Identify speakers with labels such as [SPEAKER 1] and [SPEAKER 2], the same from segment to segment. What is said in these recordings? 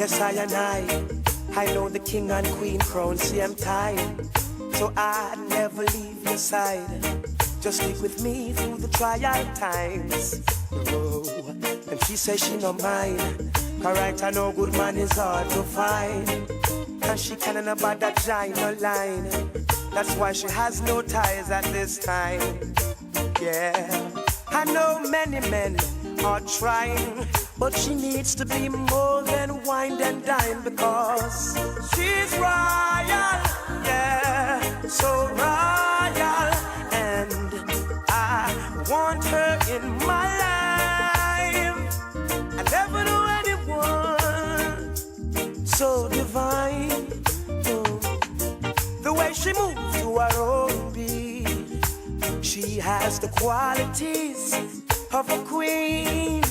[SPEAKER 1] Yes, I know the king and queen crown same time. So I never leave your side. Just stick with me through the trial times. Oh, and she says she no mind. Alright, I know good man is hard to find. And she can't about that giant no line. That's why she has no ties at this time. Yeah, I know many men are trying, but she needs to be more than wine and dine, because she's royal, yeah, so royal. And I want her in my life. I never knew anyone so divine. The way she moves to her own beat, she has the qualities of a queen,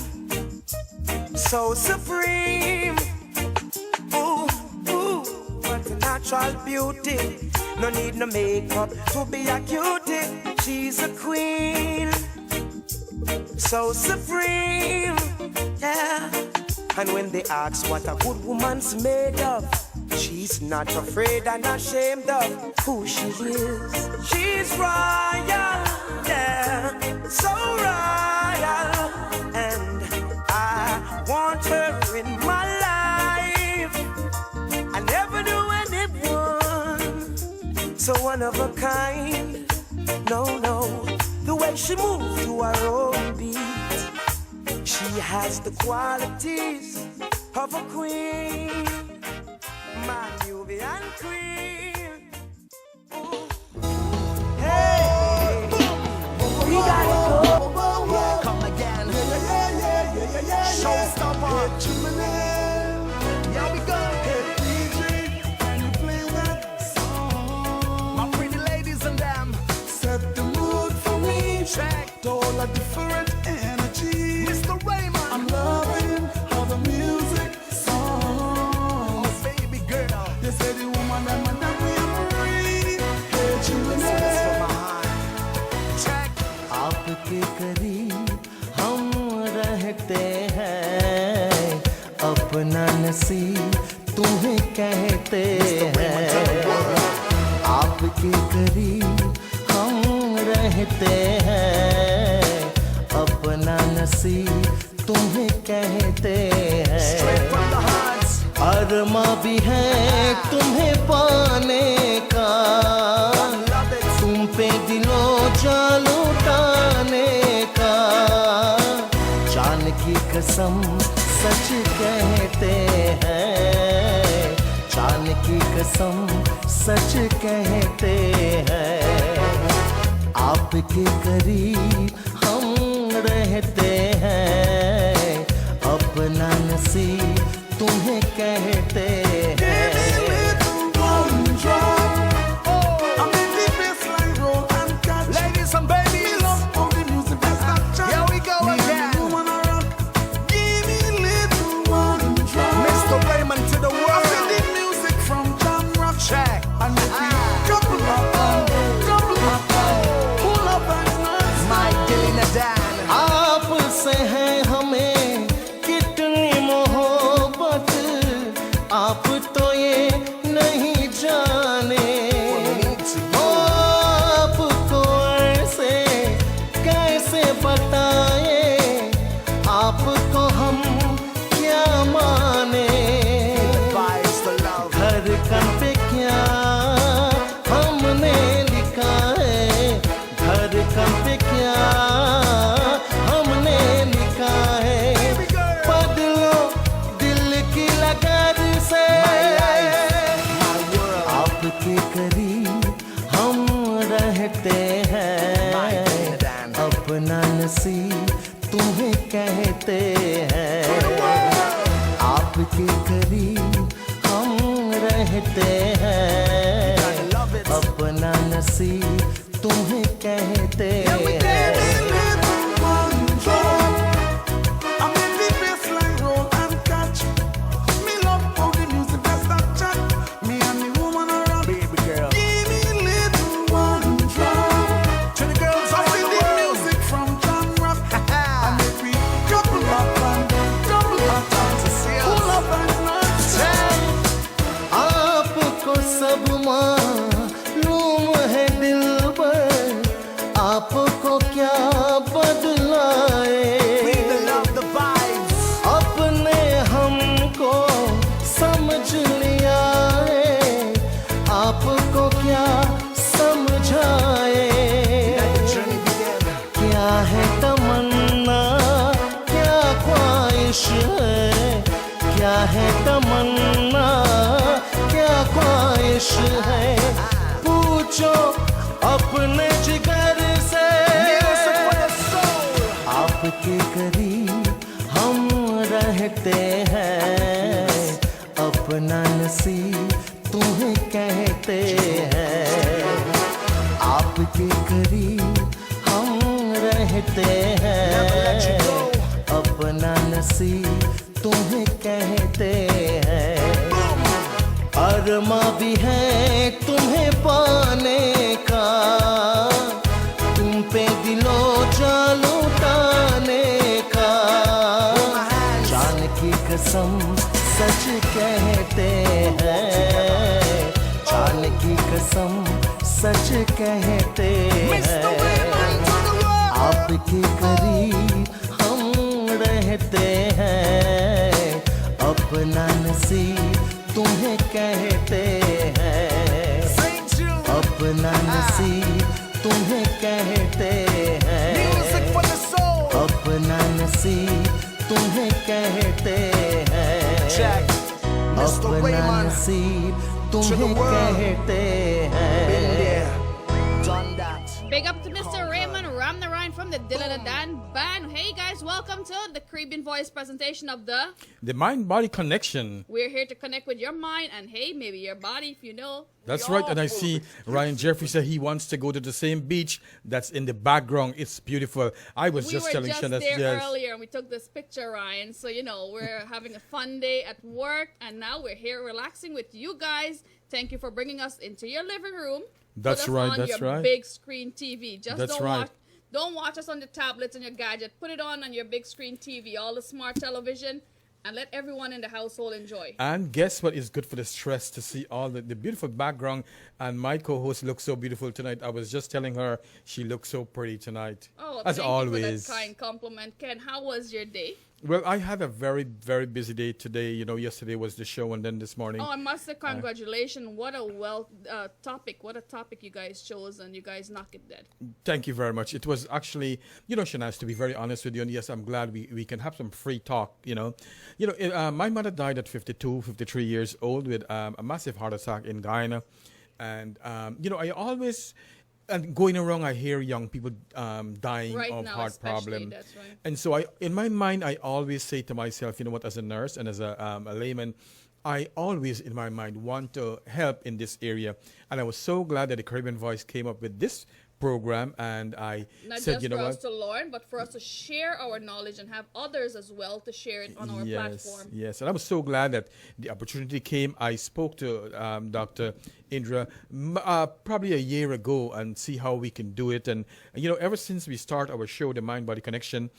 [SPEAKER 1] so supreme. Ooh, ooh, what a natural beauty. No need no makeup to be a cutie. She's a queen, so supreme, yeah. And when they ask what a good woman's made of, she's not afraid and ashamed of who she is. She's royal, yeah, so royal. And I want her in my life. I never knew anyone so one of a kind. No, no, the way she moves to her own beat, she has the qualities of a queen. My Nubian queen. Ooh. Hey, we gotta go.
[SPEAKER 2] Here come again. Showstopper. Here we go.
[SPEAKER 3] Can you play that song?
[SPEAKER 2] My pretty ladies and them.
[SPEAKER 3] Set the mood for me.
[SPEAKER 2] Check.
[SPEAKER 3] All a different energy.
[SPEAKER 2] Mr. Raymond.
[SPEAKER 3] I'm loving how the music song.
[SPEAKER 2] Oh, baby girl.
[SPEAKER 3] They say the woman and man we are free. Hey, children.
[SPEAKER 2] Check.
[SPEAKER 4] आपके करीब हम रहते हैं, अपना नसीब तुम्हें कहते हैं। आपके करीब हम रहते हैं, अपना नसीब तुम्हें कहते हैं। अरमा भी है तुम्हें पाने का, तुम पे दिलो जान लुटाने का। जान की कसम सच कहते हैं, जान की कसम सच कहते हैं। आपके करीब हम रहते हैं, अपना नसीब तुम्हें कहते हैं।
[SPEAKER 2] Ladies and babies. Here we go again. Mr. Raymond to the world. Check. Mike Dylan and Dan.
[SPEAKER 4] आपसे है हमें कितनी मोहब्बत, आप तो ये नहीं जाने। ओ आपको ऐसे कैसे बताए, आपको हम क्या माने। धड़कन पे क्या हमने लिखा है, धड़कन पे क्या हमने लिखा है। बदलो दिल की लगन से, आपके करीब हम रहते हैं, अपना नसीब तुम्हें कहते हैं। आपके करीब हम रहते हैं, अपना नसीब तुम्हें कहते हैं।
[SPEAKER 2] Baby girl. To the girls all over the world.
[SPEAKER 4] अब मालूम है दिलबर आपको क्या बदलाए
[SPEAKER 2] We the love the vibes.
[SPEAKER 4] अपने हमको समझ लिया है आपको क्या समझाए
[SPEAKER 2] Let the journey begin.
[SPEAKER 4] क्या है तमन्ना क्या ख्वाहिश है क्या है तमन्ना क्या ख्वाहिश है पूछो अपने जिगर से
[SPEAKER 2] Music for the soul.
[SPEAKER 4] आपके करीब हम रहते हैं अपना नसीब तुम्हें कहते हैं आपके करीब हम रहते हैं अपना नसीब तुम्हें कहते हैं अरमा भी है तुम्हें पाने का तुम पे दिलो जान लुटाने का जान की कसम सच कहते हैं जान की कसम सच कहते
[SPEAKER 2] Mr.
[SPEAKER 4] हैं
[SPEAKER 2] Raymond to the world.
[SPEAKER 4] आपके करीब हम रहते हैं अपना नसीब तुम्हें कहते हैं
[SPEAKER 2] Saint Jude.
[SPEAKER 4] अपना नसीब तुम्हें कहते हैं
[SPEAKER 2] Music for the soul.
[SPEAKER 4] अपना नसीब तुम्हें कहते हैं
[SPEAKER 2] Check. Mr.
[SPEAKER 4] अपना
[SPEAKER 2] Raymond.
[SPEAKER 4] नसीब
[SPEAKER 2] To the
[SPEAKER 4] तुम्हें
[SPEAKER 2] world.
[SPEAKER 4] कहते
[SPEAKER 2] Been
[SPEAKER 4] हैं
[SPEAKER 2] there. Done that.
[SPEAKER 3] Big up to Mr. Raymond Ram the Ryan from the Dylan and Dan Band. Hey guys, welcome to the Caribbean Voice presentation of
[SPEAKER 5] The mind-body connection.
[SPEAKER 3] We're here to connect with your mind and hey, maybe your body if you know.
[SPEAKER 5] That's right. And I see Ryan Jeffrey said he wants to go to the same beach that's in the background. It's beautiful. I was
[SPEAKER 3] We
[SPEAKER 5] just
[SPEAKER 3] were
[SPEAKER 5] telling
[SPEAKER 3] just
[SPEAKER 5] Shanna,
[SPEAKER 3] there
[SPEAKER 5] yes.
[SPEAKER 3] earlier and we took this picture, Ryan. So, you know, we're having a fun day at work and now we're here relaxing with you guys. Thank you for bringing us into your living room.
[SPEAKER 5] That's
[SPEAKER 3] Put us
[SPEAKER 5] right,
[SPEAKER 3] on
[SPEAKER 5] that's
[SPEAKER 3] your
[SPEAKER 5] right.
[SPEAKER 3] big screen TV. Just
[SPEAKER 5] That's
[SPEAKER 3] don't
[SPEAKER 5] right.
[SPEAKER 3] watch. Don't watch us on your tablets and your gadget. Put it on your big screen TV, all the smart television, and let everyone in the household enjoy.
[SPEAKER 5] And guess what is good for the stress to see all the beautiful background. And my co-host looks so beautiful tonight. I was just telling her she looks so pretty tonight.
[SPEAKER 3] Oh,
[SPEAKER 5] as
[SPEAKER 3] thank
[SPEAKER 5] always.
[SPEAKER 3] you for that kind compliment. Ken, how was your day?
[SPEAKER 5] Well, I had a very, very busy day today. You know, yesterday was the show and then this morning.
[SPEAKER 3] Oh, I must say congratulations. What a topic. What a topic you guys chose and you guys knock it dead.
[SPEAKER 5] Thank you very much. It was actually, you know, Shanice, to be very honest with you, and yes, I'm glad we can have some free talk, you know. My mother died at 52, 53 years old with a massive heart attack in Guyana. And, I always, and going around, I hear young people dying
[SPEAKER 3] Right
[SPEAKER 5] of
[SPEAKER 3] now,
[SPEAKER 5] heart
[SPEAKER 3] especially,
[SPEAKER 5] problem.
[SPEAKER 3] that's right.
[SPEAKER 5] And so in my mind, I always say to myself, you know what, as a nurse and as a layman, I always, in my mind, want to help in this area. And I was so glad that the Caribbean Voice came up with this program, and I
[SPEAKER 3] Not
[SPEAKER 5] said,
[SPEAKER 3] just
[SPEAKER 5] you know
[SPEAKER 3] for
[SPEAKER 5] what?
[SPEAKER 3] us to learn, but for us to share our knowledge and have others as well to share it on our platform.
[SPEAKER 5] Yes, and I was so glad that the opportunity came. I spoke to Dr. Indra probably a year ago and see how we can do it. And, ever since we start our show, The Mind Body Connection,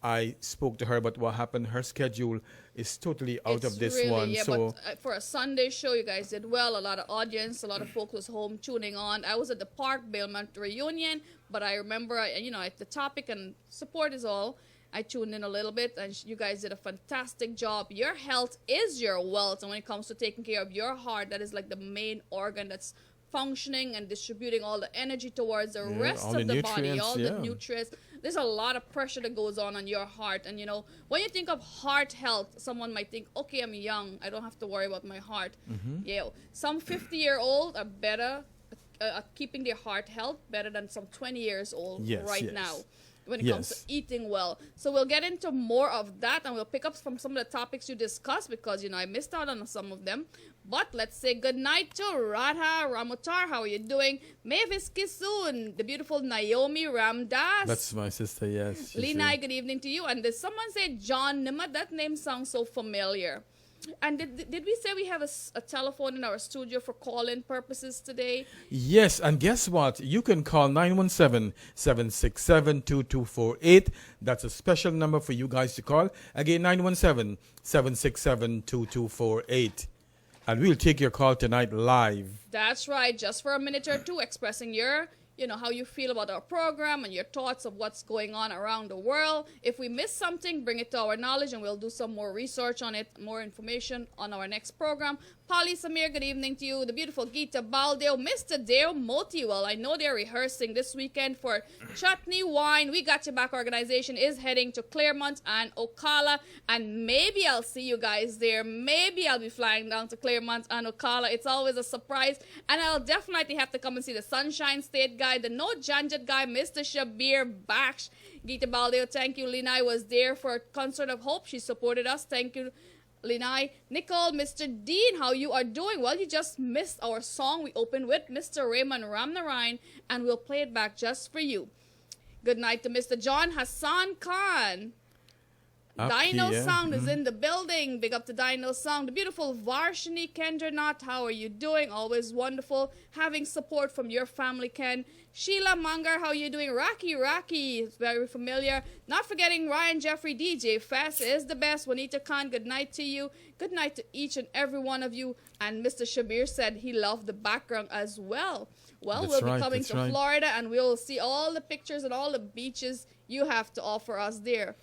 [SPEAKER 5] I spoke to her, but what happened, her schedule is totally out of this one.
[SPEAKER 3] Yeah,
[SPEAKER 5] So
[SPEAKER 3] but for a Sunday show, you guys did well. A lot of audience, a lot of folks was home tuning on. I was at the park, Belmont reunion, but I remember, the topic and support is all. I tuned in a little bit, and you guys did a fantastic job. Your health is your wealth, and when it comes to taking care of your heart, that is like the main organ that's functioning and distributing all the energy towards the rest
[SPEAKER 5] all
[SPEAKER 3] of
[SPEAKER 5] the
[SPEAKER 3] the body,
[SPEAKER 5] nutrients,
[SPEAKER 3] all the
[SPEAKER 5] yeah.
[SPEAKER 3] nutrients. There's a lot of pressure that goes on your heart. And, when you think of heart health, someone might think, okay, I'm young. I don't have to worry about my heart. Yeah, some 50-year-old are better at keeping their heart health better than some 20 years old
[SPEAKER 5] Yes,
[SPEAKER 3] right
[SPEAKER 5] yes.
[SPEAKER 3] now when it comes to
[SPEAKER 5] Yes.
[SPEAKER 3] eating well. So we'll get into more of that, and we'll pick up from some of the topics you discussed because, I missed out on some of them. But let's say goodnight to Radha Ramutar. How are you doing? Mavis Kisun, the beautiful Naomi Ramdas.
[SPEAKER 5] that's my sister, yes. she's
[SPEAKER 3] Lina, good evening to you. And did someone say John Nima? That name sounds so familiar. And did we say we have a telephone in our studio for call-in purposes today?
[SPEAKER 5] Yes, and guess what? You can call 917-767-2248. That's a special number for you guys to call. Again, 917-767-2248. And we'll take your call tonight live.
[SPEAKER 3] That's right. Just for a minute or two, expressing your, how you feel about our program and your thoughts of what's going on around the world. If we miss something, bring it to our knowledge and we'll do some more research on it, more information on our next program. Polly Samir, good evening to you. The beautiful Geeta Baldeo, Mr. Dale Moti. Well, I know they're rehearsing this weekend for Chutney Wine. We Got Your Back organization is heading to Claremont and Ocala, and maybe I'll see you guys there. Maybe I'll be flying down to Claremont and Ocala. It's always a surprise, and I'll definitely have to come and see the Sunshine State guy, the No Janjat guy, Mr. Shabir Baksh. Geeta Baldeo, thank you. Linai was there for Concert of Hope. She supported us. Thank you, Linai. Nicole, Mr. Dean, how you are doing? Well, you just missed our song. We opened with Mr. Raymond Ramnarayan, and we'll play it back just for you. Good night to Mr. John Hassan Khan. Dino Sound is in the building. Big up to Dino Sound. The beautiful Varshini Kendranath, how are you doing? Always wonderful having support from your family, Ken. Sheila Mangar, how are you doing? Rocky, it's very familiar. Not forgetting Ryan Jeffrey, DJ Fast is the best. Juanita Khan, good night to you. Good night to each and every one of you. And Mr. Shabir said he loved the background as well. Well, we'll be coming to Florida and we'll see all the pictures and all the beaches you have to offer us there.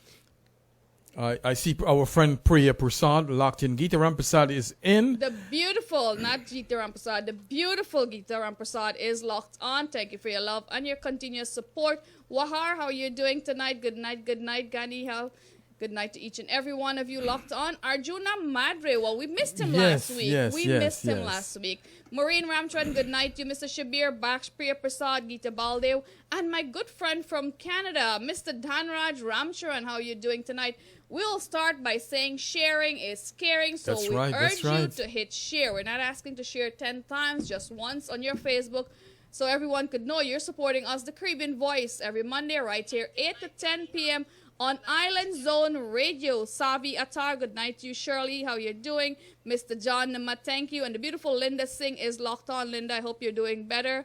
[SPEAKER 5] I see our friend Priya Prasad locked in. Geeta Ram Prasad is in.
[SPEAKER 3] The beautiful, not Geeta Ram Prasad, the beautiful Geeta Ram Prasad is locked on. Thank you for your love and your continuous support. Wahar, how are you doing tonight? Good night, Gani. Good night to each and every one of you locked on. Arjuna Madre, well, we missed him last week. We missed him last week. Maureen Ramchand, good night to you. Mr. Shabir, Baksh, Priya Prasad, Geeta Baldev, and my good friend from Canada, Mr. Dhanraj Ramcharan, how are you doing tonight? We'll start by saying sharing is caring, so we urge you to hit share. We're not asking to share 10 times, just once on your Facebook, so everyone could know you're supporting us, the Caribbean Voice, every Monday right here, 8 to 10 p.m. on Island Zone Radio. Savi Attar, good night to you. Shirley, how you doing? Mr. John Nama, thank you. And the beautiful Linda Singh is locked on. Linda, I hope you're doing better,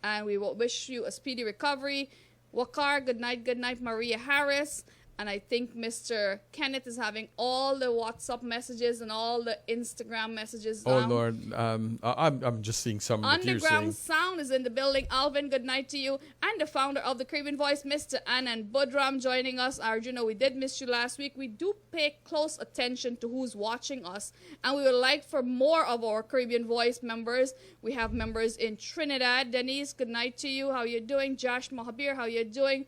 [SPEAKER 3] and we will wish you a speedy recovery. Wakar, good night. Maria Harris. And I think Mr. Kenneth is having all the WhatsApp messages and all the Instagram messages.
[SPEAKER 5] Oh, Lord. I'm just seeing some
[SPEAKER 3] Underground Sound is in the building. Alvin, good night to you. And the founder of the Caribbean Voice, Mr. Anand Budram, joining us. Arjuna, we did miss you last week. We do pay close attention to who's watching us. And we would like for more of our Caribbean Voice members. We have members in Trinidad. Denise, good night to you. How you doing? Josh Mahabir, how you doing?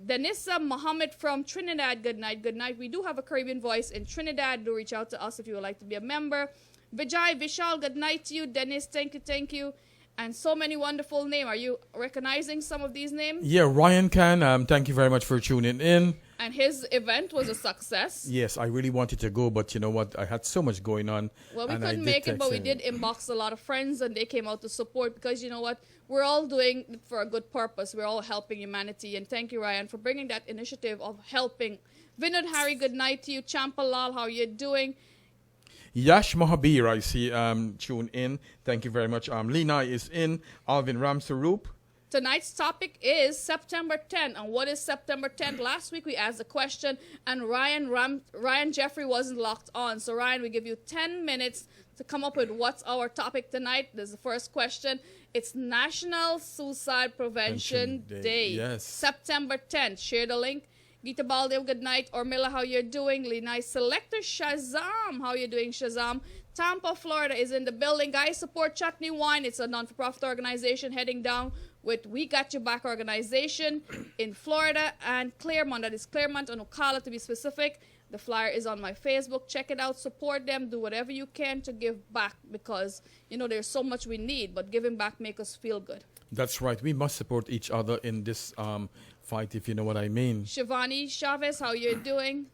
[SPEAKER 3] Denissa Mohammed from Trinidad, good night. We do have a Caribbean Voice in Trinidad. Do reach out to us if you would like to be a member. Vijay Vishal, good night to you. Dennis, thank you. And so many wonderful names. Are you recognizing some of these names?
[SPEAKER 5] Yeah, Ryan Can, thank you very much for tuning in.
[SPEAKER 3] And his event was a success.
[SPEAKER 5] Yes, I really wanted to go, but you know what? I had so much going on.
[SPEAKER 3] Well, we couldn't make it, but we did inbox a lot of friends, and they came out to support because, you know what? We're all doing it for a good purpose. We're all helping humanity. And thank you, Ryan, for bringing that initiative of helping. Vinod Harry, good night to you. Champalal, how are you doing?
[SPEAKER 5] Yash Mohabir, I see, tune in. Thank you very much. Lena is in. Alvin Ramsaroop.
[SPEAKER 3] Tonight's topic is September 10th. And what is September 10th? Last week we asked the question, and Ryan Jeffrey wasn't locked on. So, Ryan, we give you 10 minutes to come up with what's our topic tonight. There's the first question. It's National Suicide Prevention Day.
[SPEAKER 5] Yes.
[SPEAKER 3] September 10th. Share the link. Geeta Baldev, good night. Ormila, how you doing? Linai Selector Shazam, how you doing, Shazam? Tampa, Florida is in the building. Guys, support Chutney Wine. It's a non-for-profit organization heading down with We Got Your Back organization in Florida and Claremont. That is Claremont and Ocala to be specific. The flyer is on my Facebook. Check it out. Support them. Do whatever you can to give back because, you know, there's so much we need, but giving back makes us feel good.
[SPEAKER 5] That's right. We must support each other in this fight, if you know what I mean.
[SPEAKER 3] Shivani Chavez, how you doing?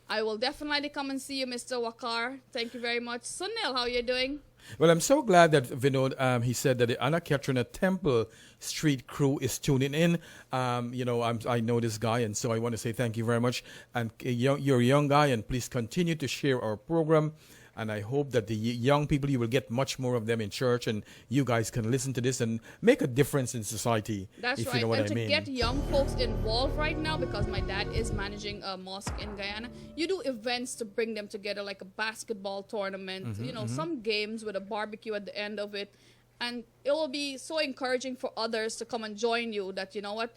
[SPEAKER 3] I will definitely come and see you, Mr. Wakar. Thank you very much. Sunil, how you doing?
[SPEAKER 5] Well, I'm so glad that Vinod, he said that the Anna Katrina Temple Street crew is tuning in. You know, I know this guy, and so I want to say thank you very much. And you're a young guy, and please continue to share our program. And I hope that the young people, you will get much more of them in church, and you guys can listen to this and make a difference in society.
[SPEAKER 3] That's
[SPEAKER 5] if
[SPEAKER 3] right.
[SPEAKER 5] you know what
[SPEAKER 3] And
[SPEAKER 5] I
[SPEAKER 3] to
[SPEAKER 5] mean.
[SPEAKER 3] get young folks involved right now, because my dad is managing a mosque in Guyana, you do events to bring them together, like a basketball tournament, some games with a barbecue at the end of it. And it will be so encouraging for others to come and join you that, you know what,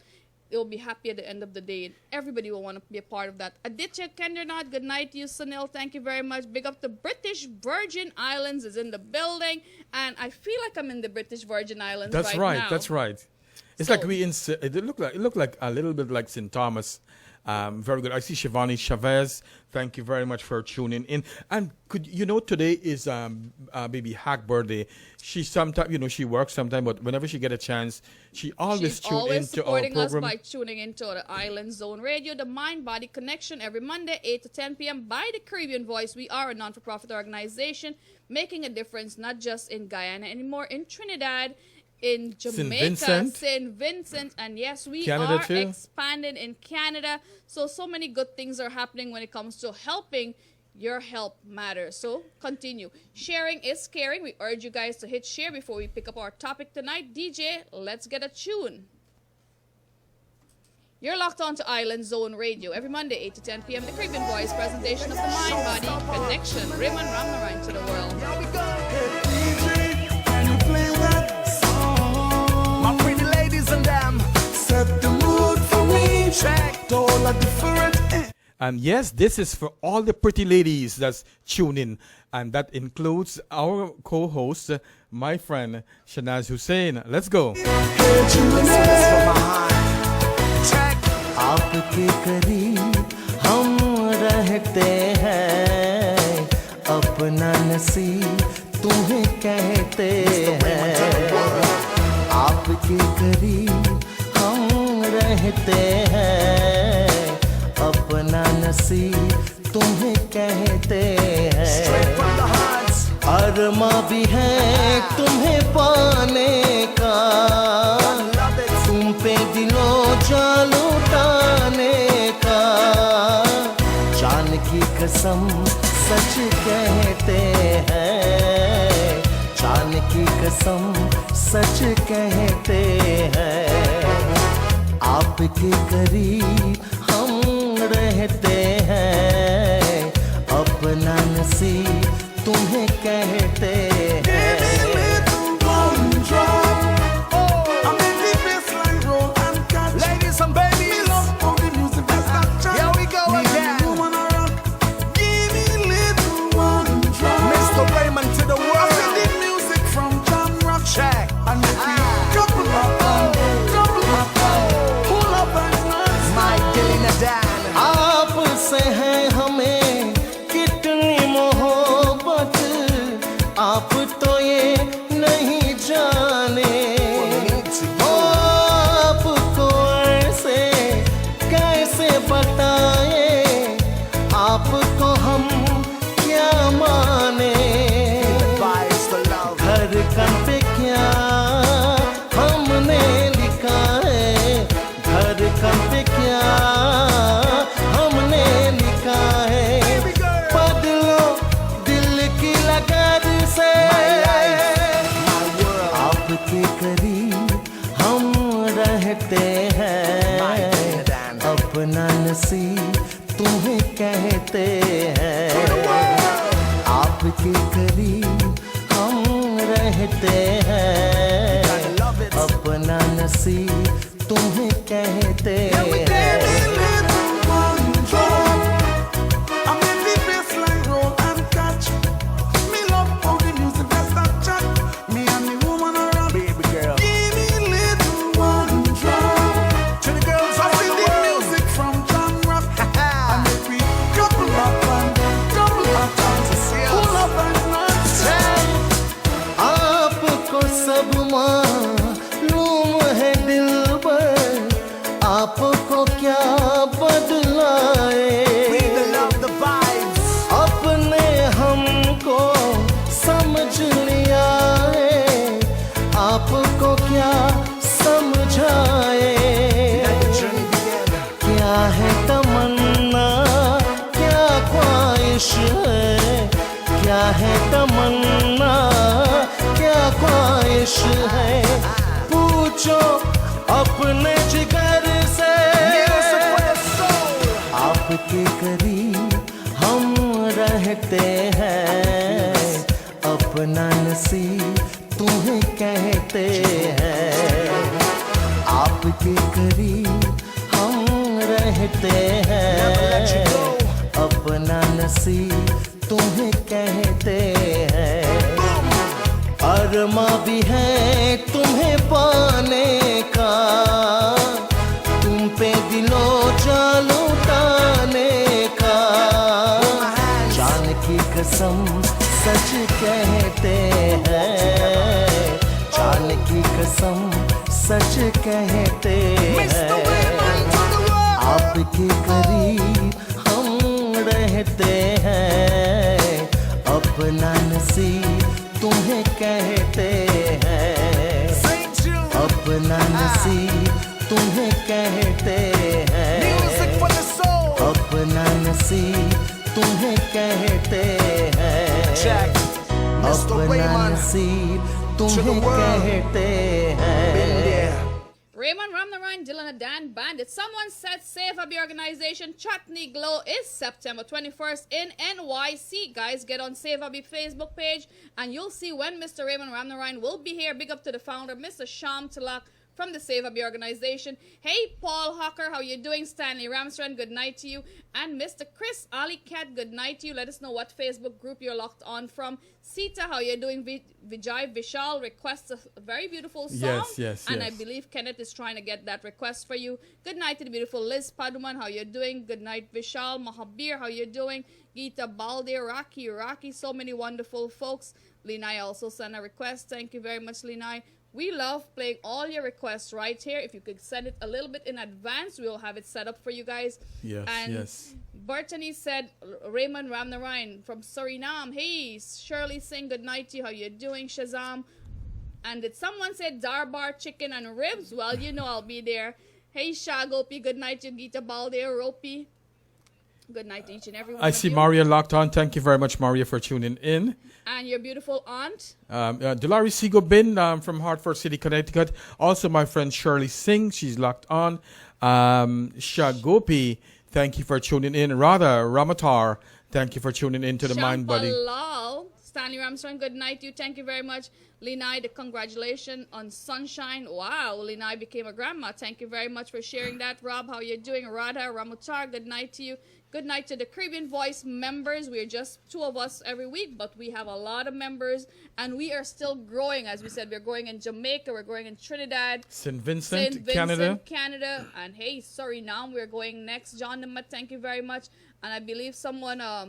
[SPEAKER 3] they'll be happy at the end of the day. Everybody will want to be a part of that. Aditya Kendernath, good night to you, Sunil. Thank you very much. Big up the British Virgin Islands is in the building. And I feel like I'm in the British Virgin Islands
[SPEAKER 5] That's
[SPEAKER 3] right
[SPEAKER 5] right.
[SPEAKER 3] now.
[SPEAKER 5] That's right. It's
[SPEAKER 3] So-
[SPEAKER 5] like it looked like a little bit like St. Thomas. Very good. I see Shivani Chavez. Thank you very much for tuning in. And today is baby Hack birthday. She sometimes, she works sometimes, but whenever she get a chance, she always
[SPEAKER 3] She's
[SPEAKER 5] tune
[SPEAKER 3] always
[SPEAKER 5] into our
[SPEAKER 3] supporting us
[SPEAKER 5] program.
[SPEAKER 3] by tuning into the Island Zone Radio, the Mind-Body Connection, every Monday, 8 to 10 p.m. by the Caribbean Voice. We are a non-for-profit organization making a difference not just in Guyana anymore, in Trinidad, in Jamaica, St. Vincent, and yes, we
[SPEAKER 5] Canada
[SPEAKER 3] are
[SPEAKER 5] too.
[SPEAKER 3] expanding in Canada. So many good things are happening when it comes to helping. Your help matters. So continue. Sharing is caring. We urge you guys to hit share before we pick up our topic tonight. DJ, let's get a tune. You're locked on to Island Zone Radio every Monday, 8 to 10 p.m. The Caribbean Voice presentation of the Mind-Body Connection. Raymond Ramnarine to the world.
[SPEAKER 2] Here we go.
[SPEAKER 1] DJ, can you play that song?
[SPEAKER 2] My pretty ladies and them.
[SPEAKER 1] Set the mood for me.
[SPEAKER 2] Check.
[SPEAKER 1] All a different.
[SPEAKER 5] And yes, this is for all the pretty ladies that's tuning, and that includes our co-host, my friend Shanaz Hussein. Let's go.
[SPEAKER 2] This is for my heart. Check.
[SPEAKER 4] आपके करीब हम रहते हैं, अपना नसीब तुम्हें कहते हैं। आपके करीब हम रहते हैं, अपना नसीब तुम्हें कहते
[SPEAKER 2] Straight
[SPEAKER 4] हैं।
[SPEAKER 2] from the hearts.
[SPEAKER 4] अरमा भी है तुम्हें पाने का,
[SPEAKER 2] Love it.
[SPEAKER 4] तुम पे दिलों जान लुटाने का। जान की कसम सच कहते हैं, जान की कसम सच कहते हैं। आपके करीब हम रहते हैं, अपना नसीब तुम्हें कहते हैं।
[SPEAKER 2] Ladies and babies. Here we go again. Mr. Raymond to the world. Check. My Dylan
[SPEAKER 4] आपसे है हमें कितनी मोहब्बत, आप तो ये नहीं जाने। ओ आपको ऐसे कैसे बताएं, आपको हम क्या माने।
[SPEAKER 2] vibes for love.
[SPEAKER 4] धड़कन पे क्या हमने लिखा है, धड़कन पे क्या हमने लिखा है। बदलो दिल की लगन से, आपके करीब हम रहते हैं, अपना नसीब तुम्हें कहते हैं। आपके करीब हम रहते हैं, अपना नसीब तुम्हें कहते हैं।
[SPEAKER 2] Baby girl. To the girls all over the world.
[SPEAKER 4] आपको सब मालूम है दिलबर, आपको क्या बदलाए।
[SPEAKER 2] We the love the vibes.
[SPEAKER 4] अपने हमको समझ लिया है, आपको क्या समझाए।
[SPEAKER 2] Let the journey begin.
[SPEAKER 4] क्या है तमन्ना, क्या ख्वाहिश है, क्या है तमन्ना क्या ख्वाहिश है पूछो अपने जिगर से आपके करीब हम रहते हैं अपना नसीब तुम्हें कहते हैं आपके करीब हम रहते हैं अपना नसीब तुम्हें कहते हैं अरमा भी है तुम्हें पाने का तुम पे दिलो जान लुटाने का जान की कसम सच कहते हैं जान की कसम सच कहते हैं आपके करीब हम रहते हैं अपना नसीब तुम्हें कहते हैं अपना नसीब तुम्हें कहते हैं अपना नसीब तुम्हें कहते हैं अपना नसीब तुम्हें कहते हैं
[SPEAKER 3] Raymond Ramnarine, Dylan and Dan Bandit. Someone said Save Abby organization Chutney Glow is September 21st in NYC. Guys, get on Save Abby Facebook page and you'll see when Mr. Raymond Ramnarine will be here. Big up to the founder, Mr. Sham Talak from the Save Abby organization. Hey, Paul Hawker, how you doing? Stanley Ramstrand, good night to you. And Mr. Chris Ali Cat, good night to you. Let us know what Facebook group you're locked on from. Sita, how you doing? Vijay Vishal requests a very beautiful song.
[SPEAKER 5] Yes.
[SPEAKER 3] And I believe Kenneth is trying to get that request for you. Good night to the beautiful Liz Paduman, how you doing? Good night, Vishal. Mahabir, how you doing? Geeta Balde, Rocky, so many wonderful folks. Linai also sent a request. Thank you very much, Linai. We love playing all your requests right here. If you could send it a little bit in advance, we'll have it set up for you guys.
[SPEAKER 5] Yes.
[SPEAKER 3] Bertani said, Raymond Ramnarine from Suriname. Hey, Shirley Singh, good night to you. How you doing, Shazam? And did someone say Darbar chicken and ribs? Well, you know I'll be there. Hey, Shagopi, good night to Geeta Balde, Ropi. Good night to each and every one
[SPEAKER 5] I
[SPEAKER 3] of
[SPEAKER 5] see
[SPEAKER 3] you.
[SPEAKER 5] Maria locked on. Thank you very much, Maria, for tuning in.
[SPEAKER 3] And your beautiful aunt.
[SPEAKER 5] Delari Sigo Bin from Hartford City, Connecticut. Also, my friend Shirley Singh, she's locked on. Shagopi, thank you for tuning in. Radha Ramatar, thank you for tuning in to the Mind Body.
[SPEAKER 3] Shampalal. Stanley Ramstrong, good night to you. Thank you very much. Linai, the congratulations on Sunshine. Wow, Linai became a grandma. Thank you very much for sharing that. Rob, how you doing? Radha Ramutar, good night to you. Good night to the Caribbean Voice members. We're just two of us every week, but we have a lot of members, and we are still growing. As we said, we're growing in Jamaica, we're growing in Trinidad,
[SPEAKER 5] St. Vincent, Canada,
[SPEAKER 3] and hey, Suriname, we're going next. John Namat, thank you very much. And I believe someone, I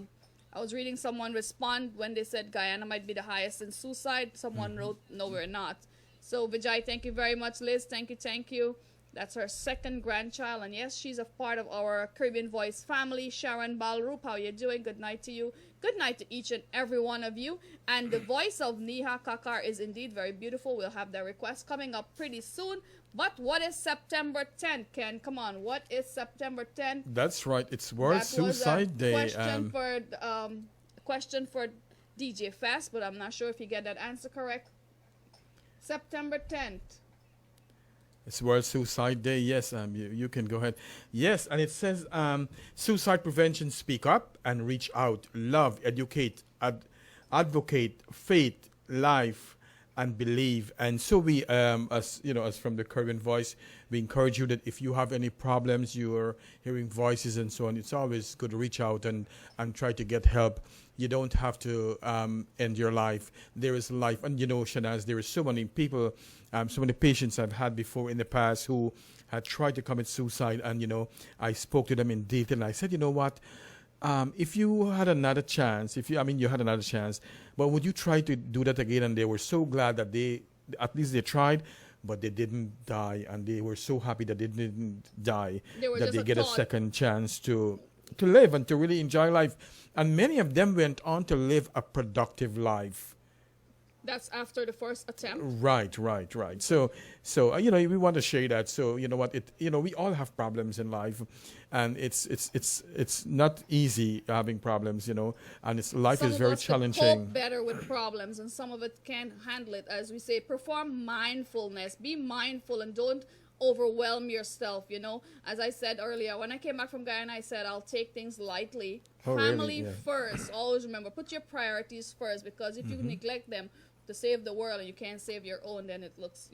[SPEAKER 3] was reading someone respond when they said Guyana might be the highest in suicide. Someone wrote, no, we're not. So Vijay, thank you very much. Liz, thank you. That's her second grandchild, and yes, she's a part of our Caribbean Voice family. Sharon Balroop, how you doing? Good night to you. Good night to each and every one of you. And the voice of Neha Kakar is indeed very beautiful. We'll have the request coming up pretty soon. But what is September 10th, Ken? Come on, what is September 10th?
[SPEAKER 5] That's right. It's World Suicide Day.
[SPEAKER 3] Question for DJ Fast, but I'm not sure if you get that answer correct. September 10th.
[SPEAKER 5] It's World Suicide Day. Yes, you can go ahead. Yes, and it says suicide prevention, speak up and reach out, love, educate, advocate, faith, life, and believe. And so we, as from the Caribbean Voice, we encourage you that if you have any problems, you are hearing voices and so on, it's always good to reach out and try to get help. You don't have to end your life. There is life. And Shanaz, there are so many people, so many patients I've had before in the past who had tried to commit suicide. And, I spoke to them in detail. And I said, you know what? If you had another chance, you had another chance, but would you try to do that again? And they were so glad that at least they tried, but they didn't die. And they were so happy that they didn't die, that they get a second chance to live and to really enjoy life. And many of them went on to live a productive life.
[SPEAKER 3] That's after the first attempt.
[SPEAKER 5] Right. So we want to share that. So you know what, we all have problems in life, and it's not easy having problems, and life
[SPEAKER 3] Some
[SPEAKER 5] is
[SPEAKER 3] of
[SPEAKER 5] very
[SPEAKER 3] us could
[SPEAKER 5] challenging.
[SPEAKER 3] cope better with problems, and some of it can't handle it. As we say, perform mindfulness. Be mindful and don't overwhelm yourself. As I said earlier, when I came back from Guyana, I said I'll take things lightly.
[SPEAKER 5] Oh, really?
[SPEAKER 3] Family
[SPEAKER 5] Yeah.
[SPEAKER 3] first. Always remember, put your priorities first, because if you neglect them to save the world and you can't save your own, then it looks,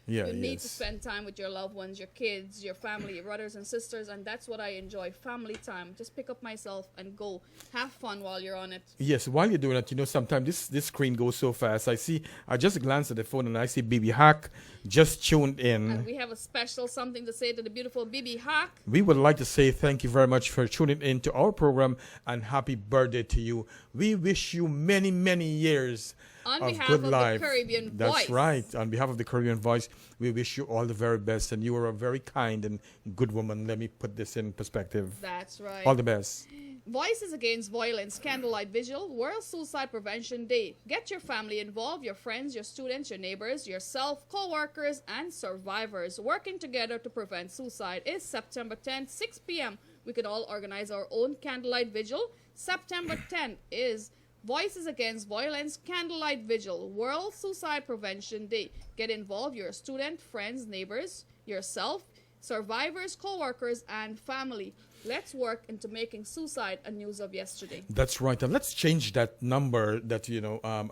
[SPEAKER 5] Yeah,
[SPEAKER 3] you need to
[SPEAKER 5] yes.
[SPEAKER 3] spend time with your loved ones, your kids, your family, your brothers and sisters, and that's what I enjoy. Family time. Just pick up myself and go. Have fun while you're on it.
[SPEAKER 5] Yes, while you're doing it, sometimes this screen goes so fast. I just glance at the phone and I see BB Hack just tuned in.
[SPEAKER 3] And we have a special something to say to the beautiful Bibi Hack.
[SPEAKER 5] We would like to say thank you very much for tuning in to our program, and happy birthday to you. We wish you many, many years
[SPEAKER 3] On
[SPEAKER 5] of
[SPEAKER 3] behalf
[SPEAKER 5] good
[SPEAKER 3] of
[SPEAKER 5] life.
[SPEAKER 3] the Caribbean
[SPEAKER 5] That's
[SPEAKER 3] Voice.
[SPEAKER 5] right. On behalf of the Caribbean Voice, we wish you all the very best, and you are a very kind and good woman. Let me put this in perspective.
[SPEAKER 3] That's right.
[SPEAKER 5] All the best.
[SPEAKER 3] Voices Against Violence Candlelight Vigil World Suicide Prevention Day. Get your family involved, your friends, your students, your neighbors, yourself, co-workers, and survivors. Working together to prevent suicide is September 10th, 6 p.m. We can all organize our own candlelight vigil. September 10th is Voices Against Violence Candlelight Vigil World Suicide Prevention Day. Get involved, your student, friends, neighbors, yourself, survivors, co-workers, and family. Let's work into making suicide a news of yesterday.
[SPEAKER 5] That's right. And let's change that number that,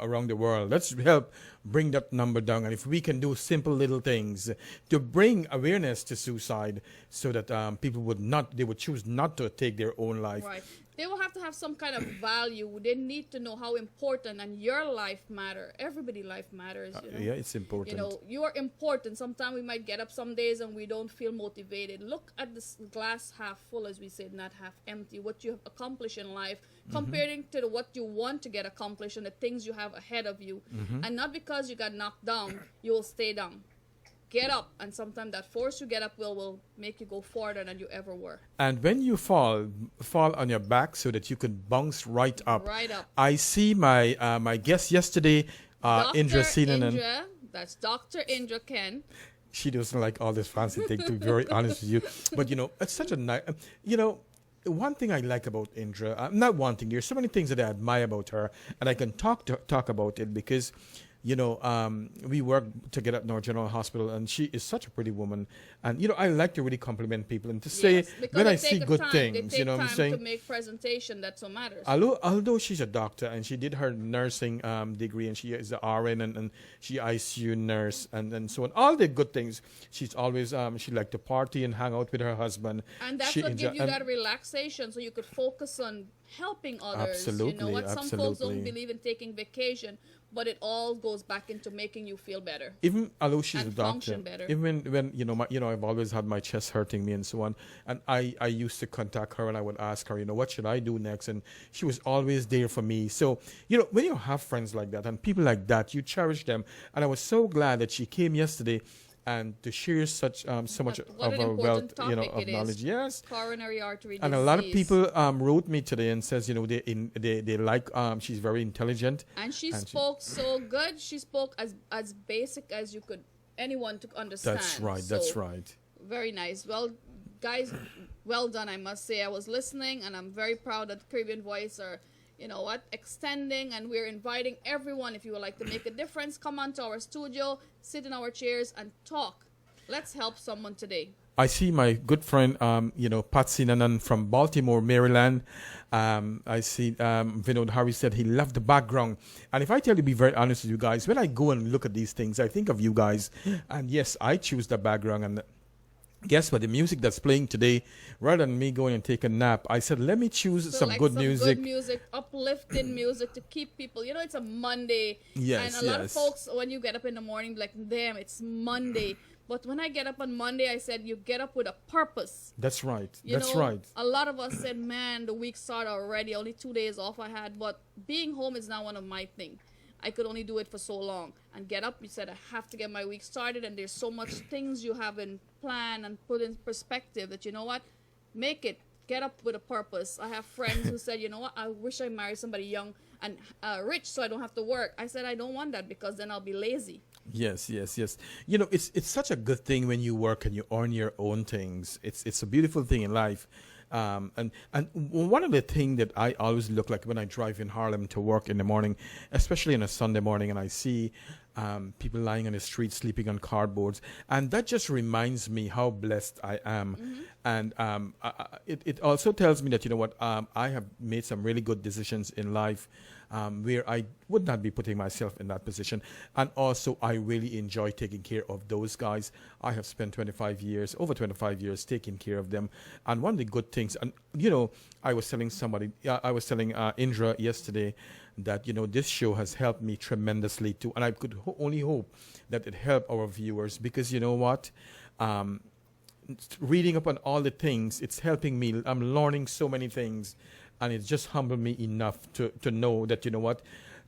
[SPEAKER 5] around the world. Let's help bring that number down. And if we can do simple little things to bring awareness to suicide, so that people would choose not to take their own life.
[SPEAKER 3] Right. They will have to have some kind of value. They need to know how important and your life matter. Everybody's life matters.
[SPEAKER 5] Yeah, it's important.
[SPEAKER 3] You are important. Sometimes we might get up some days and we don't feel motivated. Look at this glass half full, as we said, not half empty. What you have accomplished in life, comparing to what you want to get accomplished and the things you have ahead of you. And not because you got knocked down, you will stay down. Get up, and sometimes that force you get up will make you go farther than you ever were.
[SPEAKER 5] And when you fall on your back so that you can bounce right up.
[SPEAKER 3] Right up.
[SPEAKER 5] I see my my guest yesterday, Indra Seenan.
[SPEAKER 3] Indra, that's Dr. Indra Ken.
[SPEAKER 5] She doesn't like all this fancy thing, to be very honest with you. But, it's such a nice, one thing I like about Indra, not one thing, there's so many things that I admire about her, and I can talk about it because, we work together at North General Hospital, and she is such a pretty woman. And, I like to really compliment people and to say
[SPEAKER 3] Yes, because
[SPEAKER 5] when
[SPEAKER 3] they
[SPEAKER 5] I see
[SPEAKER 3] take
[SPEAKER 5] good
[SPEAKER 3] time.
[SPEAKER 5] things,
[SPEAKER 3] they take
[SPEAKER 5] what I'm
[SPEAKER 3] time
[SPEAKER 5] saying?
[SPEAKER 3] to make presentation, that's what matters.
[SPEAKER 5] Although she's a doctor and she did her nursing degree, and she is an RN and she ICU nurse and so on, all the good things, she's always she liked to party and hang out with her husband.
[SPEAKER 3] And that's what gives you that relaxation, so you could focus on helping others.
[SPEAKER 5] Absolutely,
[SPEAKER 3] Some folks don't
[SPEAKER 5] absolutely.
[SPEAKER 3] believe in taking vacation, but it all goes back into making you feel better.
[SPEAKER 5] Even although she's
[SPEAKER 3] And
[SPEAKER 5] a doctor,
[SPEAKER 3] function better.
[SPEAKER 5] even when I've always had my chest hurting me and so on, and I used to contact her and I would ask her, what should I do next, and she was always there for me. So when you have friends like that and people like that, you cherish them. And I was so glad that she came yesterday and to share so much
[SPEAKER 3] What
[SPEAKER 5] of
[SPEAKER 3] an
[SPEAKER 5] her
[SPEAKER 3] important
[SPEAKER 5] wealth,
[SPEAKER 3] topic
[SPEAKER 5] of
[SPEAKER 3] it is.
[SPEAKER 5] knowledge. Yes.
[SPEAKER 3] Coronary artery disease.
[SPEAKER 5] And a lot of people wrote me today and says, they like, she's very intelligent.
[SPEAKER 3] And she spoke so good. She spoke as basic as you could anyone to understand.
[SPEAKER 5] That's right.
[SPEAKER 3] So,
[SPEAKER 5] That's right.
[SPEAKER 3] Very nice. Well, guys, well done, I must say. I was listening, and I'm very proud that Caribbean Voice are, extending, and we're inviting everyone. If you would like to make a difference, come onto our studio, sit in our chairs, and talk. Let's help someone today.
[SPEAKER 5] I see my good friend, Patsy Nanan from Baltimore, Maryland. I see Vinod Harry said he loved the background. And if I tell you, be very honest with you guys, when I go and look at these things, I think of you guys. And yes, I choose the background. And guess what? The music that's playing today, rather than me going and take a nap, I said, let me choose some good music.
[SPEAKER 3] Good music, uplifting music to keep people. It's a Monday.
[SPEAKER 5] Yes,
[SPEAKER 3] and a lot of
[SPEAKER 5] yes.
[SPEAKER 3] folks, when you get up in the morning, be like, damn, it's Monday. But when I get up on Monday, I said, you get up with a purpose.
[SPEAKER 5] That's right.
[SPEAKER 3] That's
[SPEAKER 5] right.
[SPEAKER 3] A lot of us said, man, the week started already. Only 2 days off I had. But being home is now one of my things. I could only do it for so long. And get up, you said, I have to get my week started. And there's so much things you have in plan and put in perspective that, make it. get up with a purpose. I have friends who said, you know what, I wish I married somebody young and rich so I don't have to work. I said, I don't want that because then I'll be lazy.
[SPEAKER 5] Yes, yes, yes. You know, it's such a good thing when you work and you earn your own things. It's a beautiful thing in life. And one of the things that I always look like when I drive in Harlem to work in the morning, especially on a Sunday morning, and I see people lying on the street sleeping on cardboards, and that just reminds me how blessed I am. And it also tells me that, you know what, I have made some really good decisions in life where I would not be putting myself in that position. And also, I really enjoy taking care of those guys. I have spent over 25 years taking care of them. And one of the good things, and you know, I was telling Indra yesterday that, you know, this show has helped me tremendously too. And I could only hope that it helped our viewers, because you know what? Reading up on all the things, it's helping me. I'm learning so many things, and it's just humbled me enough to know that, you know what,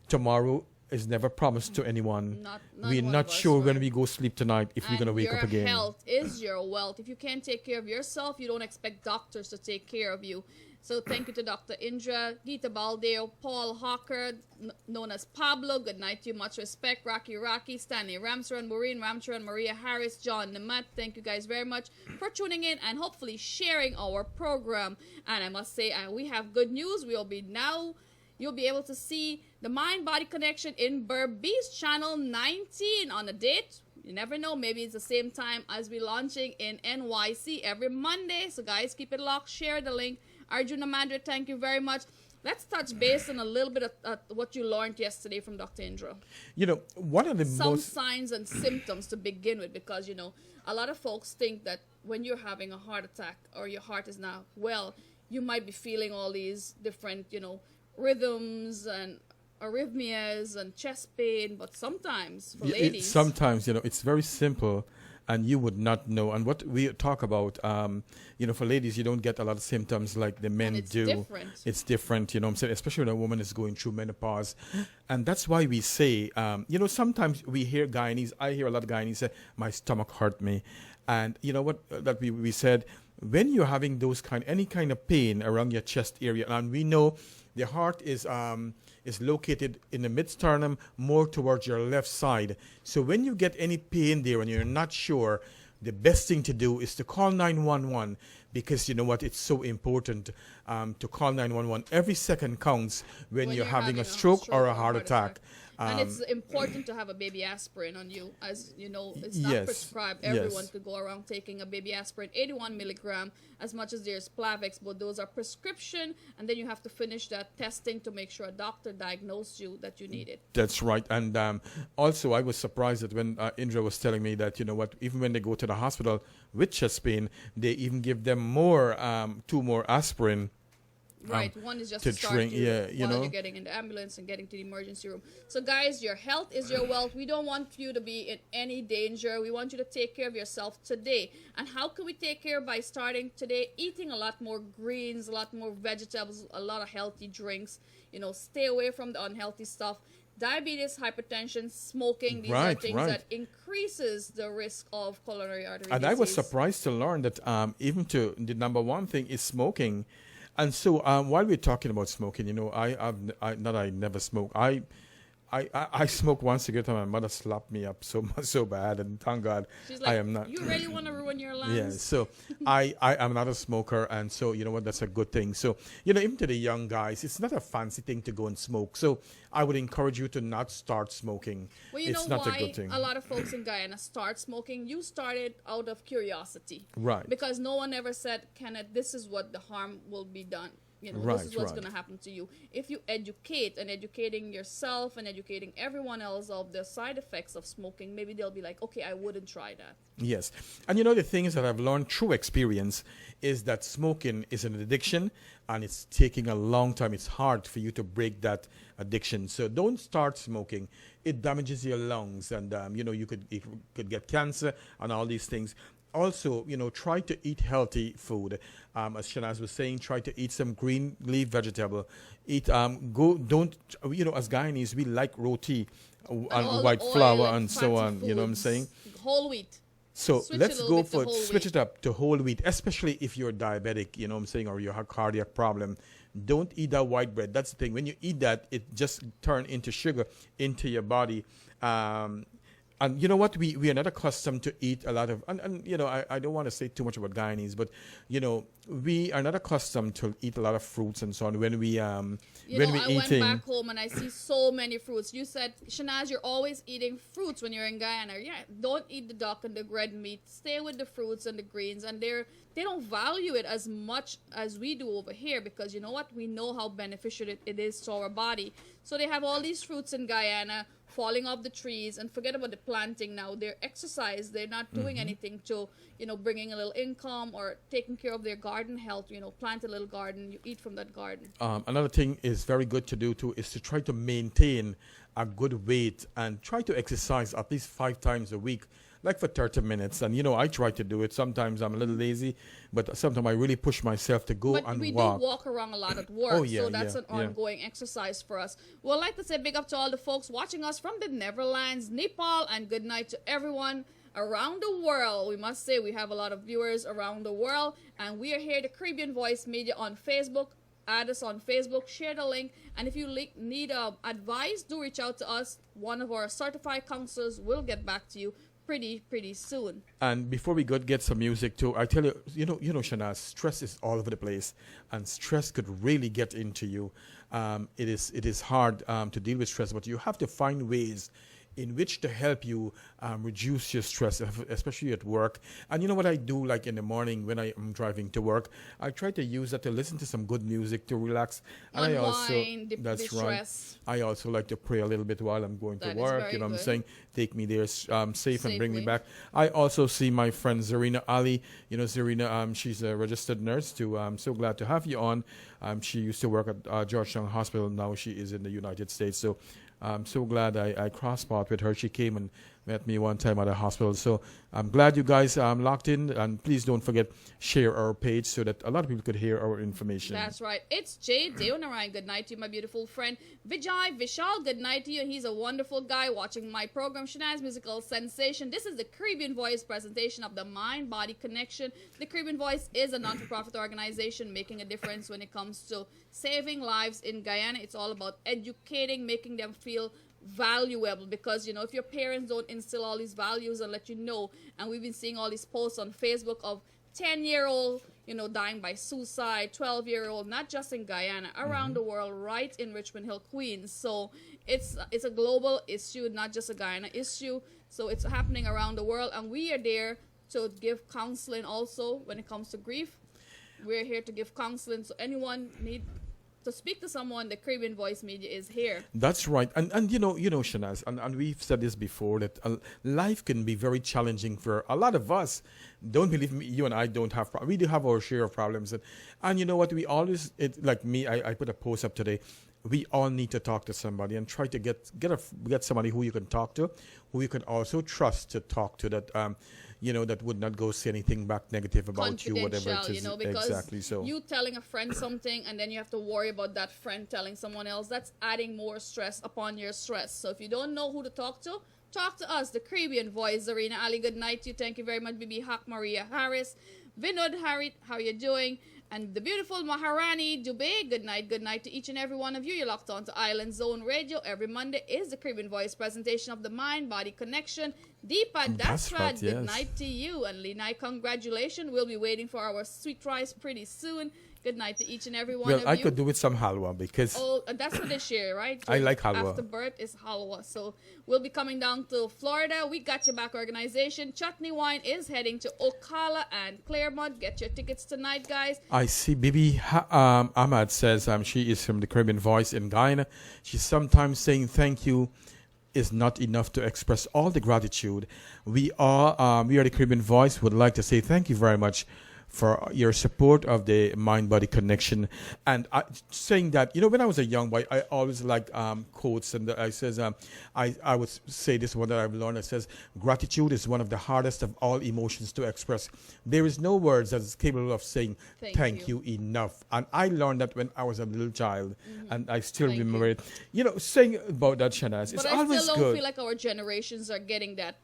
[SPEAKER 5] tomorrow is never promised to anyone. We're not sure when we go sleep tonight if we're going to wake up again.
[SPEAKER 3] Your health is your wealth. If you can't take care of yourself, you don't expect doctors to take care of you. So thank you to Dr. Indra, Gita Baldeo, Paul Hawker, known as Pablo. Good night to you. Much respect. Rocky, Stanley Ramsaran, Maureen Ramcharan, Maria Harris, John Namat. Thank you guys very much for tuning in and hopefully sharing our program. And I must say, we have good news. You'll be able to see the Mind Body Connection in Berbice Channel 19 on a date. You never know, maybe it's the same time as we're launching in NYC every Monday. So guys, keep it locked. Share the link. Arjuna Mandra, thank you very much. Let's touch base on a little bit of what you learned yesterday from Dr. Indra.
[SPEAKER 5] You know, one of the
[SPEAKER 3] some signs and symptoms to begin with, because, you know, a lot of folks think that when you're having a heart attack or your heart is not well, you might be feeling all these different, you know, rhythms and arrhythmias and chest pain. But sometimes for ladies,
[SPEAKER 5] sometimes, you know, it's very simple and you would not know. And what we talk about, you know, for ladies, you don't get a lot of symptoms like the men do.
[SPEAKER 3] Different.
[SPEAKER 5] It's different, you know what I'm saying, especially when a woman is going through menopause. And that's why we say, you know, sometimes we hear Guyanese, I hear a lot of Guyanese say, my stomach hurt me. And you know what, that we said, when you're having those any kind of pain around your chest area, and we know the heart is located in the mid-sternum, more towards your left side. So when you get any pain there and you're not sure, the best thing to do is to call 911, because you know what, it's so important to call 911. Every second counts when you're having a stroke or a heart attack.
[SPEAKER 3] And it's important to have a baby aspirin on you. As you know, it's not prescribed. Everyone could go around taking a baby aspirin, 81 milligram, as much as there's Plavix, but those are prescription. And then you have to finish that testing to make sure a doctor diagnosed you that you need it.
[SPEAKER 5] That's right. And also, I was surprised that when Indra was telling me that, you know what, even when they go to the hospital with chest pain, they even give them two more aspirin.
[SPEAKER 3] Right, one is just
[SPEAKER 5] to
[SPEAKER 3] start
[SPEAKER 5] drink,
[SPEAKER 3] you
[SPEAKER 5] you
[SPEAKER 3] while
[SPEAKER 5] know,
[SPEAKER 3] you're getting in the ambulance and getting to the emergency room. So guys, your health is your wealth. We don't want you to be in any danger. We want you to take care of yourself today. And how can we take care? By starting today, eating a lot more greens, a lot more vegetables, a lot of healthy drinks. You know, stay away from the unhealthy stuff. Diabetes, hypertension, smoking, these are things that increases the risk of coronary artery disease.
[SPEAKER 5] And I was surprised to learn that even to the number one thing is smoking. And so while we're talking about smoking, you know, I never smoke. I smoked one cigarette and my mother slapped me up so bad, and thank God
[SPEAKER 3] she's like,
[SPEAKER 5] I am not.
[SPEAKER 3] You really want to ruin your lungs?
[SPEAKER 5] Yeah, so I am not a smoker, and so you know what, that's a good thing. So you know, even to the young guys, it's not a fancy thing to go and smoke. So I would encourage you to not start smoking.
[SPEAKER 3] Well, you
[SPEAKER 5] it's
[SPEAKER 3] know
[SPEAKER 5] not
[SPEAKER 3] why
[SPEAKER 5] a good thing.
[SPEAKER 3] a lot of folks in Guyana start smoking? You started out of curiosity,
[SPEAKER 5] right?
[SPEAKER 3] Because no one ever said, Kenneth, this is what the harm will be done. You know, this is what's going to happen to you. If you educate, and educating yourself and educating everyone else of the side effects of smoking, maybe they'll be like, okay, I wouldn't try that.
[SPEAKER 5] Yes. And you know, the thing is that I've learned through experience is that smoking is an addiction, and it's taking a long time. It's hard for you to break that addiction. So don't start smoking. It damages your lungs, and you know, you could get cancer and all these things. Also, you know, try to eat healthy food. As Shanaz was saying, try to eat some green leaf vegetable. Eat, don't, you know, as Guyanese, we like roti and white flour and so on. You know what I'm saying?
[SPEAKER 3] Whole wheat.
[SPEAKER 5] So
[SPEAKER 3] Switch it a
[SPEAKER 5] let's
[SPEAKER 3] little
[SPEAKER 5] go
[SPEAKER 3] bit to
[SPEAKER 5] for
[SPEAKER 3] whole
[SPEAKER 5] switch
[SPEAKER 3] wheat.
[SPEAKER 5] it up to whole wheat, especially if you're diabetic, you know what I'm saying, or you have cardiac problem. Don't eat that white bread. That's the thing. When you eat that, it just turn into sugar into your body. Um, and you know what? We are not accustomed to eat a lot of, and you know, I don't want to say too much about Guyanese, but you know, we are not accustomed to eat a lot of fruits and so on when we
[SPEAKER 3] You
[SPEAKER 5] when
[SPEAKER 3] know,
[SPEAKER 5] we
[SPEAKER 3] I went
[SPEAKER 5] eating.
[SPEAKER 3] back home and I see so many fruits. You said, Shanaz, you're always eating fruits when you're in Guyana. Yeah, don't eat the duck and the red meat. Stay with the fruits and the greens. And they don't value it as much as we do over here because you know what? We know how beneficial it is to our body. So they have all these fruits in Guyana falling off the trees, and forget about the planting now. They're exercise. They're not doing anything to, you know, bringing a little income or taking care of their garden health. You know, plant a little garden. You eat from that garden.
[SPEAKER 5] Another thing is very good to do too is to try to maintain a good weight and try to exercise at least 5 times a week, like for 30 minutes. And you know, I try to do it. Sometimes I'm a little lazy, but sometimes I really push myself to go
[SPEAKER 3] But
[SPEAKER 5] and
[SPEAKER 3] we
[SPEAKER 5] walk.
[SPEAKER 3] do walk around a lot at work,
[SPEAKER 5] Oh, yeah,
[SPEAKER 3] so that's
[SPEAKER 5] yeah,
[SPEAKER 3] an
[SPEAKER 5] yeah.
[SPEAKER 3] ongoing exercise for us. Well, I'd like to say big up to all the folks watching us from the Netherlands, Nepal, and good night to everyone around the world. We must say we have a lot of viewers around the world, and we are here, the Caribbean Voice Media on Facebook. Add us on Facebook, share the link, and if you need advice, do reach out to us. One of our certified counselors will get back to you pretty soon.
[SPEAKER 5] And before we go get some music too, I tell you, you know, Shanaz, stress is all over the place, and stress could really get into you. It is hard to deal with stress, but you have to find ways in which to help you reduce your stress, especially at work. And you know what I do, like in the morning when I am driving to work, I try to use that to listen to some good music to relax. And I also,
[SPEAKER 3] Unwind,
[SPEAKER 5] that's right.
[SPEAKER 3] de-stress.
[SPEAKER 5] I also like to pray a little bit while I'm going
[SPEAKER 3] That
[SPEAKER 5] to
[SPEAKER 3] is
[SPEAKER 5] work.
[SPEAKER 3] very
[SPEAKER 5] You know what I'm
[SPEAKER 3] good.
[SPEAKER 5] saying? Take me there safe and bring me
[SPEAKER 3] Safely.
[SPEAKER 5] back. I also see my friend Zarina Ali. You know, Zarina, she's a registered nurse too. I'm so glad to have you on. She used to work at Georgetown Hospital. Now she is in the United States. So I'm so glad I crossed paths with her. She came and met me one time at the hospital. So I'm glad you guys locked in. And please don't forget, share our page so that a lot of people could hear our information.
[SPEAKER 3] That's right. It's Jay Deonarayan. Good night to you, my beautiful friend. Vijay Vishal, good night to you. He's a wonderful guy watching my program, Shanaz Musical Sensation. This is the Caribbean Voice presentation of the Mind-Body Connection. The Caribbean Voice is a non-for-profit organization making a difference when it comes to saving lives in Guyana. It's all about educating, making them feel valuable, because you know, if your parents don't instill all these values and let you know, and we've been seeing all these posts on Facebook of 10-year-old, you know, dying by suicide, 12-year-old, not just in Guyana, around the world, right in Richmond Hill, Queens. So it's a global issue, not just a Guyana issue. So it's happening around the world, and we are there to give counseling also when it comes to grief. We're here to give counseling, so anyone need to speak to someone, the Caribbean Voice Media is here.
[SPEAKER 5] That's right. And you know, Shanaz, and we've said this before, that life can be very challenging for a lot of us. Don't believe me, you and I don't have we do have our share of problems. And you know what, we always, like me, I put a post up today. We all need to talk to somebody and try to get somebody who you can talk to, who you can also trust to talk to, that you know, that would not go say anything back negative about you, whatever it
[SPEAKER 3] Confidential,
[SPEAKER 5] is.
[SPEAKER 3] you know, because
[SPEAKER 5] Exactly. So
[SPEAKER 3] you telling a friend something and then you have to worry about that friend telling someone else, that's adding more stress upon your stress. So if you don't know who to talk to us, the Caribbean Voice. Zarina Ali, good night to you. Thank you very much, Bibi Hak Maria Harris. Vinod Harit, how you doing? And the beautiful Maharani Dubey, good night to each and every one of you. You're locked on to Island Zone Radio. Every Monday is the Caribbean Voice presentation of the Mind-Body Connection. Deepa
[SPEAKER 5] That's
[SPEAKER 3] Dasrat,
[SPEAKER 5] right,
[SPEAKER 3] good
[SPEAKER 5] yes.
[SPEAKER 3] night to you. And Linai, congratulations. We'll be waiting for our sweet rice pretty soon. Good night to each and every one of
[SPEAKER 5] I
[SPEAKER 3] you.
[SPEAKER 5] could do with some halwa because
[SPEAKER 3] Oh, that's what they share, right?
[SPEAKER 5] I like halwa.
[SPEAKER 3] After birth is halwa. So we'll be coming down to Florida. We Got Your Back organization. Chutney Wine is heading to Ocala and Claremont. Get your tickets tonight, guys.
[SPEAKER 5] I see Bibi Ahmad says she is from the Caribbean Voice in Guyana. She's sometimes saying thank you is not enough to express all the gratitude. We are the Caribbean Voice would like to say thank you very much for your support of the Mind-Body Connection. And saying that, you know, when I was a young boy, I always liked quotes, and I says, I would say this one that I've learned. It says, gratitude is one of the hardest of all emotions to express. There is no words that is capable of saying thank you enough. And I learned that when I was a little child, and I still
[SPEAKER 3] Thank
[SPEAKER 5] remember
[SPEAKER 3] you.
[SPEAKER 5] it. You know, saying about that, Shanaz, it's
[SPEAKER 3] But I
[SPEAKER 5] always
[SPEAKER 3] still don't
[SPEAKER 5] good.
[SPEAKER 3] feel like our generations are getting that,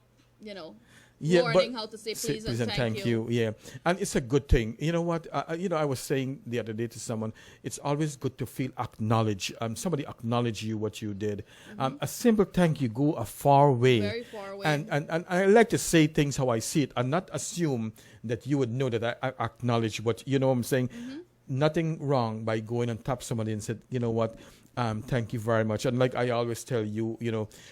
[SPEAKER 3] you know. learning how to say please and thank you.
[SPEAKER 5] Yeah, and it's a good thing. You know what? I was saying the other day to someone, it's always good to feel acknowledged. Somebody acknowledge you what you did. A simple thank you go a far way.
[SPEAKER 3] Very far away.
[SPEAKER 5] And I like to say things how I see it, and not assume that you would know that I acknowledge what you know. What I'm saying nothing wrong by going and tap somebody and said, you know what. Thank you very much. And like I always tell you,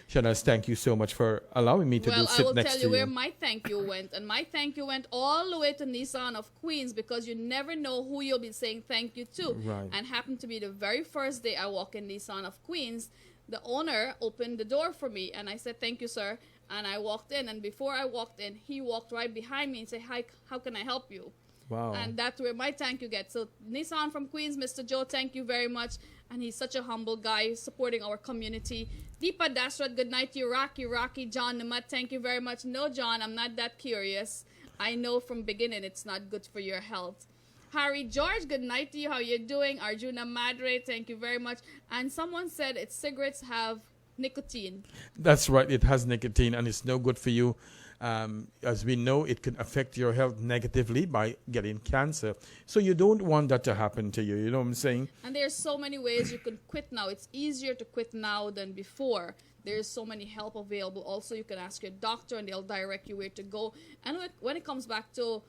[SPEAKER 5] Shanaz, thank you so much for allowing me to sit next to you.
[SPEAKER 3] Well, I will tell you where my thank you went. And my thank you went all the way to Nissan of Queens, because you never know who you'll be saying thank you to.
[SPEAKER 5] Right.
[SPEAKER 3] And happened to be the very first day I walked in Nissan of Queens, the owner opened the door for me. And I said, thank you, sir. And I walked in. And before I walked in, he walked right behind me and said, hi, how can I help you?
[SPEAKER 5] Wow.
[SPEAKER 3] And that's where my thank you gets. So Nissan from Queens, Mr. Joe, thank you very much. And he's such a humble guy supporting our community. Deepa Dasrat, good night to you. Rocky, John Namat, thank you very much. No, John, I'm not that curious. I know from beginning it's not good for your health. Harry George, good night to you. How you doing? Arjuna Madre, thank you very much. And someone said cigarettes have nicotine.
[SPEAKER 5] That's right. It has nicotine and it's no good for you. As we know, it can affect your health negatively by getting cancer. So you don't want that to happen to you. You know what I'm saying?
[SPEAKER 3] And there's so many ways you can quit now. It's easier to quit now than before. There's so many help available. Also, you can ask your doctor and they'll direct you where to go. And when it comes back to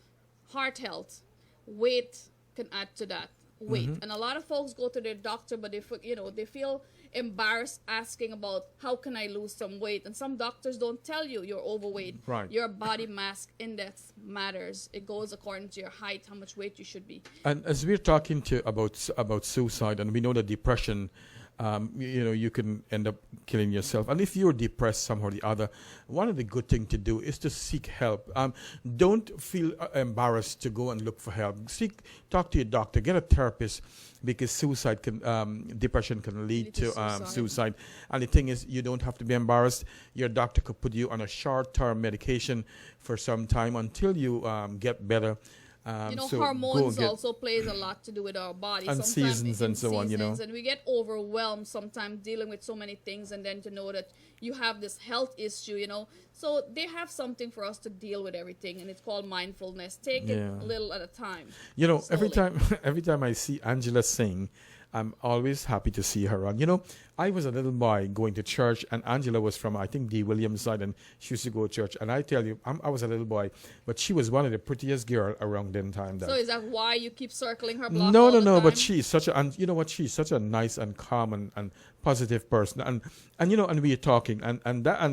[SPEAKER 3] heart health, weight can add to that. Weight. And a lot of folks go to their doctor, but they feel embarrassed asking about how can I lose some weight, and some doctors don't tell you you're overweight.
[SPEAKER 5] Right.
[SPEAKER 3] Your body mass index matters. It goes according to your height, how much weight you should be.
[SPEAKER 5] And as we're talking about suicide, and we know that depression, you can end up killing yourself. And if you're depressed somehow or the other, one of the good things to do is to seek help. Don't feel embarrassed to go and look for help. Talk to your doctor, get a therapist, because depression can lead to suicide. And the thing is, you don't have to be embarrassed. Your doctor could put you on a short-term medication for some time until you get better.
[SPEAKER 3] Hormones also plays a lot to do with our body.
[SPEAKER 5] And seasons and so on,
[SPEAKER 3] And we get overwhelmed sometimes dealing with so many things, and then to know that you have this health issue, So they have something for us to deal with everything, and it's called mindfulness. Take it a little at a time.
[SPEAKER 5] Slowly. every time I see Angela sing, I'm always happy to see her on. I was a little boy going to church, and Angela was from, I think, the Williams side, and she used to go to church. And I tell you, I was a little boy, but she was one of the prettiest girl around them time.
[SPEAKER 3] So is that why you keep circling her block?
[SPEAKER 5] No, but she's such she's such a nice and calm and positive person. And we are talking, and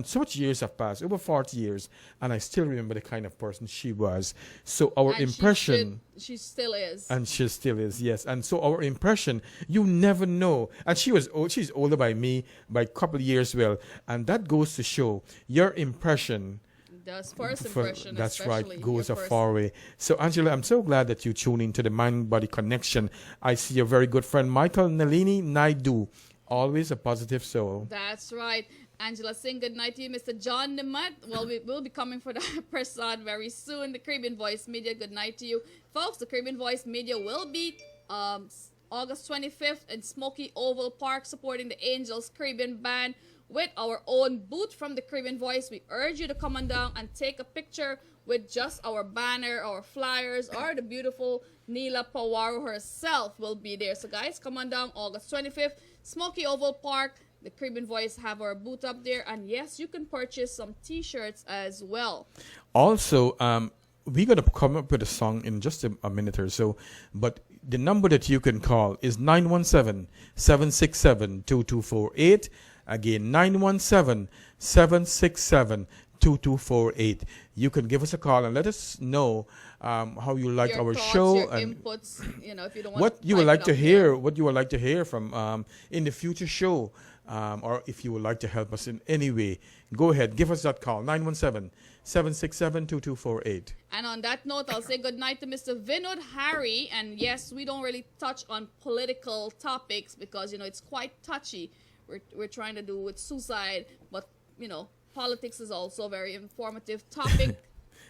[SPEAKER 5] so much years have passed, over 40 years, and I still remember the kind of person she was. So our impression...
[SPEAKER 3] She still is.
[SPEAKER 5] And she still is, yes. And so our impression, you never know. And she's older by me by a couple of years, well. And that goes to show your impression.
[SPEAKER 3] Does first impression,
[SPEAKER 5] that's right, goes a far way. So, Angela, I'm so glad that you tune into the Mind-Body Connection. I see your very good friend, Michael Nalini Naidu. Always a positive soul.
[SPEAKER 3] That's right. Angela, sing good night to you. Mr. John Namat, well, we will be coming for the press on very soon. The Caribbean Voice Media, good night to you. Folks, the Caribbean Voice Media will be August 25th in Smoky Oval Park supporting the Angels Caribbean Band with our own booth from the Caribbean Voice. We urge you to come on down and take a picture with just our banner, our flyers, or the beautiful Neela Pawaro herself will be there. So guys, come on down August 25th, Smoky Oval Park. The Caribbean Voice have our booth up there. And yes, you can purchase some t-shirts as well.
[SPEAKER 5] Also, we're going to come up with a song in just a minute or so. But the number that you can call is 917-767-2248. Again, 917-767-2248. You can give us a call and let us know how you like our
[SPEAKER 3] thoughts,
[SPEAKER 5] show
[SPEAKER 3] your
[SPEAKER 5] and
[SPEAKER 3] inputs, if you don't want
[SPEAKER 5] what you would like to hear, what you would like to hear from in the future show, or if you would like to help us in any way. Go ahead, give us that call, 917-767-2248.
[SPEAKER 3] And on that note, I'll say good night to Mr. Vinod Harry. And yes, we don't really touch on political topics because it's quite touchy. We're trying to do with suicide, but politics is also a very informative topic.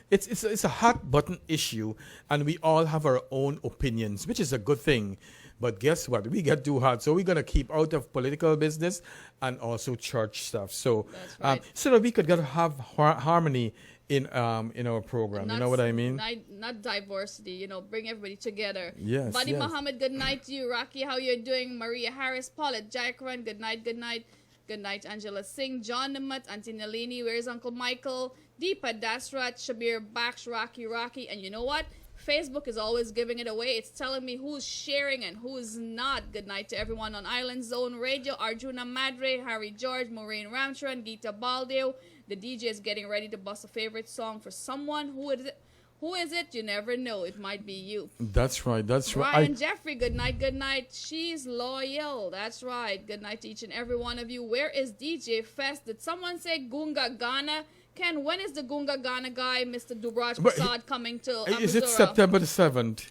[SPEAKER 5] It's a hot button issue, and we all have our own opinions, which is a good thing. But guess what? We get too hot, so we're gonna keep out of political business and also church stuff. So,
[SPEAKER 3] that's right.
[SPEAKER 5] So that we could have harmony in our program. You
[SPEAKER 3] Not
[SPEAKER 5] know what I mean?
[SPEAKER 3] Not diversity, you know, bring everybody together.
[SPEAKER 5] Yes,
[SPEAKER 3] Buddy
[SPEAKER 5] yes.
[SPEAKER 3] Muhammad, good night to you. Rocky, how you doing? Maria Harris, Paulette Jackran, good night, good night. Good night, Angela Singh, John Namat, Auntie Nalini, where's Uncle Michael? Deepa Dasrat, Shabir Baksh, Rocky. And you know what? Facebook is always giving it away. It's telling me who's sharing and who's not. Good night to everyone on Island Zone Radio. Arjuna Madre, Harry George, Maureen Ramcharan, Geeta Baldeo. The DJ is getting ready to bust a favorite song for someone. Who is it? Who is it? You never know. It might be you.
[SPEAKER 5] That's right. That's right.
[SPEAKER 3] Ryan Jeffrey, good night, good night. She's loyal. That's right. Good night to each and every one of you. Where is DJ Fest? Did someone say Gunga Ghana? Ken, when is the Gunga Ghana guy, Mr. Dubraj Prasad, coming to
[SPEAKER 5] Is it
[SPEAKER 3] Amazura?
[SPEAKER 5] September the 7th?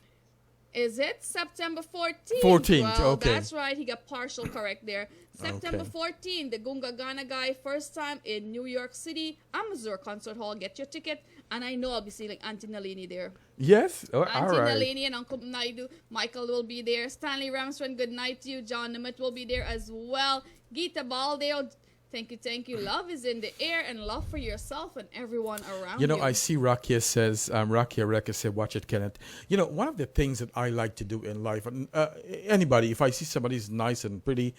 [SPEAKER 3] Is it September 14th?
[SPEAKER 5] 14th,
[SPEAKER 3] Well,
[SPEAKER 5] okay.
[SPEAKER 3] that's right. He got partial correct there. September 14th, the Gunga Ghana guy, first time in New York City, Amazura Concert Hall. Get your ticket. And I know I'll be seeing Auntie Nalini there.
[SPEAKER 5] Yes? Oh, all
[SPEAKER 3] Auntie
[SPEAKER 5] right.
[SPEAKER 3] Nalini and Uncle Naidu. Michael will be there. Stanley Ramsden, good night to you. John Nimit will be there as well. Geeta Baldeo, thank you. Love is in the air, and love for yourself and everyone around you.
[SPEAKER 5] You know, I see Rakia says, Rakia Reka said, watch it, Kenneth. You know, one of the things that I like to do in life, and anybody, if I see somebody's nice and pretty,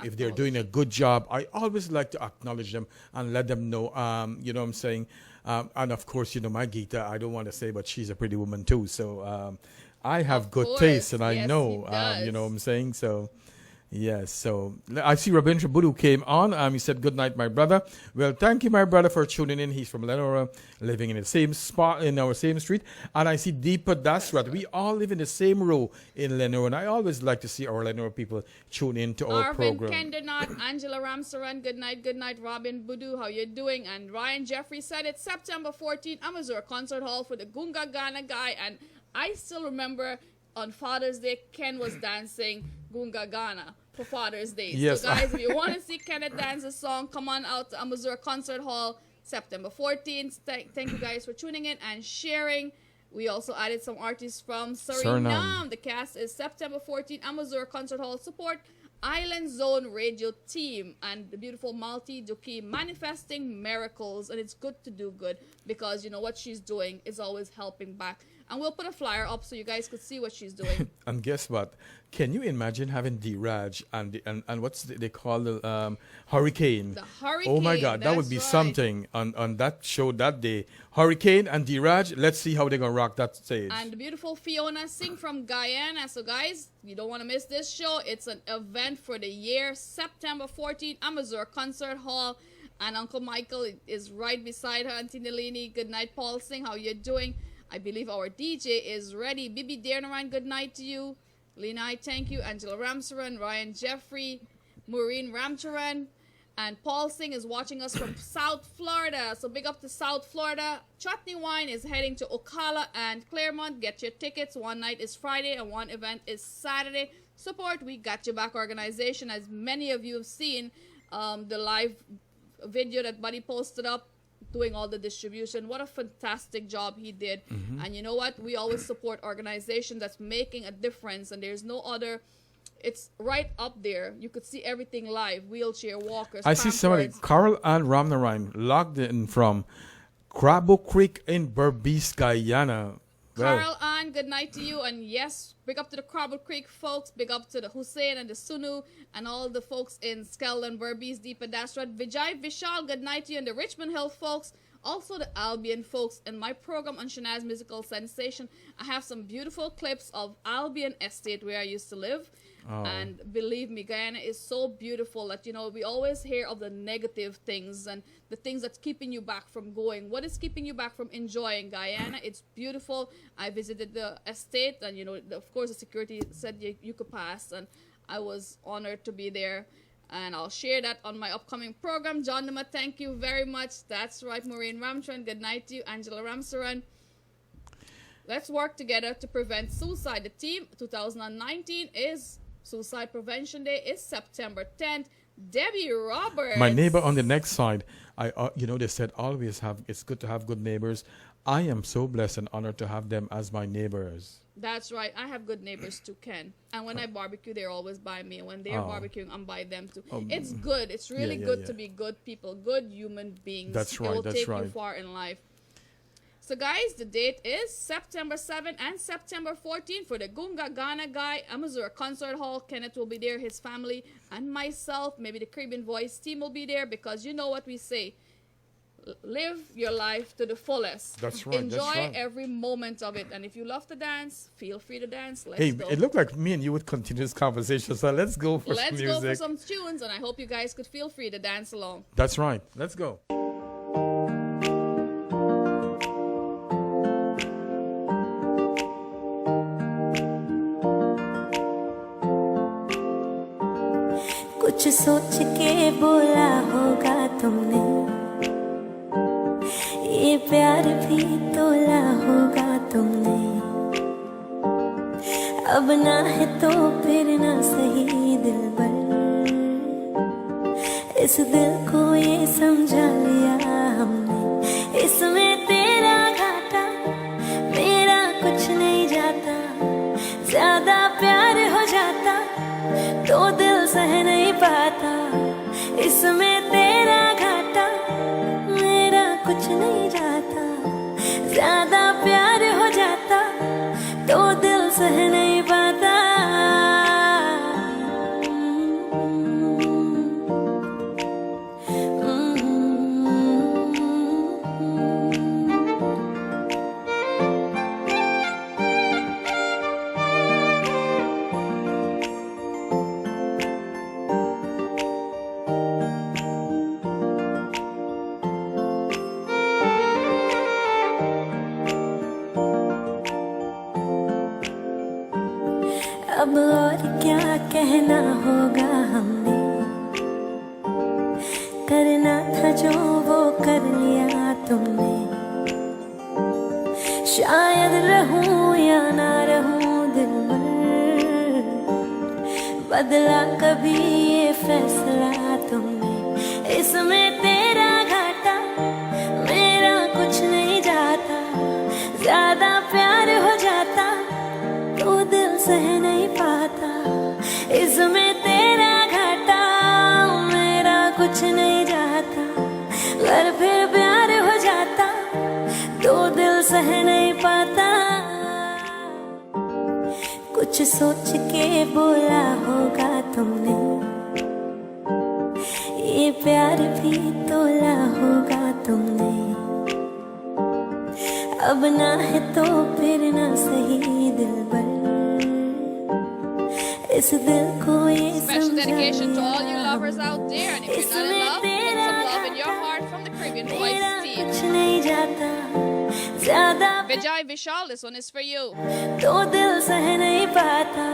[SPEAKER 5] if they're doing a good job, I always like to acknowledge them and let them know, you know what I'm saying? And of course, you know, my Geeta, I don't want to say, but she's a pretty woman too. So I have
[SPEAKER 3] Of
[SPEAKER 5] good
[SPEAKER 3] course.
[SPEAKER 5] taste, and I
[SPEAKER 3] Yes,
[SPEAKER 5] know,
[SPEAKER 3] he does.
[SPEAKER 5] you know what I'm saying? So... Yes, so I see Rabindra Budu came on. He said, good night, my brother. Well, thank you, my brother, for tuning in. He's from Lenora, living in the same spot, in our same street. And I see Deepa Dasrat. We all live in the same row in Lenora. And I always like to see our Lenora people tune in to our
[SPEAKER 3] Arvin
[SPEAKER 5] program.
[SPEAKER 3] Kendernath, Angela Ramsaran, good night, Robin Budu, how you doing? And Ryan Jeffrey said it's September 14th, Amazura Concert Hall for the Gunga Ghana guy. And I still remember on Father's Day, Ken was dancing Gunga Ghana for Father's Day.
[SPEAKER 5] Yes.
[SPEAKER 3] So guys, if you want to see Kenneth dance a song, come on out to Amazura Concert Hall, September 14th. Thank you guys for tuning in and sharing. We also added some artists from Suriname. The cast is September 14th, Amazura Concert Hall. Support Island Zone Radio Team and the beautiful Malti Duki manifesting miracles. And it's good to do good because you know what she's doing is always helping back. And we'll put a flyer up so you guys could see what she's doing.
[SPEAKER 5] And guess what? Can you imagine having D-Raj and what's they call the Hurricane?
[SPEAKER 3] The Hurricane.
[SPEAKER 5] Oh my God, that would
[SPEAKER 3] that's
[SPEAKER 5] be
[SPEAKER 3] right.
[SPEAKER 5] something on that show that day. Hurricane and D-Raj, let's see how they're going to rock that stage.
[SPEAKER 3] And the beautiful Fiona Singh from Guyana. So guys, you don't want to miss this show. It's an event for the year, September 14th, Amazura Concert Hall. And Uncle Michael is right beside her, Auntie Nalini. Good night, Paul Singh. How you doing? I believe our DJ is ready. Bibi Dearnaran, good night to you. Lena, I thank you. Angela Ramsaran, Ryan Jeffrey, Maureen Ramcharan, and Paul Singh is watching us from South Florida. So big up to South Florida. Chutney Wine is heading to Ocala and Claremont. Get your tickets. One night is Friday and one event is Saturday. Support We Got Your Back organization. As many of you have seen the live video that Buddy posted up, doing all the distribution. What a fantastic job he did. And you know what? We always support organizations that's making a difference, and there's no other. It's right up there. You could see everything live. Wheelchair walkers.
[SPEAKER 5] I see somebody,
[SPEAKER 3] pamphlets.
[SPEAKER 5] Carl and Ramnarine, logged in from Crabo Creek in Berbice, Guyana. Well,
[SPEAKER 3] Carl Ann, good night to you. And yes, big up to the Crabble Creek folks. Big up to the Hussein and the Sunu and all the folks in Skell and Berbice, Deepa Dasrat. Vijay Vishal, good night to you. And the Richmond Hill folks. Also the Albion folks. In my program on Shanaz Musical Sensation, I have some beautiful clips of Albion Estate where I used to live.
[SPEAKER 5] Oh.
[SPEAKER 3] And believe me, Guyana is so beautiful that, you know, we always hear of the negative things and the things that's keeping you back from going. What is keeping you back from enjoying Guyana? It's beautiful. I visited the estate and, you know, of course, the security said you could pass. And I was honored to be there. And I'll share that on my upcoming program. John Nima, thank you very much. That's right, Maureen Ramcharan. Good night to you. Angela Ramsaran. Let's work together to prevent suicide. The theme 2019 is Suicide Prevention Day. Is September 10th. Debbie Roberts.
[SPEAKER 5] my neighbor on the next side, you know, they said always it's good to have good neighbors. I am so blessed and honored to have them as my neighbors.
[SPEAKER 3] That's right. I have good neighbors too, Ken. And when I barbecue, they're always by me. When they're barbecuing, I'm by them too. It's good. It's really
[SPEAKER 5] yeah,
[SPEAKER 3] good
[SPEAKER 5] yeah.
[SPEAKER 3] to be good people, good human beings.
[SPEAKER 5] That's
[SPEAKER 3] It
[SPEAKER 5] right,
[SPEAKER 3] will
[SPEAKER 5] that's
[SPEAKER 3] take you
[SPEAKER 5] right.
[SPEAKER 3] far in life. So guys, the date is September 7th and September 14th for the Gunga Ghana Guy Amazura Concert Hall. Kenneth will be there, his family, and myself. Maybe the Caribbean Voice team will be there, because you know what we say. Live your life to the fullest.
[SPEAKER 5] That's right.
[SPEAKER 3] Enjoy
[SPEAKER 5] that's right.
[SPEAKER 3] every moment of it. And if you love to dance, feel free to dance. Let's
[SPEAKER 5] Hey,
[SPEAKER 3] go.
[SPEAKER 5] it looked like me and you would continue this conversation, so let's go for some
[SPEAKER 3] Let's
[SPEAKER 5] music.
[SPEAKER 3] go for some tunes, and I hope you guys could feel free to dance along.
[SPEAKER 5] That's right. Let's go.
[SPEAKER 6] कुछ सोच के बोला होगा तुमने, ये प्यार भी तोला होगा तुमने। अब ना है तो फिर ना सही दिलबर, इस दिल को ये समझा लिया हमने। इसमें तेरा घाटा मेरा कुछ नहीं जाता, ज्यादा प्यार हो जाता तो दिल सह नहीं पाता। इसमें तेरा घाटा मेरा कुछ नहीं जाता, ज्यादा प्यार हो जाता तो दिल सह नहीं पाता। अब और क्या कहना होगा हमने, करना था जो वो कर लिया तुमने। शायद रहूं या ना रहूं दिल में, बदला कभी ये फैसला तुमने। इसमें तेरा घाटा मेरा कुछ नहीं जाता, ज्यादा प्यार हो जाता तो दिल सह नहीं पाता। इसमें तेरा घाटा मेरा कुछ नहीं जाता, अगर फिर प्यार हो जाता तो दिल सह नहीं पाता। कुछ सोच के बोला होगा तुमने, ये प्यार भी तोला होगा तुमने। अब ना है तो फिर ना सही दिलबर, इस दिल को ये
[SPEAKER 3] Special
[SPEAKER 6] समझा
[SPEAKER 3] dedication to
[SPEAKER 6] लिया
[SPEAKER 3] all you lovers out there. And if you're not in love, put some love in your heart from the Caribbean Voice
[SPEAKER 6] मेरा
[SPEAKER 3] team.
[SPEAKER 6] कुछ नहीं जाता, ज्यादा
[SPEAKER 3] Vijay Vishal, this one is for you.
[SPEAKER 6] तो दिल सह नहीं पाता।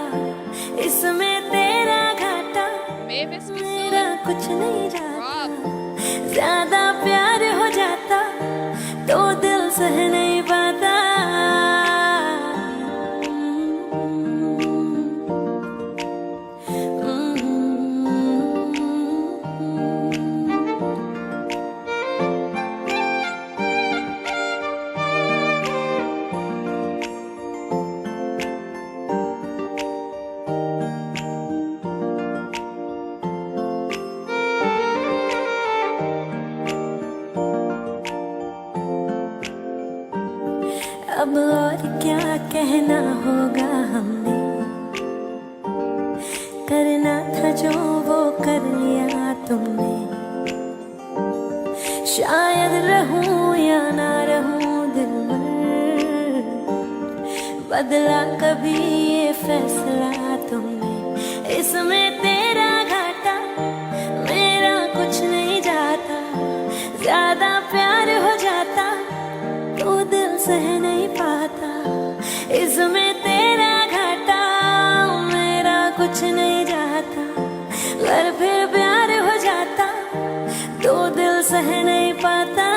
[SPEAKER 6] इसमें तेरा घाटा
[SPEAKER 3] Mavis
[SPEAKER 6] मेरा
[SPEAKER 3] Masood,
[SPEAKER 6] कुछ नहीं जाता,
[SPEAKER 3] Rob,
[SPEAKER 6] ज्यादा प्यार हो जाता तो दिल सह नहीं पाता। अब और क्या कहना होगा हमने, करना था जो वो कर लिया तुमने। शायद रहूं या ना रहूं दिल में, बदला कभी ये फैसला तुमने। इसमें तेरा घाटा मेरा कुछ नहीं जाता, ज्यादा प्यार हो जाता तो दिल सह नहीं पाता। इसमें तेरा घाटा मेरा कुछ नहीं जाता, अगर फिर प्यार हो जाता तो दिल सह नहीं पाता।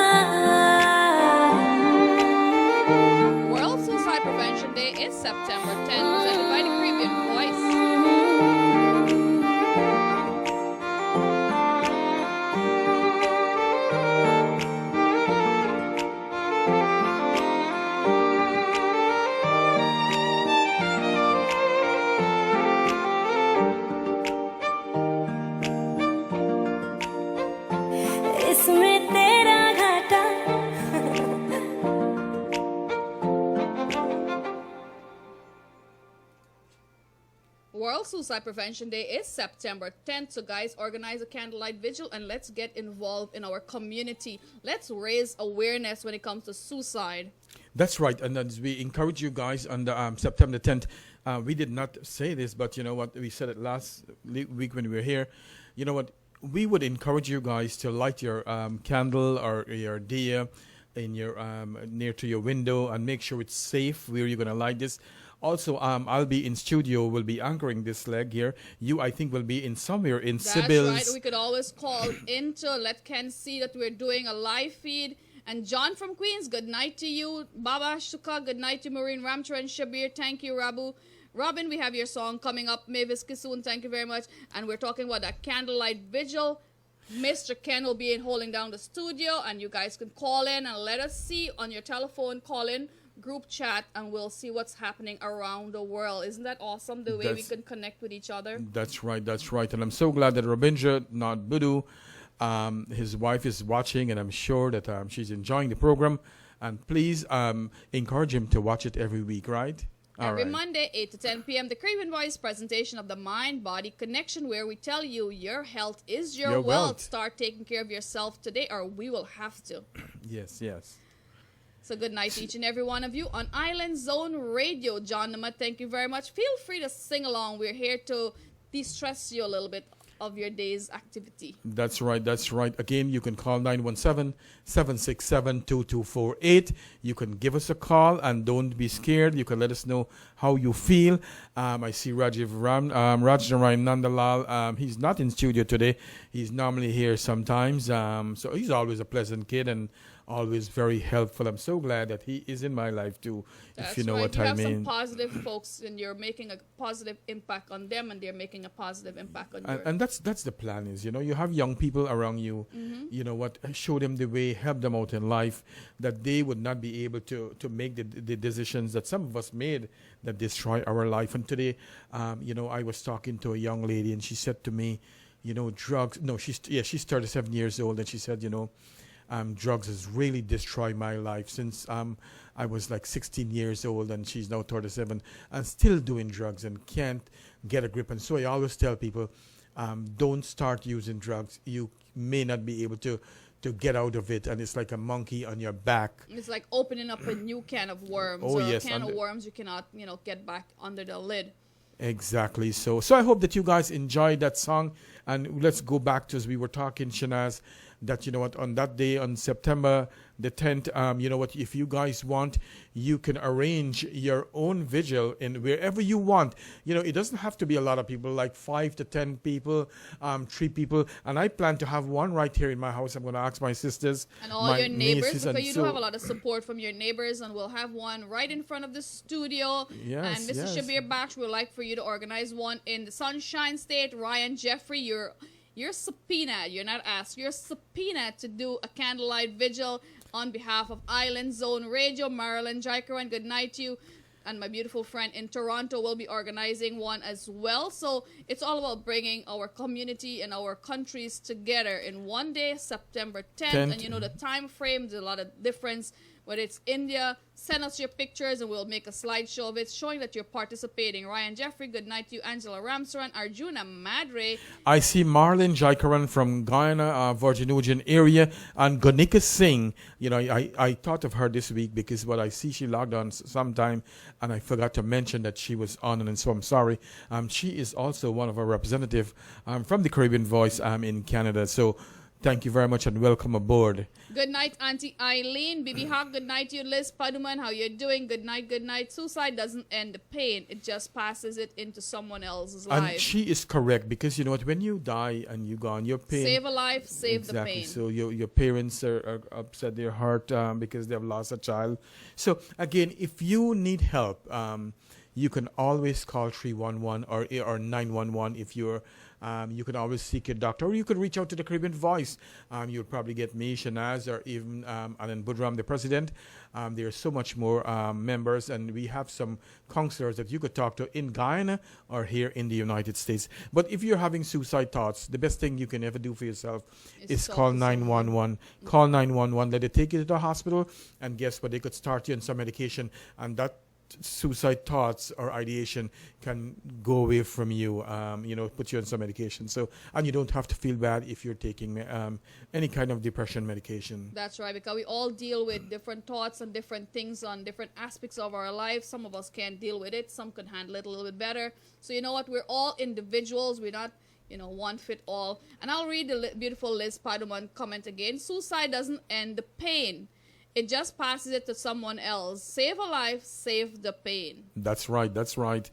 [SPEAKER 3] World Suicide Prevention Day is September 10th, presented by the Caribbean Voice.
[SPEAKER 6] इसमें तेरा घाटा
[SPEAKER 3] Suicide Prevention Day is September 10th. So guys, organize a candlelight vigil and let's get involved in our community. Let's raise awareness when it comes to suicide.
[SPEAKER 5] That's right, and as we encourage you guys on the September 10th. We did not say this, but you know what? We said it last week when we were here. You know what? We would encourage you guys to light your candle or your dia in your near to your window and make sure it's safe where you're going to light this. Also, I'll be in studio. We'll be anchoring this leg here. You, I think, will be in somewhere in
[SPEAKER 3] That's
[SPEAKER 5] Sybil's.
[SPEAKER 3] right. We could always call in to let Ken see that we're doing a live feed. And John from Queens, good night to you. Baba Shuka, good night to Maureen Ramcharan Shabir. Thank you, Rabu. Robin, we have your song coming up. Mavis Kisoon, thank you very much. And we're talking about that candlelight vigil. Mr. Ken will be in holding down the studio, and you guys can call in and let us see on your telephone. Call in, group chat, and we'll see what's happening around the world. Isn't that awesome, the way we can connect with each other?
[SPEAKER 5] That's right, that's right. And I'm so glad that Rabindra, not Budu, his wife is watching, and I'm sure that she's enjoying the program. And please encourage him to watch it every week, right?
[SPEAKER 3] Every Monday, 8 to 10 p.m., the Caribbean Voice presentation of the Mind-Body Connection, where we tell you your health is your wealth. Start taking care of yourself today, or we will have to.
[SPEAKER 5] Yes, yes.
[SPEAKER 3] So good night to each and every one of you on Island Zone Radio. John Nama, thank you very much. Feel free to sing along. We're here to de-stress you a little bit of your day's activity.
[SPEAKER 5] That's right, that's right. Again, you can call 917-767-2248. You can give us a call and don't be scared. You can let us know how you feel. I see Rajnarai Nandalal. He's not in studio today. He's normally here sometimes. So he's always a pleasant kid and always very helpful. I'm so glad that he is in my life too.
[SPEAKER 3] That's
[SPEAKER 5] if you know
[SPEAKER 3] right.
[SPEAKER 5] what
[SPEAKER 3] You
[SPEAKER 5] I
[SPEAKER 3] have
[SPEAKER 5] mean.
[SPEAKER 3] some positive folks, and you're making a positive impact on them, and they're making a positive impact on you.
[SPEAKER 5] And that's the plan is, you have young people around you, you know what, show them the way, help them out in life, that they would not be able to make the decisions that some of us made that destroy our life. And today, I was talking to a young lady, and she said to me, drugs, no, she's 37 years old, and she said, drugs has really destroyed my life since I was like 16 years old, and she's now 37 and still doing drugs and can't get a grip. And so I always tell people, don't start using drugs. You may not be able to get out of it, and it's like a monkey on your back.
[SPEAKER 3] It's like opening up a new can of worms, a can of worms you cannot, get back under the lid.
[SPEAKER 5] Exactly. So I hope that you guys enjoyed that song, and let's go back to, as we were talking, Shanaz, that on that day on September the 10th, if you guys want, you can arrange your own vigil in wherever you want. It doesn't have to be a lot of people, like 5 to 10 people, 3 people. And I plan to have one right here in my house. I'm going to ask my sisters
[SPEAKER 3] and all your neighbors, because you do have a
[SPEAKER 5] lot
[SPEAKER 3] of support from your neighbors, and we'll have one right in front of the studio.
[SPEAKER 5] Yes,
[SPEAKER 3] and Mr. Shabir Baksh would like for you to organize one in the Sunshine State. Ryan Jeffrey, you're subpoenaed. You're not asked. You're subpoenaed to do a candlelight vigil on behalf of Island Zone Radio. Marilyn Jaikaran, good night to you. And my beautiful friend in Toronto will be organizing one as well. So it's all about bringing our community and our countries together in one day, September 10th. And the time frame, there's a lot of difference. Whether it's India, send us your pictures and we'll make a slideshow of it showing that you're participating. Ryan Jeffrey, good night to you. Angela Ramsaran, Arjuna Madre.
[SPEAKER 5] I see Marlon Jaikaran from Guyana, Virgin area, and Gonika Singh. I thought of her this week because what I see, she logged on sometime, and I forgot to mention that she was on, and so I'm sorry. She is also one of our representatives from the Caribbean Voice in Canada. So thank you very much and welcome aboard.
[SPEAKER 3] Good night, Auntie Eileen. Bibi Hawk, good night to you. Liz Paduman, how you doing? Good night, good night. Suicide doesn't end the pain. It just passes it into someone else's life.
[SPEAKER 5] And she is correct, because you know what? When you die and you're gone, your pain...
[SPEAKER 3] Save a life, save the pain.
[SPEAKER 5] So your parents are upset their heart because they've lost a child. So again, if you need help, you can always call 311 or 911 if you're... you can always seek your doctor, or you could reach out to the Caribbean Voice. You'll probably get me, Shanaz, or even Alan Budram, the president. There are so much more members, and we have some counselors that you could talk to in Guyana or here in the United States. But if you're having suicide thoughts, the best thing you can ever do for yourself is call 911. Call 911. Let it take you to the hospital, and guess what? They could start you on some medication, and that suicide thoughts or ideation can go away from you, put you on some medication. So, and you don't have to feel bad if you're taking any kind of depression medication.
[SPEAKER 3] That's right, because we all deal with different thoughts and different things on different aspects of our life. Some of us can't deal with it. Some can handle it a little bit better. So you know what? We're all individuals. We're not, one fit all. And I'll read the beautiful Liz Paduman comment again. Suicide doesn't end the pain. It just passes it to someone else. Save a life, save the pain.
[SPEAKER 5] That's right. That's right.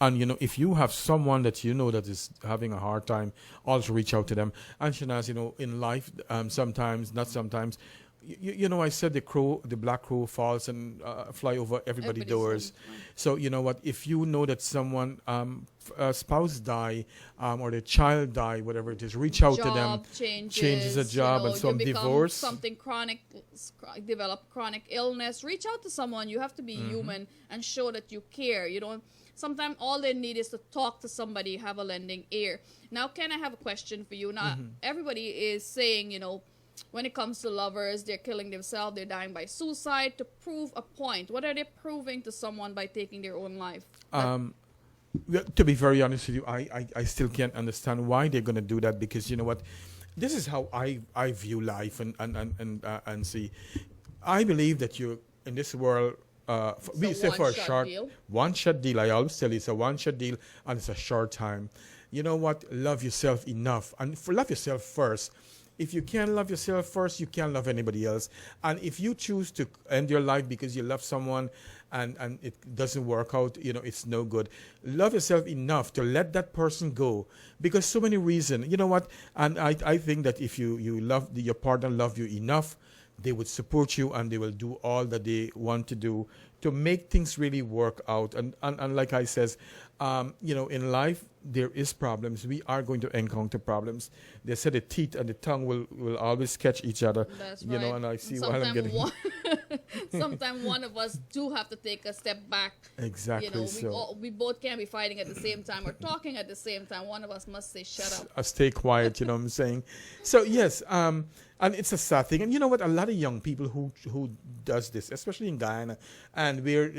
[SPEAKER 5] And, if you have someone that that is having a hard time, also reach out to them. And Shanaz, in life, sometimes, not sometimes, I said the black crow falls and fly over everybody's doors.
[SPEAKER 3] Home.
[SPEAKER 5] So you know what? If you know that someone, a spouse die, or their child die, whatever it is, reach out to them. Changes a job, and some divorce.
[SPEAKER 3] Something chronic, develop chronic illness. Reach out to someone. You have to be human and show that you care. You don't. Sometimes all they need is to talk to somebody, have a lending ear. Now, Ken, I have a question for you. Now, everybody is saying, when it comes to lovers, they're killing themselves, they're dying by suicide to prove a point. What are they proving to someone by taking their own life?
[SPEAKER 5] To be very honest with you, I still can't understand why they're going to do that, because you know what? This is how I view life and see. I believe that you're in this world. We say for a short one-shot deal. I always tell you it's a one-shot deal and it's a short time. You know what? Love yourself enough, and love yourself first. If you can't love yourself first, you can't love anybody else. And if you choose to end your life because you love someone and it doesn't work out, it's no good. Love yourself enough to let that person go, because so many reasons. You know what? And I think that if you love your partner, love you enough, they would support you and they will do all that they want to do to make things really work out. And like I says, in life, there is problems. We are going to encounter problems. They said the teeth and the tongue will always catch each other.
[SPEAKER 3] That's right.
[SPEAKER 5] And I see why I'm getting...
[SPEAKER 3] Sometimes one of us do have to take a step back.
[SPEAKER 5] Exactly.
[SPEAKER 3] We both can't be fighting at the same time or talking at the same time. One of us must say, shut up.
[SPEAKER 5] Stay quiet, you know what I'm saying? So, yes, and it's a sad thing. And you know what? A lot of young people who does this, especially in Guyana, and where,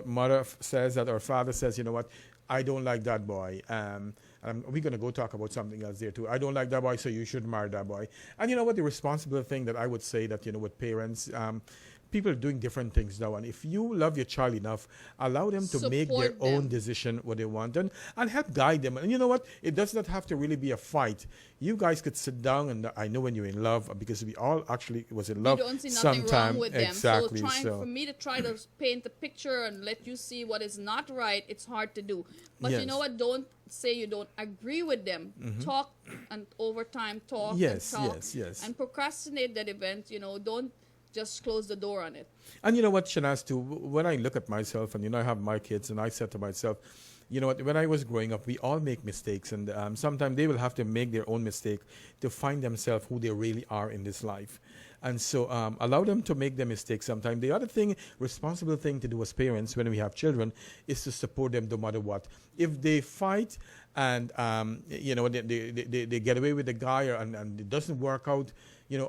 [SPEAKER 5] mother says that or father says, you know what? I don't like that boy. And we're going to go talk about something else there too. I don't like that boy, so you should marry that boy. And you know what? The responsible thing that I would say that, with parents, people are doing different things now. And if you love your child enough, allow them to make their own decision what they want and help guide them. And you know what? It does not have to really be a fight. You guys could sit down, and I know when you're in love, because we all actually was in love.
[SPEAKER 3] You don't see nothing wrong with them.
[SPEAKER 5] Exactly.
[SPEAKER 3] For me to try to paint a picture and let you see what is not right, it's hard to do. But you know what? Don't say you don't agree with them. Talk, and over time talk and talk.
[SPEAKER 5] Yes.
[SPEAKER 3] And procrastinate that event. Don't just close the door on it.
[SPEAKER 5] And you know what, Shanaz, too, when I look at myself and, I have my kids, and I said to myself, you know what, when I was growing up, we all make mistakes, and sometimes they will have to make their own mistake to find themselves who they really are in this life. And so allow them to make their mistakes sometimes. The other thing, responsible thing to do as parents when we have children, is to support them no matter what. If they fight and, they get away with the guy and it doesn't work out,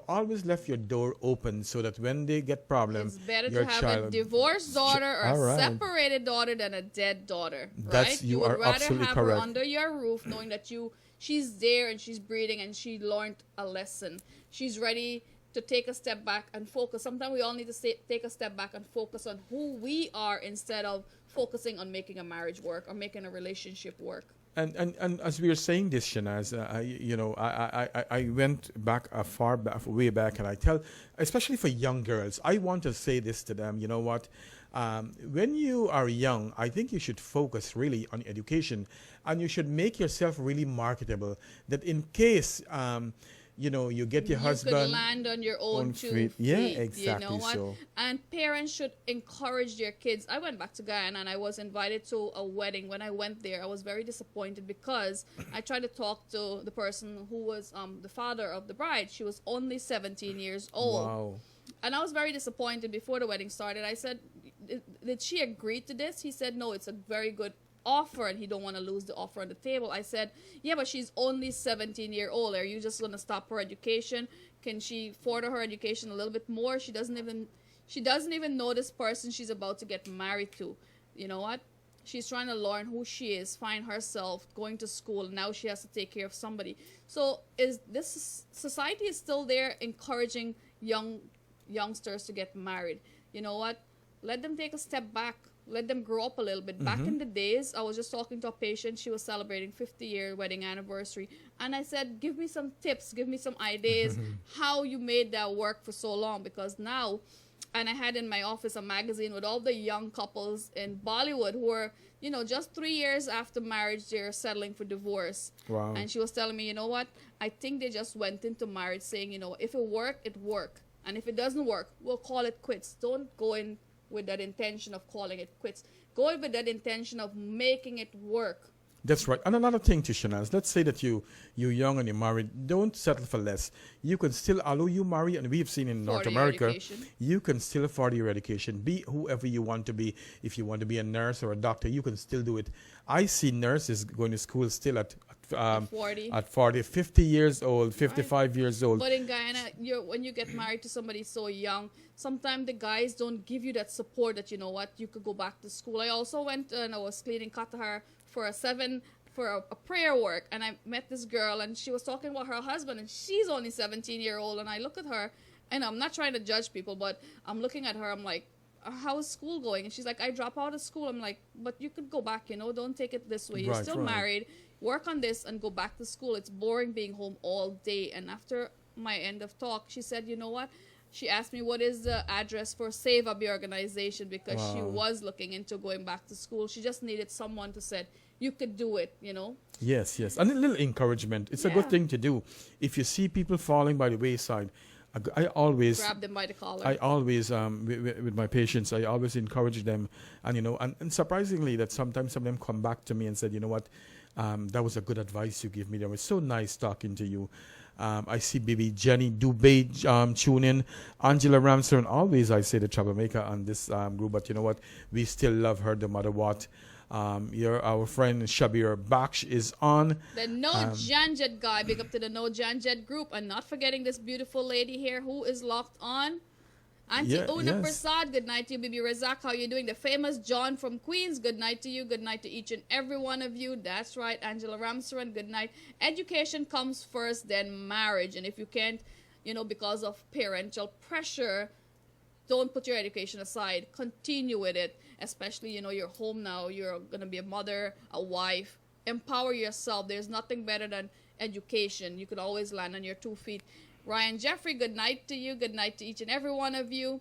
[SPEAKER 5] always left your door open so that when they get problems,
[SPEAKER 3] it's better to have a divorced daughter or a separated daughter than a dead daughter, right?
[SPEAKER 5] You
[SPEAKER 3] would
[SPEAKER 5] are
[SPEAKER 3] rather
[SPEAKER 5] absolutely
[SPEAKER 3] have
[SPEAKER 5] correct.
[SPEAKER 3] her under your roof, knowing that she's there and she's breathing and she learned a lesson. She's ready to take a step back and focus. Sometimes we all need to take a step back and focus on who we are instead of focusing on making a marriage work or making a relationship work.
[SPEAKER 5] And as we were saying this, Shanaz, I went back way back, and I tell, especially for young girls, I want to say this to them. You know what? When you are young, I think you should focus really on education, and you should make yourself really marketable. That in case you get your husband.
[SPEAKER 3] You could land on your own 2 feet.
[SPEAKER 5] Yeah, exactly.
[SPEAKER 3] You know what?
[SPEAKER 5] So.
[SPEAKER 3] And parents should encourage their kids. I went back to Guyana and I was invited to a wedding. When I went there, I was very disappointed because I tried to talk to the person who was the father of the bride. She was only 17 years old.
[SPEAKER 5] Wow.
[SPEAKER 3] And I was very disappointed before the wedding started. I said, did she agree to this? He said, no, it's a very good offer and he don't want to lose the offer on the table. I said, yeah, but she's only 17-year old. Are you just going to stop her education? Can she further her education a little bit more? She doesn't even know this person she's about to get married to. You know what? She's trying to learn who she is, find herself, going to school. Now she has to take care of somebody. So is this society is still there encouraging youngsters to get married? You know what? Let them take a step back. Let them grow up a little bit. Back in the days, I was just talking to a patient. She was celebrating 50-year wedding anniversary. And I said, give me some tips, give me some ideas, how you made that work for so long. Because now, and I had in my office a magazine with all the young couples in Bollywood who are, you know, just 3 years after marriage, they're settling for divorce.
[SPEAKER 5] Wow.
[SPEAKER 3] And she was telling me, you know what? I think they just went into marriage saying, you know, if it work, it work. And if it doesn't work, we'll call it quits. Don't go in with that intention of calling it quits. Go in with that intention of making it work.
[SPEAKER 5] That's right. And another thing to Shanaz, let's say that you're young and you're married. Don't settle for less. You can still, although you marry, and we've seen in North America,
[SPEAKER 3] education.
[SPEAKER 5] you can still afford your education. Be whoever you want to be. If you want to be a nurse or a doctor, you can still do it. I see nurses going to school still at 40, 50 years old, 55 years old.
[SPEAKER 3] But in Guyana, when you get married to somebody so young, sometimes the guys don't give you that support that, you know what, you could go back to school. I also went and I was cleaning Qatar for a prayer work, and I met this girl and she was talking about her husband, and she's only 17-year-old, and I look at her, and I'm not trying to judge people, but I'm looking at her, I'm like, how is school going? And she's like, I drop out of school. I'm like, but you could go back, you know, don't take it this way. You're
[SPEAKER 5] Right,
[SPEAKER 3] still
[SPEAKER 5] right.
[SPEAKER 3] married. Work on this and go back to school. It's boring being home all day. And after my end of talk, she said, you know what? She asked me what is the address for Save Abhi organization, because she was looking into going back to school. She just needed someone to say, you could do it, you know?
[SPEAKER 5] Yes, yes. And a little encouragement. It's a good
[SPEAKER 3] Yeah.
[SPEAKER 5] thing to do. If you see people falling by the wayside, I always...
[SPEAKER 3] Grab them by the collar.
[SPEAKER 5] I always, with my patients, I always encourage them. And, you know, and surprisingly that sometimes some of them come back to me and said, you know what, that was a good advice you gave me. That was so nice talking to you. I see baby Jenny Dubé tune in. Angela Ramsden, always I say the troublemaker on this group, but you know what? We still love her no matter what. Our friend Shabir Baksh is on.
[SPEAKER 3] The No Janjet guy, big up to the No Janjet group. And not forgetting this beautiful lady here who is locked on. Auntie Una
[SPEAKER 5] yes.
[SPEAKER 3] Prasad, good night to you. Bibi Razak, how you doing? The famous John from Queens, good night to you. Good night to each and every one of you. That's right. Angela Ramsaran, good night. Education comes first, then marriage. And if you can't, you know, because of parental pressure, don't put your education aside. Continue with it. Especially, you know, you're home now. You're going to be a mother, a wife. Empower yourself. There's nothing better than education. You could always land on your 2 feet. Ryan Jeffrey, good night to you. Good night to each and every one of you.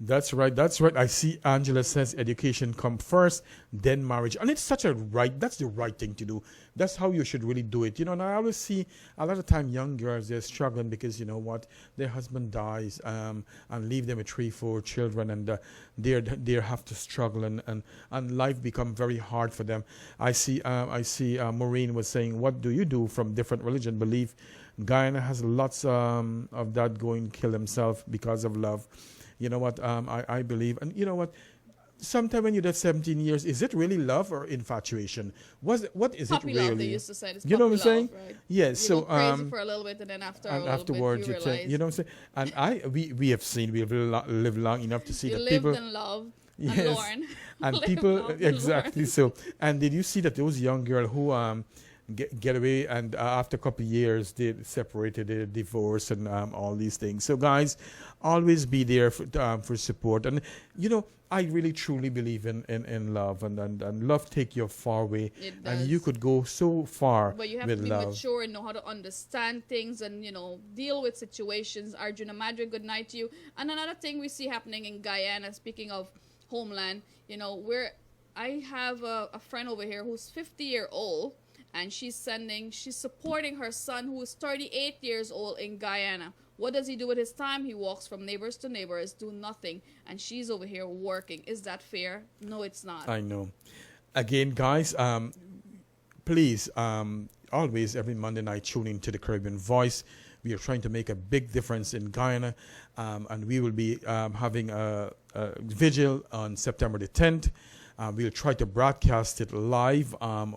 [SPEAKER 5] That's right. That's right. I see Angela says education come first, then marriage. And it's that's the right thing to do. That's how you should really do it. You know, and I always see a lot of time young girls, they're struggling because, you know what, their husband dies and leave them with 3-4 children, and they have to struggle and life become very hard for them. I see Maureen was saying, what do you do from different religion, belief? Guyana has lots of that going kill himself because of love. You know what, I believe, and you know what, sometime when you're that 17 years, is it really love or infatuation? What is
[SPEAKER 3] Puppy
[SPEAKER 5] it really?
[SPEAKER 3] love, they used to say. It's
[SPEAKER 5] You know what I'm
[SPEAKER 3] puppy
[SPEAKER 5] saying?
[SPEAKER 3] love, right?
[SPEAKER 5] Yes.
[SPEAKER 3] You
[SPEAKER 5] So
[SPEAKER 3] go crazy for a little bit, and then
[SPEAKER 5] afterwards,
[SPEAKER 3] you realize.
[SPEAKER 5] you know what I'm saying? And we have seen, we've lived long enough to see
[SPEAKER 3] you
[SPEAKER 5] that
[SPEAKER 3] lived
[SPEAKER 5] people.
[SPEAKER 3] and loved
[SPEAKER 5] Yes.
[SPEAKER 3] and learned.
[SPEAKER 5] And
[SPEAKER 3] Live,
[SPEAKER 5] people
[SPEAKER 3] love, and
[SPEAKER 5] exactly
[SPEAKER 3] learn.
[SPEAKER 5] so. And did you see that those young girls who get away, and after a couple of years they separated, they divorced, and all these things. So guys, always be there for support. And you know, I really truly believe in love, and love take you far away,
[SPEAKER 3] It does.
[SPEAKER 5] and you could go so far
[SPEAKER 3] But you have
[SPEAKER 5] with
[SPEAKER 3] to be
[SPEAKER 5] love.
[SPEAKER 3] mature and know how to understand things, and you know, deal with situations. Arjuna Madre, good night to you. And another thing we see happening in Guyana, speaking of homeland, you know, I have a friend over here who's 50-year-old, and she's supporting her son who is 38 years old in Guyana. What does he do with his time? He walks from neighbors to neighbors, do nothing, and she's over here working. Is that fair? No, it's not.
[SPEAKER 5] I know. Again, guys, please, always every Monday night tune in to the Caribbean Voice. We are trying to make a big difference in Guyana, and we will be having a vigil on September the 10th. We'll try to broadcast it live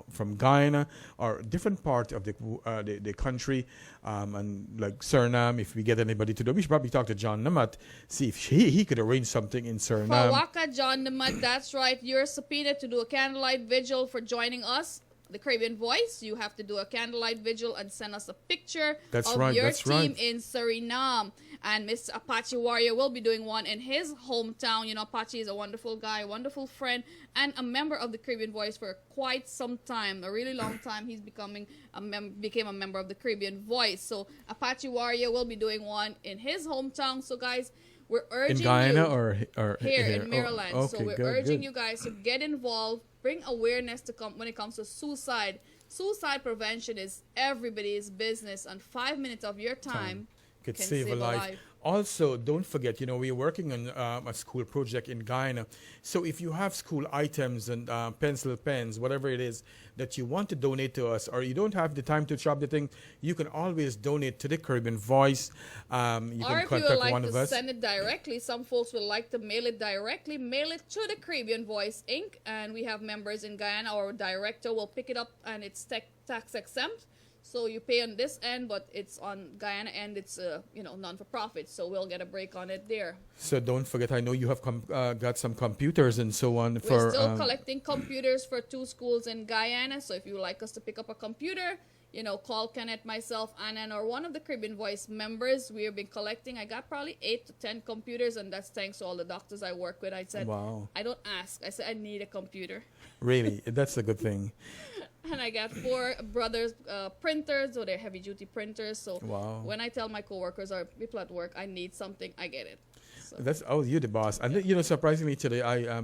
[SPEAKER 5] from Guyana or different part of the country, and like Suriname. If we get anybody to do, we should probably talk to John Namat, see if he could arrange something in Suriname.
[SPEAKER 3] For Waka John Namat, that's right. You're subpoenaed to do a candlelight vigil for joining us, the Caribbean Voice. You have to do a candlelight vigil and send us a picture of your team in Suriname. And Mr. Apache Warrior will be doing one in his hometown. You know, Apache is a wonderful guy, wonderful friend, and a member of the Caribbean Voice for quite some time, a really long time. He's became a member of the Caribbean Voice. So Apache Warrior will be doing one in his hometown. So guys, we're urging
[SPEAKER 5] in Guyana
[SPEAKER 3] you
[SPEAKER 5] or
[SPEAKER 3] here in Maryland.
[SPEAKER 5] Oh, okay,
[SPEAKER 3] so we're
[SPEAKER 5] good,
[SPEAKER 3] urging you guys to get involved, bring awareness to when it comes to suicide. Suicide prevention is everybody's business, and 5 minutes of your time
[SPEAKER 5] could save a life. Also, don't forget, we're working on a school project in Guyana. So if you have school items and pencil, pens, whatever it is that you want to donate to us, or you don't have the time to shop the thing, you can always donate to the Caribbean Voice. You
[SPEAKER 3] or
[SPEAKER 5] can
[SPEAKER 3] if you
[SPEAKER 5] contact
[SPEAKER 3] would like
[SPEAKER 5] one
[SPEAKER 3] to
[SPEAKER 5] of us.
[SPEAKER 3] send it directly, some folks would like to mail it directly. Mail it to the Caribbean Voice Inc. And we have members in Guyana. Our director will pick it up, and it's tax exempt. So you pay on this end, but it's on Guyana end. It's non-for-profit, so we'll get a break on it there.
[SPEAKER 5] So don't forget, I know you have got some computers and so on.
[SPEAKER 3] We're still collecting computers for 2 schools in Guyana. So if you would like us to pick up a computer, call Kenneth, myself, Annan, or one of the Caribbean Voice members. We have been collecting. I got probably 8 to 10 computers, and that's thanks to all the doctors I work with. I said,
[SPEAKER 5] wow.
[SPEAKER 3] I don't ask. I said, I need a computer.
[SPEAKER 5] Really? That's a good thing.
[SPEAKER 3] And I got 4 brothers printers, so they're heavy duty printers. So
[SPEAKER 5] wow.
[SPEAKER 3] when I tell my coworkers or people at work I need something, I get it. So.
[SPEAKER 5] You're the boss. And surprisingly today, I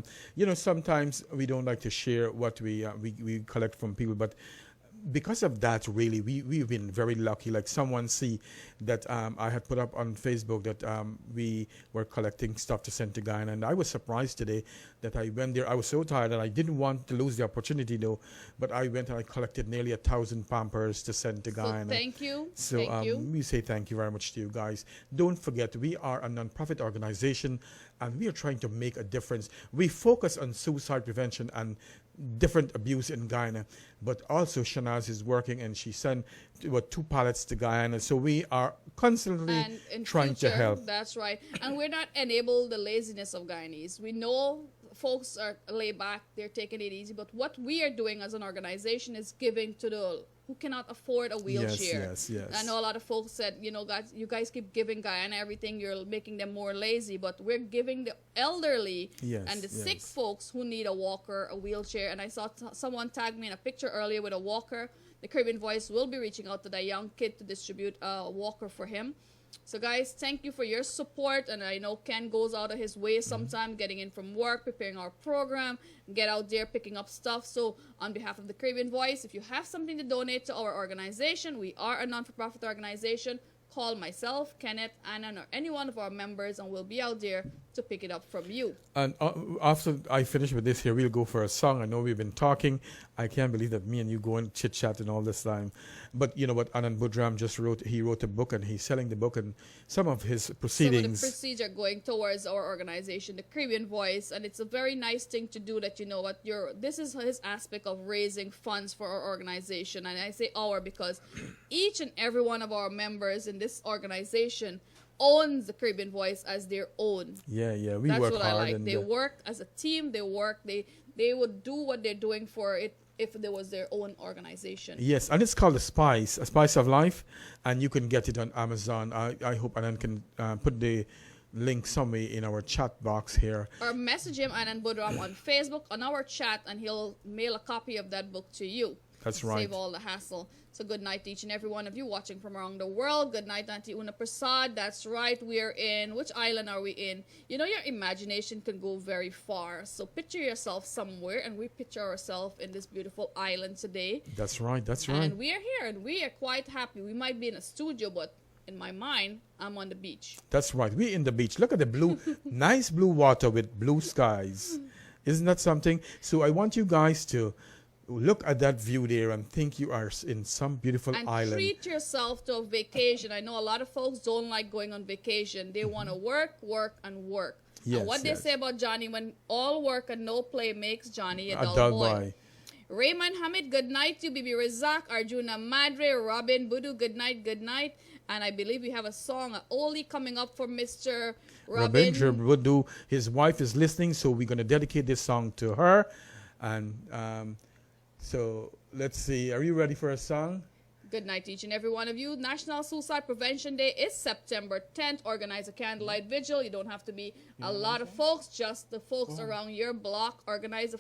[SPEAKER 5] sometimes we don't like to share what we collect from people, but because of that, really, we've been very lucky. Like someone see that I had put up on Facebook that we were collecting stuff to send to Guyana, and I was surprised today that I went there. I was so tired and I didn't want to lose the opportunity though, but I went and I collected nearly 1,000 Pampers to send to Guyana.
[SPEAKER 3] Thank you.
[SPEAKER 5] So
[SPEAKER 3] thank you.
[SPEAKER 5] We say thank you very much to you guys. Don't forget, we are a non-profit organization and we are trying to make a difference. We focus on suicide prevention and different abuse in Guyana, but also Shanaz is working and she sent 2 pallets to Guyana. So we are constantly trying to help.
[SPEAKER 3] That's right. And we're not enable the laziness of Guyanese. We know folks are laid back, they're taking it easy, but what we are doing as an organization is giving to the who cannot afford a wheelchair.
[SPEAKER 5] Yes.
[SPEAKER 3] I know a lot of folks said, guys, you guys keep giving Guyana everything, you're making them more lazy, but we're giving the elderly and the sick folks who need a walker, a wheelchair. And I saw someone tag me in a picture earlier with a walker. The Caribbean Voice will be reaching out to that young kid to distribute a walker for him. So guys, thank you for your support, and I know Ken goes out of his way sometime getting in from work, preparing our program, get out there picking up stuff. So on behalf of the Caribbean Voice, if you have something to donate to our organization, we are a non-for-profit organization. Call myself, Kenneth, Annan, or any one of our members, and we'll be out there to pick it up from you.
[SPEAKER 5] And after I finish with this here, we'll go for a song. I know we've been talking. I can't believe that me and you go and chit-chat and all this time. But you know what? Anand Budram just wrote a book, and he's selling the book, and some of his proceedings.
[SPEAKER 3] Some of the proceeds are going towards our organization, the Caribbean Voice, and it's a very nice thing to do that, this is his aspect of raising funds for our organization. And I say our because each and every one of our members in this organization owns the Caribbean Voice as their own.
[SPEAKER 5] Yeah, we
[SPEAKER 3] That's
[SPEAKER 5] work
[SPEAKER 3] what
[SPEAKER 5] hard.
[SPEAKER 3] I like. They work as a team. They would do what they're doing for it if there was their own organization.
[SPEAKER 5] Yes, and it's called A Spice of Life, and you can get it on Amazon. I hope Anand can put the link somewhere in our chat box here.
[SPEAKER 3] Or message him, Anand Budram, on Facebook, on our chat, and he'll mail a copy of that book to you.
[SPEAKER 5] That's right.
[SPEAKER 3] Save all the hassle. So good night to each and every one of you watching from around the world. Good night, Auntie Una Prasad. That's right. We're in, which island are we in? Your imagination can go very far. So picture yourself somewhere, and we picture ourselves in this beautiful island today.
[SPEAKER 5] That's right.
[SPEAKER 3] And we are here, and we are quite happy. We might be in a studio, but in my mind, I'm on the beach.
[SPEAKER 5] That's right. We're in the beach. Look at the blue, nice blue water with blue skies. Isn't that something? So I want you guys to look at that view there and think you are in some beautiful island.
[SPEAKER 3] And treat yourself to a vacation. I know a lot of folks don't like going on vacation. They want to work, and work.
[SPEAKER 5] Yes,
[SPEAKER 3] And what they
[SPEAKER 5] yes.
[SPEAKER 3] say about Johnny, when all work and no play makes Johnny a
[SPEAKER 5] A
[SPEAKER 3] dull
[SPEAKER 5] dull
[SPEAKER 3] boy.
[SPEAKER 5] boy.
[SPEAKER 3] Raymond Hamid, good night. You, Bibi Razak, Arjuna Madre, Robin Budu, good night, good night. And I believe we have a song, a oldie coming up for Mr. Robin.
[SPEAKER 5] Would do. His wife is listening, so we're going to dedicate this song to her. And so let's see. Are you ready for a song?
[SPEAKER 3] Good night, each and every one of you. National Suicide Prevention Day is September 10th. Organize a candlelight vigil. You don't have to be a lot of folks, just the folks around your block. Organize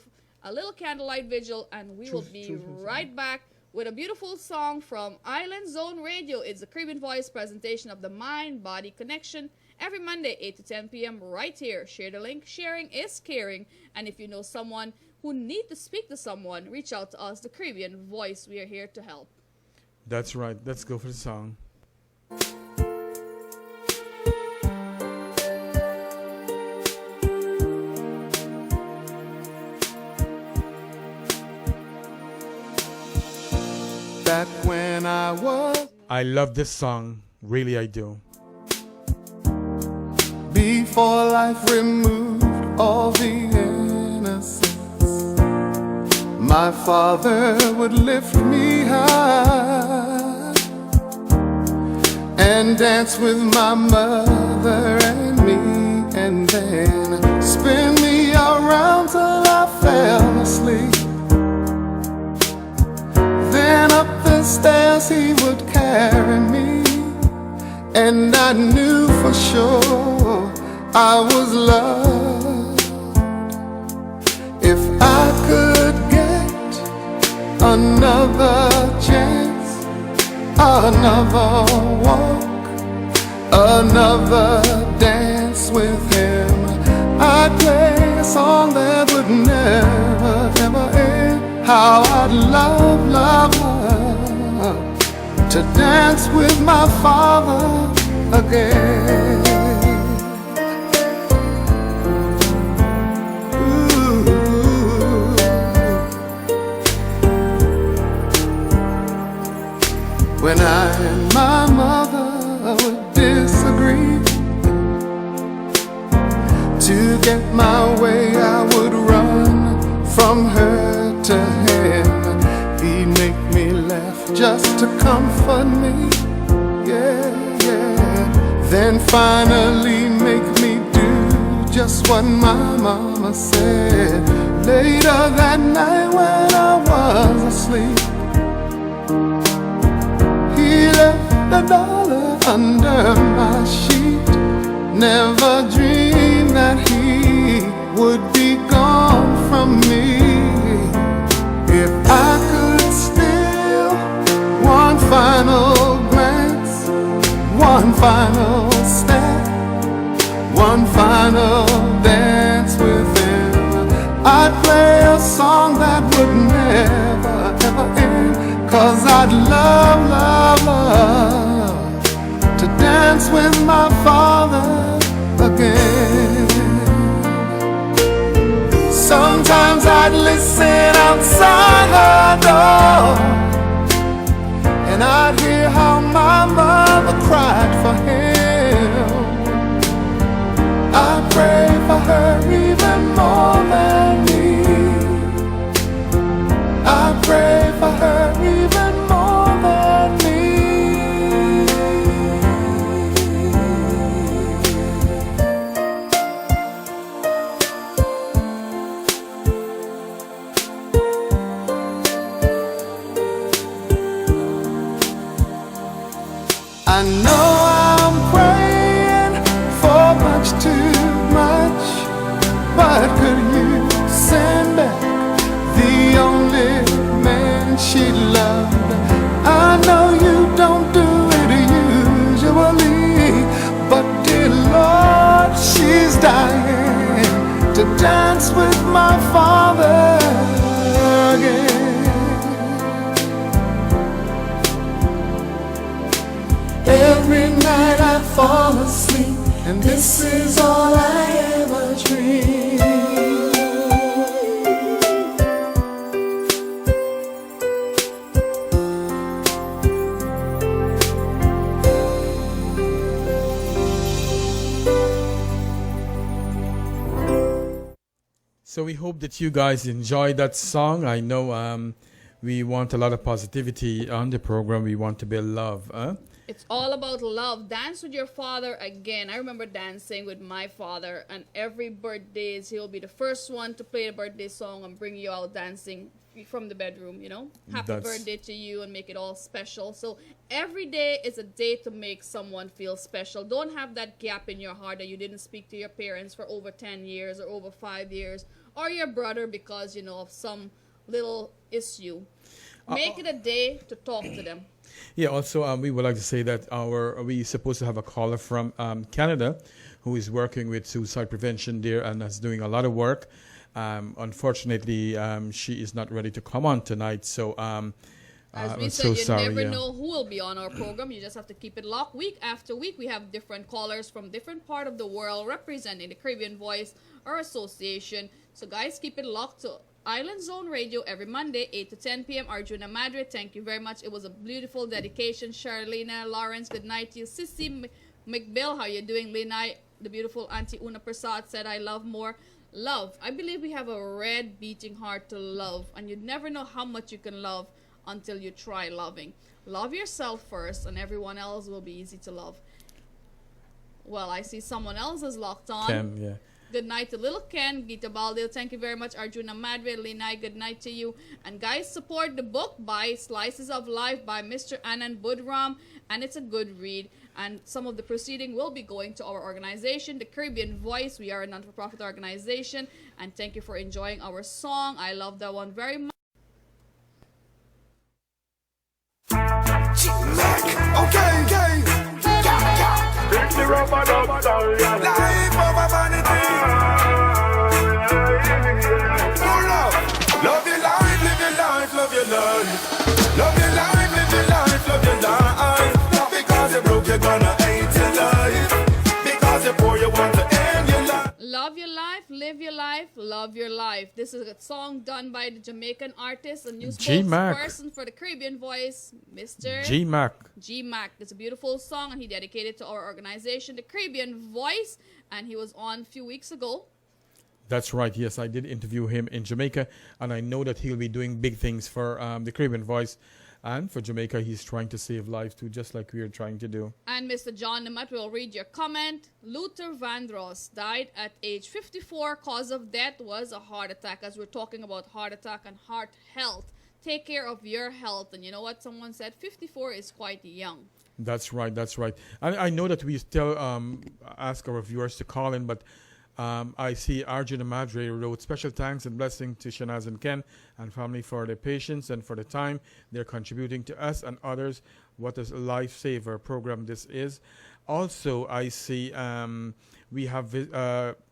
[SPEAKER 3] a little candlelight vigil, and we will be right back with a beautiful song from Island Zone Radio. It's the Caribbean Voice presentation of the Mind-Body Connection every Monday, 8 to 10 p.m. right here. Share the link. Sharing is caring. And if you know someone who need to speak to someone, reach out to us, the Caribbean Voice. We are here to help.
[SPEAKER 5] That's right. Let's go for the song.
[SPEAKER 2] Back when I was,
[SPEAKER 5] I love this song. Really, I do.
[SPEAKER 2] before life removed all the innocence, my father would lift me high and dance with my mother and me, and then spin me around till I fell asleep. Then up the stairs he would carry me, and I knew for sure I was loved. If I could get another chance, another walk, another dance with him, I'd play a song that would never, ever end. How I'd love, love, love to dance with my father again. Ooh. When I and my mother would disagree, to get my way I would run from her to him. He'd make me laugh just to comfort me, yeah, yeah. Then finally make me do just what my mama said. Later that night when I was asleep, he left $1 under my sheet. Never dreamed that he would be gone from me. If I could steal one final glance, one final step, one final dance with him, I'd play a song that would never, ever end. 'Cause I'd love, love, love to dance with my father again. Sometimes I'd listen outside her door, and I'd hear how my mother cried for him. I pray for her even more than me. I pray for her even more than me. I know I'm praying for much too much, but could you send back the only man she loved? I know you don't do it usually, but dear Lord, she's dying to dance with my father again. Every night I fall asleep, and this is all I ever dream.
[SPEAKER 5] So we hope that you guys enjoy that song. I know we want a lot of positivity on the program. We want to build love.
[SPEAKER 3] It's all about love. Dance with your father again. I remember dancing with my father, and every birthdays he'll be the first one to play a birthday song and bring you out dancing from the bedroom, you know. Happy birthday to you and make it all special. So every day is a day to make someone feel special. Don't have that gap in your heart that you didn't speak to your parents for over 10 years or over 5 years, or your brother because, you know, of some little issue. Make it a day to talk to them.
[SPEAKER 5] Yeah, also we would like to say that we supposed to have a caller from Canada who is working with suicide prevention there and is doing a lot of work. Unfortunately, she is not ready to come on tonight, so
[SPEAKER 3] as we
[SPEAKER 5] I'm
[SPEAKER 3] said,
[SPEAKER 5] so
[SPEAKER 3] you
[SPEAKER 5] sorry.
[SPEAKER 3] never
[SPEAKER 5] Yeah.
[SPEAKER 3] know who will be on our program. You just have to keep it locked. Week after week, we have different callers from different part of the world representing the Caribbean Voice or Association. So guys, keep it locked to Island Zone Radio every Monday, 8 to 10 p.m. Arjuna Madre, thank you very much. It was a beautiful dedication. Charlena, Lawrence, good night to you. Sissy McBill, how you doing? Lena, the beautiful Auntie Una Prasad said, I love more. Love. I believe we have a red beating heart to love, and you never know how much you can love until you try loving. Love yourself first, and everyone else will be easy to love. Well, I see someone else is locked on.
[SPEAKER 5] Ken, yeah.
[SPEAKER 3] Good night to Little Ken, Gita Baldeo. Thank you very much, Arjuna Madre, Linai. Good night to you. And guys, support the book by Slices of Life by Mr. Anand Budram, and it's a good read. And some of the proceeding will be going to our organization, the Caribbean Voice. We are a non-for-profit organization, and thank you for enjoying our song. I love that one very much.
[SPEAKER 1] Okay, okay.
[SPEAKER 7] It's the rubber dub style.
[SPEAKER 1] Life of a vanity. More love. Love your life, live your life, love your life. Love your life, live your life, love your life. Not because you're broke, you're gonna hate your life. Because you're poor, you want to end your life.
[SPEAKER 3] Love your life, live your life, love your life. This is a song done by the Jamaican artist and new
[SPEAKER 5] G-Mac.
[SPEAKER 3] spokesperson for the Caribbean Voice, Mr.
[SPEAKER 5] G-Mac.
[SPEAKER 3] G-Mac. It's a beautiful song, and he dedicated it to our organization, the Caribbean Voice, and he was on a few weeks ago.
[SPEAKER 5] That's right. Yes, I did interview him in Jamaica, and I know that he'll be doing big things for the Caribbean Voice. And for Jamaica, he's trying to save lives too, just like we're trying to do.
[SPEAKER 3] And Mr. John Nemat will read your comment. Luther Vandross died at age 54. Cause of death was a heart attack. As we're talking about heart attack and heart health, take care of your health. And you know what? Someone said 54 is quite young.
[SPEAKER 5] That's right. That's right. I know that we still ask our viewers to call in, but I see Arjuna Madre wrote special thanks and blessing to Shanaz and Ken and family for their patience and for the time they're contributing to us and others. What a lifesaver program this is. Also, I see we have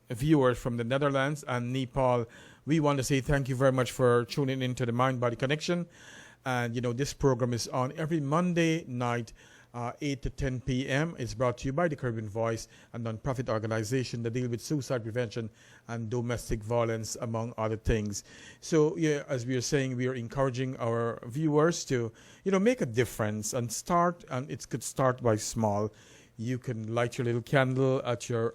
[SPEAKER 5] viewers from the Netherlands and Nepal. We want to say thank you very much for tuning into the Mind Body Connection. And, you know, this program is on every Monday night, 8 to 10 p.m. It's brought to you by the Caribbean Voice, a non-profit organization that deals with suicide prevention and domestic violence, among other things. So, yeah, as we are saying, we are encouraging our viewers to, you know, make a difference and start. And it could start by small. You can light your little candle at your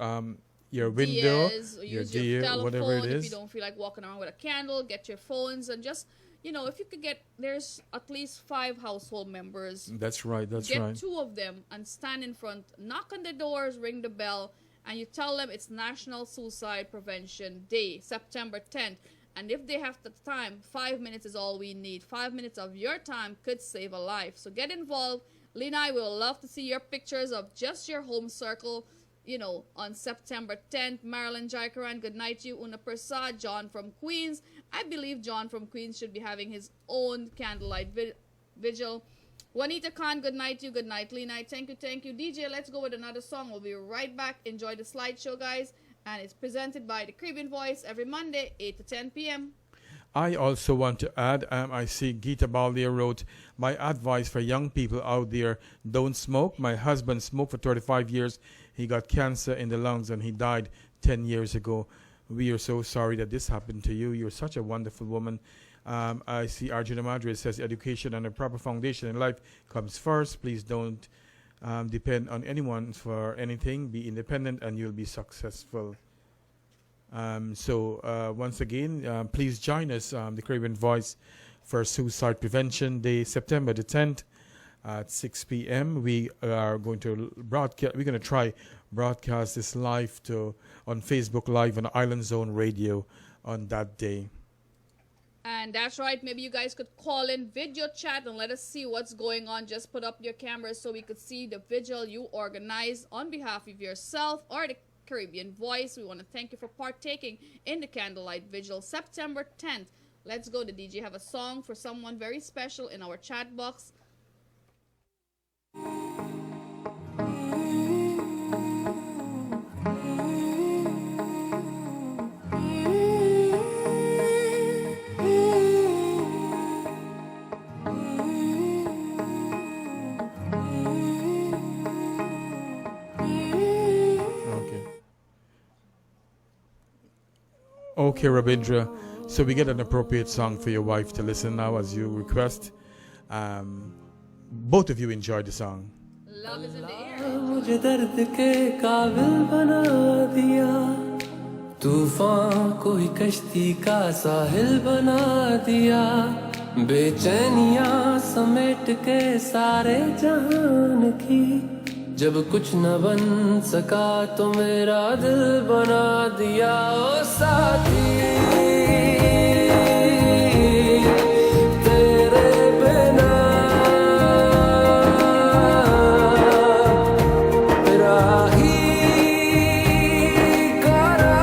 [SPEAKER 5] window, your
[SPEAKER 3] use
[SPEAKER 5] deer,
[SPEAKER 3] telephone.
[SPEAKER 5] whatever it
[SPEAKER 3] If
[SPEAKER 5] is.
[SPEAKER 3] you don't feel like walking around with a candle, get your phones and just, you know, if you could get, there's at least 5 household members.
[SPEAKER 5] That's right. That's
[SPEAKER 3] Get
[SPEAKER 5] right.
[SPEAKER 3] 2 of them and stand in front, knock on the doors, ring the bell, and you tell them it's National Suicide Prevention Day, September 10th. And if they have the time, 5 minutes is all we need. 5 minutes of your time could save a life. So get involved. Lena, I will love to see your pictures of just your home circle, you know, on September 10th. Marilyn Jaikaran, good night to you. Una Prasad, John from Queens. I believe John from Queens should be having his own candlelight vigil. Juanita Khan, good night to you. Good night, Lena. Thank you, thank you. DJ, let's go with another song. We'll be right back. Enjoy the slideshow, guys. And it's presented by the Caribbean Voice every Monday, 8 to 10 p.m.
[SPEAKER 5] I also want to add, I see Gita Baldia wrote, my advice for young people out there, don't smoke. My husband smoked for 35 years. He got cancer in the lungs and he died 10 years ago. We are so sorry that this happened to you. You're such a wonderful woman. I see Arjuna Madre says education and a proper foundation in life comes first. Please don't depend on anyone for anything. Be independent and you'll be successful. Once again, please join us, the Caribbean Voice, for Suicide Prevention Day, September the 10th at 6 p.m. We are going to broadcast. We're going to try broadcast this live on Facebook Live on Island Zone Radio on that day.
[SPEAKER 3] And that's right. Maybe you guys could call in video chat and let us see what's going on. Just put up your cameras so we could see the vigil you organized on behalf of yourself or the Caribbean Voice. We want to thank you for partaking in the candlelight vigil September 10th. Let's go. The DJ have a song for someone very special in our chat box.
[SPEAKER 5] Okay, Rabindra. So we get an appropriate song for your wife to listen now as you request. Both of you enjoy the song.
[SPEAKER 3] Love is in the air.
[SPEAKER 8] मुझे दर्द के काबिल बना दिया, तूफान को ही कश्ती का साहिल बना दिया, बेचैनियां समेट के सारे जहान की, जब कुछ न बन सका तो मेरा दिल बना दिया। ओ साथी तेरे बिना राही करा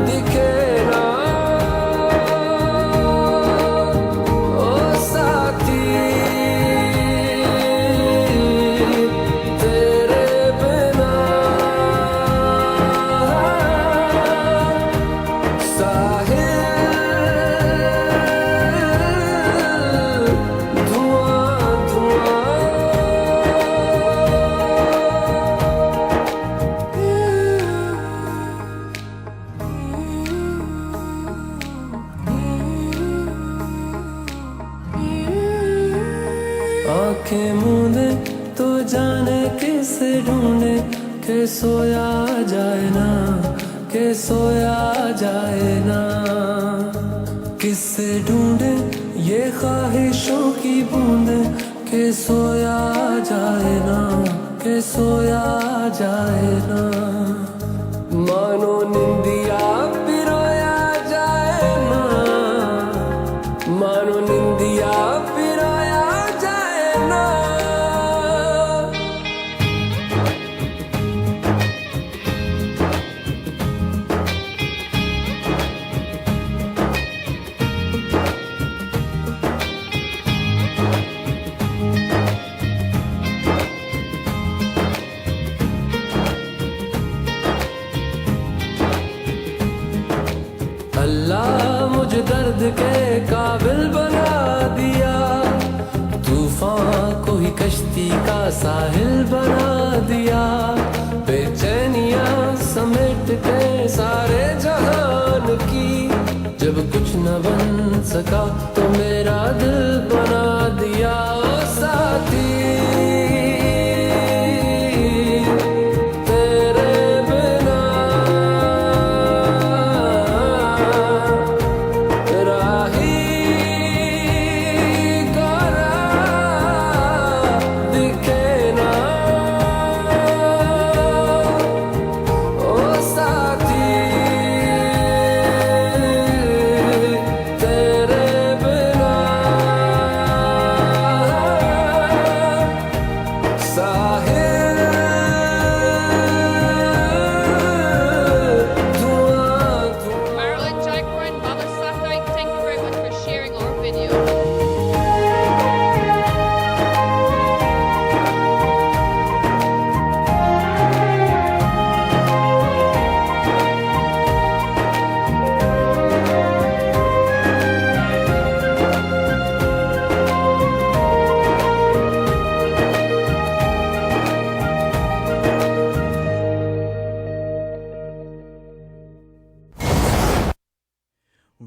[SPEAKER 8] दिखे ना, ओ साथी आंखें मूंदे तो जाने किसे ढूंढे, के सोया जाए ना, के सोया जाए ना, किससे ढूंढे ये ख्वाहिशों की बूंदे, के सोया जाए ना, के सोया जाए ना, मानो निंदिया पिरोया जाए ना, मानो निंदिया पिरोया जाए ना। अल्लाह मुझे दर्द के काबिल बना दिया, तूफान को ही कश्ती का साहिल बना दिया, बेचैनियां समेट के सारे जहान की, जब कुछ न बन सका तो मेरा दिल बना दिया। ओ साथी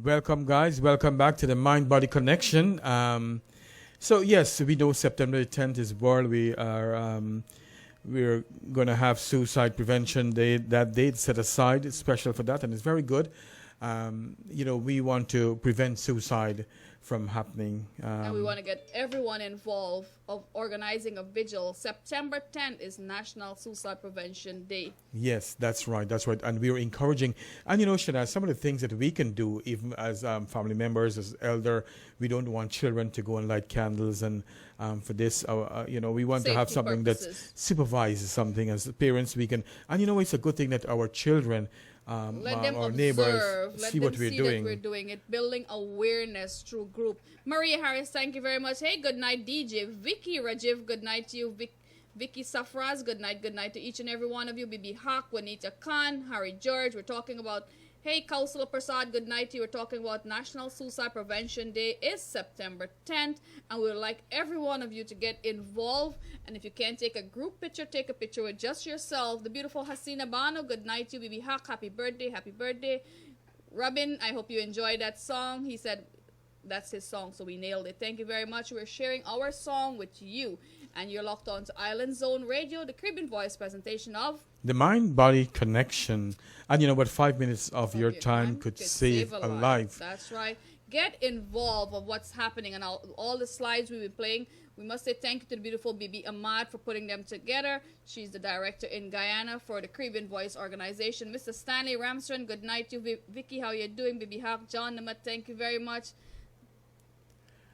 [SPEAKER 5] Welcome, guys. Welcome back to the Mind Body Connection. So yes, we know September 10th is World. we're going to have Suicide Prevention Day, that date set aside. It's special for that, and it's very good. We want to prevent suicide from happening.
[SPEAKER 3] And we want to get everyone involved of organizing a vigil. September 10th is National Suicide Prevention Day.
[SPEAKER 5] Yes, that's right. That's right. And we're encouraging. And, Shana, some of the things that we can do, even as family members, as elder, we don't want children to go and light candles. And for this, we want to have
[SPEAKER 3] Safety
[SPEAKER 5] something
[SPEAKER 3] purposes.
[SPEAKER 5] that supervises something. As parents, we can. And, it's a good thing that our children,
[SPEAKER 3] Let them
[SPEAKER 5] our
[SPEAKER 3] observe.
[SPEAKER 5] neighbors,
[SPEAKER 3] Let
[SPEAKER 5] see
[SPEAKER 3] them
[SPEAKER 5] what we're
[SPEAKER 3] see
[SPEAKER 5] doing.
[SPEAKER 3] that we're doing it. Building awareness through group. Maria Harris, thank you very much. Hey, good night, DJ. Vicky Rajiv, good night to you. Vicky Safraz, good night to each and every one of you. Bibi Haq, Juanita Khan, Harry George. We're talking about, hey, Kausala Prasad, good night to you. We're talking about National Suicide Prevention Day is September 10th. And we would like every one of you to get involved. And if you can't take a group picture, take a picture with just yourself. The beautiful Hasina Bano, good night to you. Bibi Haq, happy birthday, happy birthday. Robin, I hope you enjoyed that song. He said that's his song, so we nailed it. Thank you very much. We're sharing our song with you. And you're locked on to Island Zone Radio, the Caribbean Voice presentation of
[SPEAKER 5] The mind-body connection. And what 5 minutes of your time could save a life.
[SPEAKER 3] That's right. Get involved of what's happening. And all the slides we've been playing, we must say thank you to the beautiful Bibi Ahmad for putting them together. She's the director in Guyana for the Caribbean Voice organization. Mr. Stanley Ramsden, good night to you. Vicky, how you doing? Bibi Haq, John Namat, thank you very much.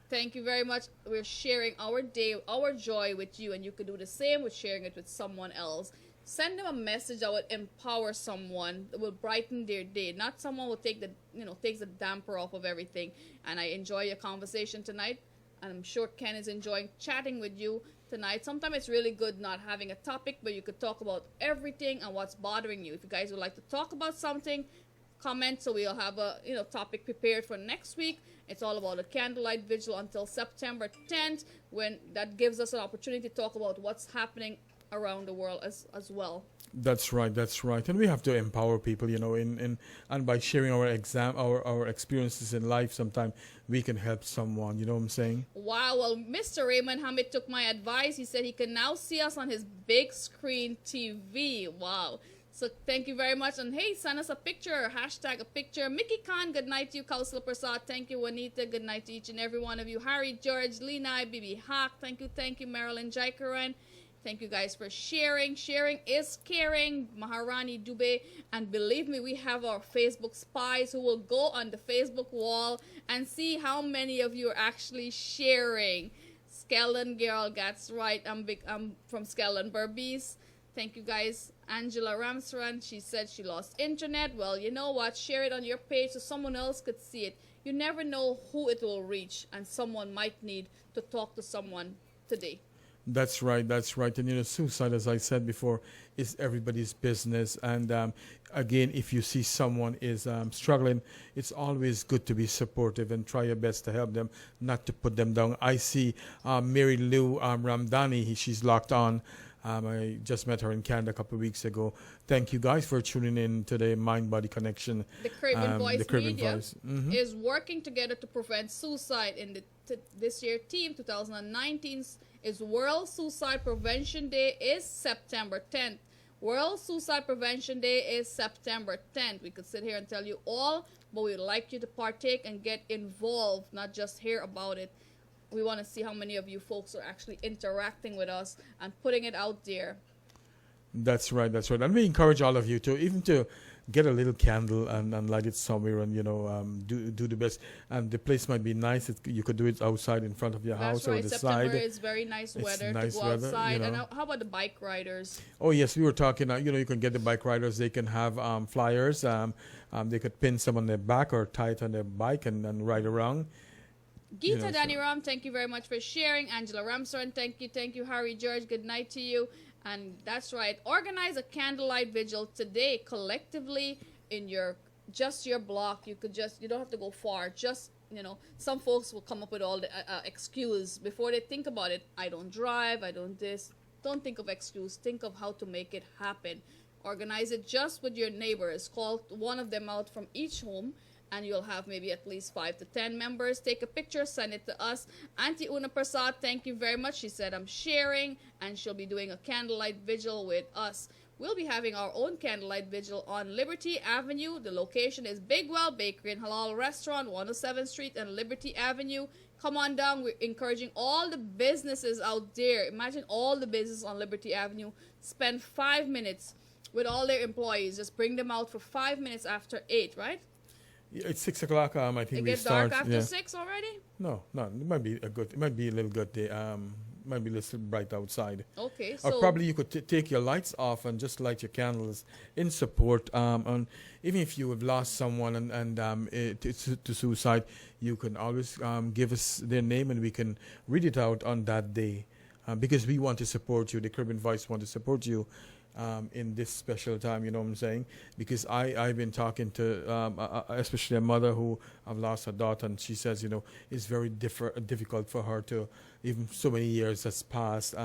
[SPEAKER 3] Thank you very much. We're sharing our day, our joy with you, and you could do the same with sharing it with someone else. Send them a message that would empower someone, that will brighten their day. Not someone will takes the damper off of everything. And I enjoy your conversation tonight, and I'm sure Ken is enjoying chatting with you tonight. Sometimes it's really good not having a topic, but you could talk about everything and what's bothering you. If you guys would like to talk about something, comment so we'll have a topic prepared for next week. It's all about a candlelight vigil until September 10th, when that gives us an opportunity to talk about what's happening around the world as well.
[SPEAKER 5] That's right. And we have to empower people, and by sharing our our experiences in life, sometimes we can help someone, you know what I'm saying?
[SPEAKER 3] Wow, well, Mr. Raymond Hamid took my advice. He said he can now see us on his big screen TV. Wow. So thank you very much. And hey, send us a picture, hashtag a picture. Mickey Khan, good night to you. Kausala Prasad, thank you. Juanita, good night to each and every one of you. Harry, George, Lena, Bibi Haq, thank you. Marilyn Jaikaran, thank you guys for sharing. Sharing is caring. Maharani Dubey. And believe me, we have our Facebook spies who will go on the Facebook wall and see how many of you are actually sharing. Skellen Girl, that's right. I'm from Skellen Berbice. Thank you guys. Angela Ramsran, she said she lost internet. Well, you know what? Share it on your page so someone else could see it. You never know who it will reach, and someone might need to talk to someone today.
[SPEAKER 5] That's right. And suicide, as I said before, is everybody's business. And again, if you see someone is struggling, it's always good to be supportive and try your best to help them, not to put them down. I see Mary Lou Ramdani, she's locked on. I just met her in Canada a couple of weeks ago. Thank you guys for tuning in to the Mind-Body Connection.
[SPEAKER 3] The Caribbean Voice
[SPEAKER 5] the Caribbean
[SPEAKER 3] Media
[SPEAKER 5] Voice.
[SPEAKER 3] is working together to prevent suicide. In this year team, 2019, is World Suicide Prevention Day is September 10th. World Suicide Prevention Day is September 10th. We could sit here and tell you all, but we'd like you to partake and get involved, not just hear about it. We want to see how many of you folks are actually interacting with us and putting it out there.
[SPEAKER 5] That's right. And we encourage all of you to get a little candle and light it somewhere, and do the best. And the place might be nice. You could do it outside in front of your house or the
[SPEAKER 3] September
[SPEAKER 5] side.
[SPEAKER 3] is very nice weather
[SPEAKER 5] nice
[SPEAKER 3] to go
[SPEAKER 5] weather,
[SPEAKER 3] outside. And how about the bike riders?
[SPEAKER 5] Oh yes, we were talking. You can get the bike riders. They can have flyers. They could pin some on their back or tie it on their bike and ride around.
[SPEAKER 3] Geeta Daniram, thank you very much for sharing. Angela Ramsron, thank you. Harry George, good night to you. And that's right. Organize a candlelight vigil today collectively in your block. You don't have to go far. Some folks will come up with all the excuse before they think about it. I don't drive, I don't this. Don't think of excuse. Think of how to make it happen. Organize it just with your neighbors. Call one of them out from each home and you'll have maybe at least 5 to 10 members. Take a picture, send it to us. Auntie Una Prasad, thank you very much. She said I'm sharing, and she'll be doing a candlelight vigil with us. We'll be having our own candlelight vigil on Liberty Avenue. The location is Bigwell Bakery and Halal Restaurant, 107th Street and Liberty Avenue. Come on down. We're encouraging all the businesses out there. Imagine all the businesses on Liberty Avenue spend 5 minutes with all their employees. Just bring them out for 5 minutes after 8, right?
[SPEAKER 5] Yeah, it's 6 o'clock. I think
[SPEAKER 3] It
[SPEAKER 5] we
[SPEAKER 3] gets
[SPEAKER 5] start.
[SPEAKER 3] dark after
[SPEAKER 5] yeah.
[SPEAKER 3] 6 already?
[SPEAKER 5] No. It might be a good. It might be a little good day. Might be a little bright outside.
[SPEAKER 3] Okay,
[SPEAKER 5] Or
[SPEAKER 3] so
[SPEAKER 5] probably you could take your lights off and just light your candles in support. And even if you have lost someone to suicide, you can always give us their name and we can read it out on that day, because we want to support you. The Caribbean Voice want to support you in this special time. You know what I'm saying? Because I've been talking to especially a mother who have lost her daughter, and she says, it's very difficult for her to, even so many years has passed.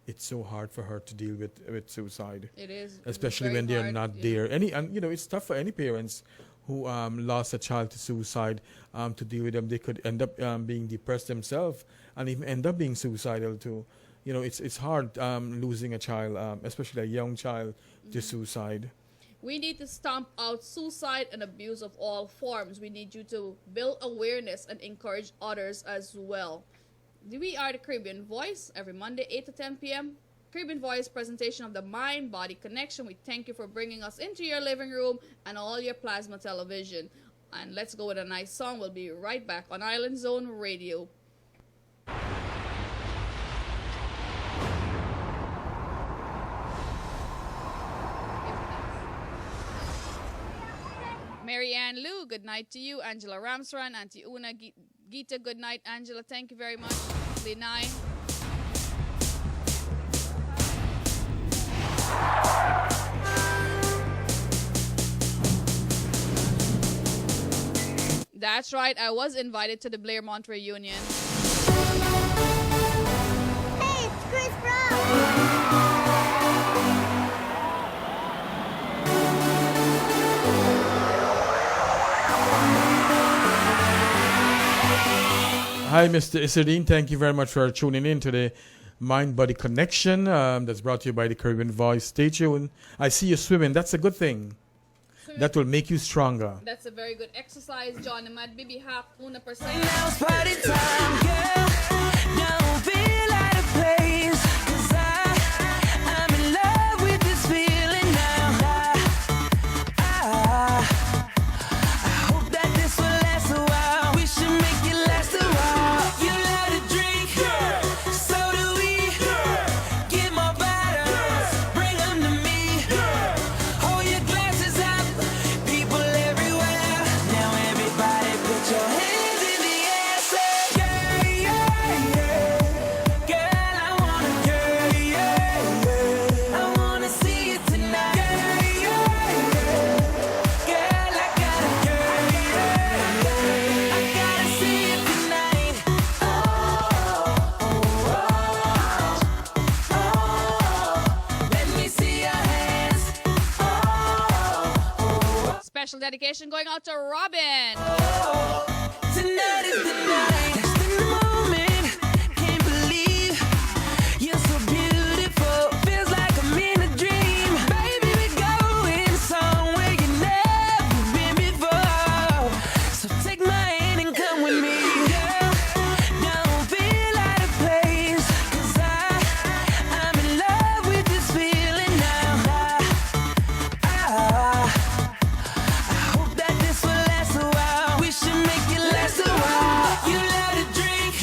[SPEAKER 5] It's so hard for her to deal with suicide.
[SPEAKER 3] it is.
[SPEAKER 5] Especially
[SPEAKER 3] very
[SPEAKER 5] when they're
[SPEAKER 3] hard,
[SPEAKER 5] not there. It's tough for any parents who lost a child to suicide to deal with them. They could end up being depressed themselves and even end up being suicidal too. It's hard losing a child, especially a young child, to suicide.
[SPEAKER 3] We need to stomp out suicide and abuse of all forms. We need you to build awareness and encourage others as well. We are the Caribbean Voice, every Monday, 8 to 10 p.m. Caribbean Voice presentation of the mind-body connection. We thank you for bringing us into your living room and all your plasma television. And let's go with a nice song. We'll be right back on Island Zone Radio. Marianne Lou, good night to you. Angela Ramsran, Auntie Una, Gita, good night. Angela, thank you very much. Linai. That's right, I was invited to the Blairmont reunion.
[SPEAKER 6] Hey, it's Chris Brown.
[SPEAKER 5] Hi, Mr. Isidine. Thank you very much for tuning in to the Mind Body Connection that's brought to you by the Caribbean Voice. Stay tuned. I see you swimming. That's a good thing. That will make you stronger.
[SPEAKER 3] That's a very good exercise, John. And Mad Bibi half 1%.
[SPEAKER 1] Now it's party time, girl. Don't feel out of place, 'cause I'm in love with this feeling now. I hope that this will last a while. We should make it last a while. You love to drink, so do we. Get more bottles, bring them to me. Hold your glasses up, people everywhere. Now everybody put your hands in the air. Say, yeah, yeah, yeah. Girl, I wanna, yeah, yeah, yeah. I wanna see you tonight. Yeah, yeah, yeah. Girl, I gotta, yeah, yeah, yeah. I gotta see you tonight. Let me see your hands.
[SPEAKER 3] Special dedication going out to Robin.
[SPEAKER 1] Tonight is the night. That's the moment. Can't believe you're so beautiful. Feels like I'm in a dream. Baby, we're going somewhere you've never been before. So take my hand and come with me. Girl, don't feel out of place, 'cause I'm in love with this feeling now. I hope that this will last a while. We should make it last a while. You love to drink,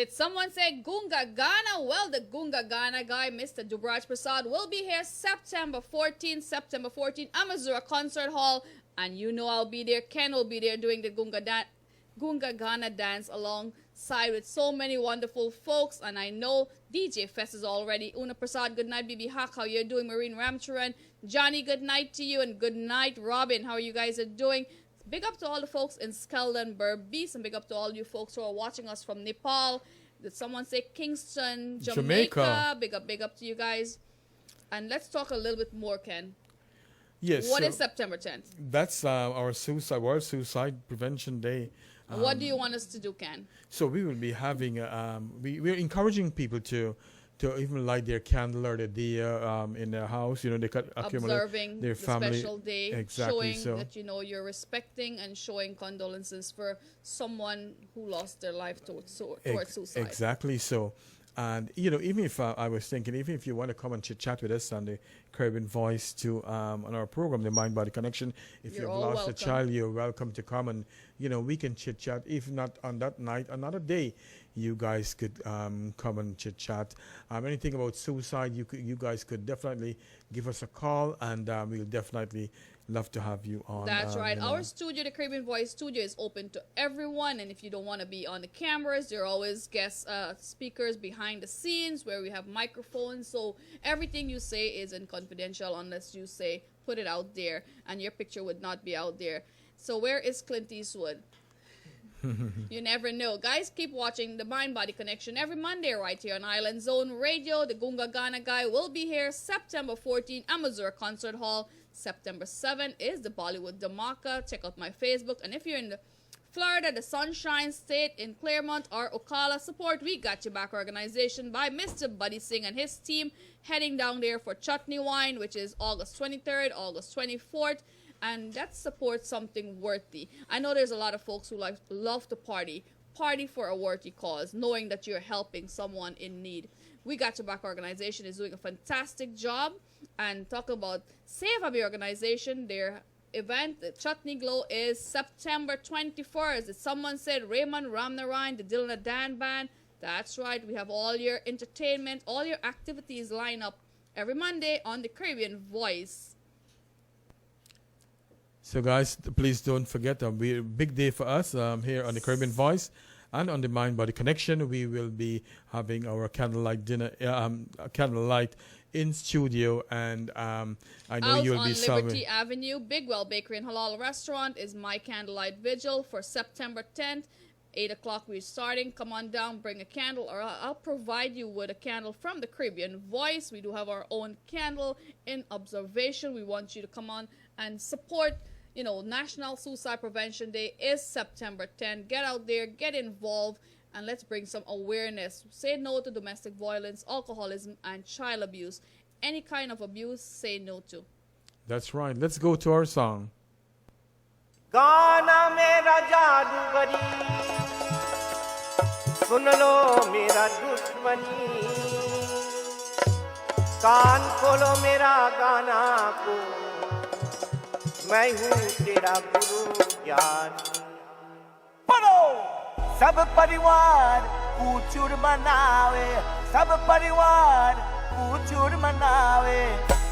[SPEAKER 3] Did someone say Gunga Ghana? Well, the Gunga Ghana guy, Mr. Dubraj Prasad, will be here September 14th, Amazura Concert Hall. And you know I'll be there. Ken will be there doing the Gunga Ghana dance alongside with so many wonderful folks. And I know DJ Fest is already. Una Prasad, good night. Bibi Haq, how you doing? Marine Ramcharan. Johnny, good night to you. And good night, Robin. How you guys are doing? Big up to all the folks in Skeldon, Berbice, and big up to all you folks who are watching us from Nepal. Did someone say Kingston, Jamaica? Big up to you guys. And let's talk a little bit more, Ken.
[SPEAKER 5] Yes.
[SPEAKER 3] What is September 10th?
[SPEAKER 5] That's our World Suicide Prevention Day.
[SPEAKER 3] What do you want us to do, Ken?
[SPEAKER 5] So we will be having, we're encouraging people to even light their candle or their diya in their house. You know, they could accumulate
[SPEAKER 3] Observing
[SPEAKER 5] their
[SPEAKER 3] the
[SPEAKER 5] family.
[SPEAKER 3] special day,
[SPEAKER 5] Exactly.
[SPEAKER 3] showing that you know you're respecting and showing condolences for someone who lost their life towards suicide.
[SPEAKER 5] Exactly. So, and you know, even if I was thinking, even if you want to come and chit chat with us on the Caribbean Voice on our program, the Mind Body Connection, if
[SPEAKER 3] You're
[SPEAKER 5] you've
[SPEAKER 3] all
[SPEAKER 5] lost
[SPEAKER 3] welcome.
[SPEAKER 5] a child, you're welcome to come and you know we can chit chat. If not on that night, another day, you guys could come and chit chat. Anything about suicide, you guys could definitely give us a call, and we'll definitely love to have you on.
[SPEAKER 3] That's right.
[SPEAKER 5] you know.
[SPEAKER 3] Our studio, the Caribbean Voice Studio, is open to everyone. And if you don't want to be on the cameras, there are always guest speakers behind the scenes where we have microphones. So everything you say isn't confidential unless you say put it out there, and your picture would not be out there. So where is Clint Eastwood? You never know. Guys, keep watching the Mind Body Connection every Monday right here on Island Zone Radio. The Gunga Ghana guy will be here September 14th, Amazura Concert Hall. September 7th is the Bollywood Dhamaka. Check out my Facebook. And if you're in Florida, the Sunshine State in Claremont or Ocala, support We Got Your Back organization by Mr. Buddy Singh and his team heading down there for Chutney Wine, which is August 23rd, August 24th. And that supports something worthy. I know there's a lot of folks who love to party for a worthy cause, knowing that you're helping someone in need. We Got Your Back organization is doing a fantastic job. And talk about Save Abhi organization, their event, the Chutney Glow, is September 21st. As someone said, Raymond Ramnarayan, the Dilna Dan Band. That's right. We have all your entertainment, all your activities lined up every Monday on the Caribbean Voice.
[SPEAKER 5] So, guys, please don't forget a big day for us here on the Caribbean Voice and on the Mind Body Connection. We will be having our candlelight dinner, candlelight in studio, and I know
[SPEAKER 3] Out
[SPEAKER 5] you'll
[SPEAKER 3] on
[SPEAKER 5] be
[SPEAKER 3] Liberty Avenue, Bigwell Bakery and Halal Restaurant is my candlelight vigil for September 10th. 8 o'clock we're starting. Come on down, bring a candle, or I'll provide you with a candle from the Caribbean Voice. We do have our own candle in observation. We want you to come on and support. You know, National Suicide Prevention Day is September 10th. Get out there, get involved, and let's bring some awareness. Say no to domestic violence, alcoholism, and child abuse. Any kind of abuse, say no to.
[SPEAKER 5] That's right. Let's go to our song.
[SPEAKER 1] गाना मेरा जादूगरी सुन लो मेरा दुश्मनी कान खोलो मेरा गाना को मैं हूँ तेरा गुरु ज्ञान पढ़ो सब परिवार पूचुर मनावे सब परिवार पूचुर मनावे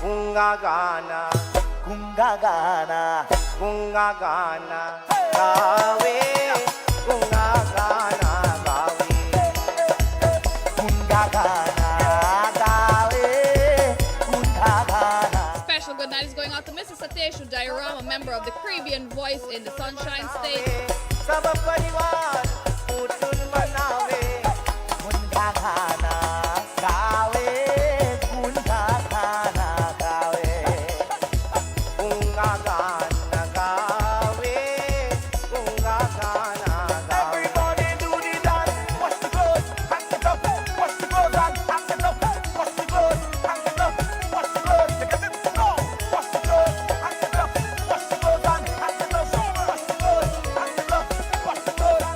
[SPEAKER 1] गुंगा गाना गुंगा गाना गुंगा गाना गावे गुंगा गाना गावे गुंगा गाना गावे गुंगा गाना.
[SPEAKER 3] Special good night is going out to Mrs. Sateshu Jairam, a member of the Caribbean Voice in the Sunshine State.
[SPEAKER 1] सब परिवार पूचुर मनावे गुंगा गाना गावे गुंगा गाना गावे गुंगा गाना गावे गुंगा गाना गावे. Everybody do the dance, wash the clothes, hang it up, wash the clothes and hang it up, wash the clothes, hang it up, wash the clothes, take a dip, no, wash the clothes, hang it up, wash the clothes and hang it up, wash the clothes, hang it up, wash the clothes.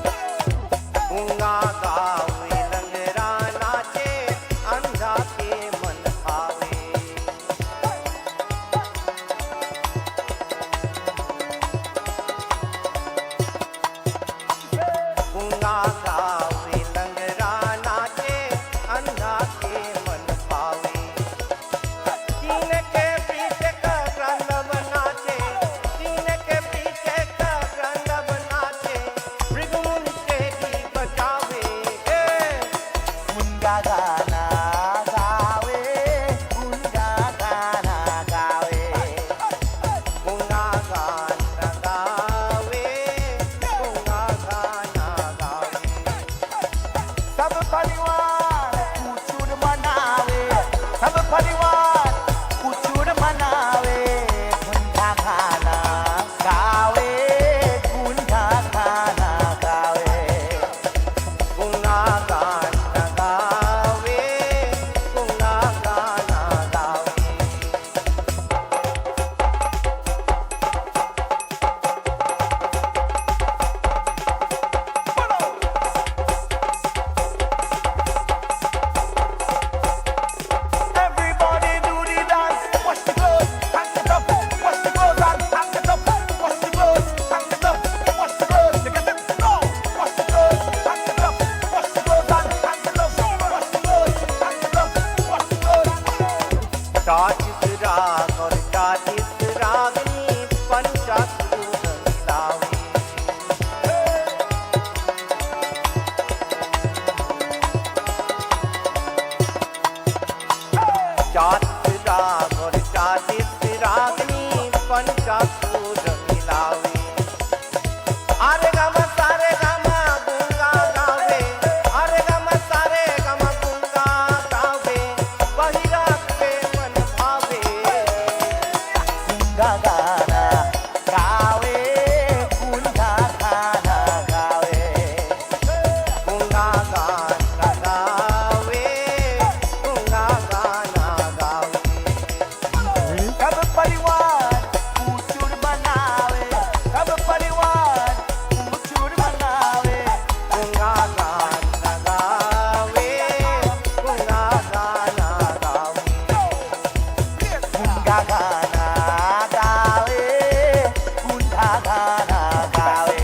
[SPEAKER 1] Gunga gawe langrana
[SPEAKER 4] चाचिस राग और चाचिस रागनी पंचासूर मिलावे चाचिस राग और चाचिस रागनी पंचासूर मिलावे अरे गम सारे गम गुंगा गावे अरे गम सारे गम गुंगा गावे वही रात पे मन भावे गुंगा गाना गावे गुंगा गाना गावे गुंगा गाना गावे गुंगा गाना गावे कब परिवार ऊंचूड़ बनावे कब परिवार ऊंचूड़ बनावे गुंगा गाना गावे गुंगा गाना गावे गुंगा गाना गावे गुंगा गाना गावे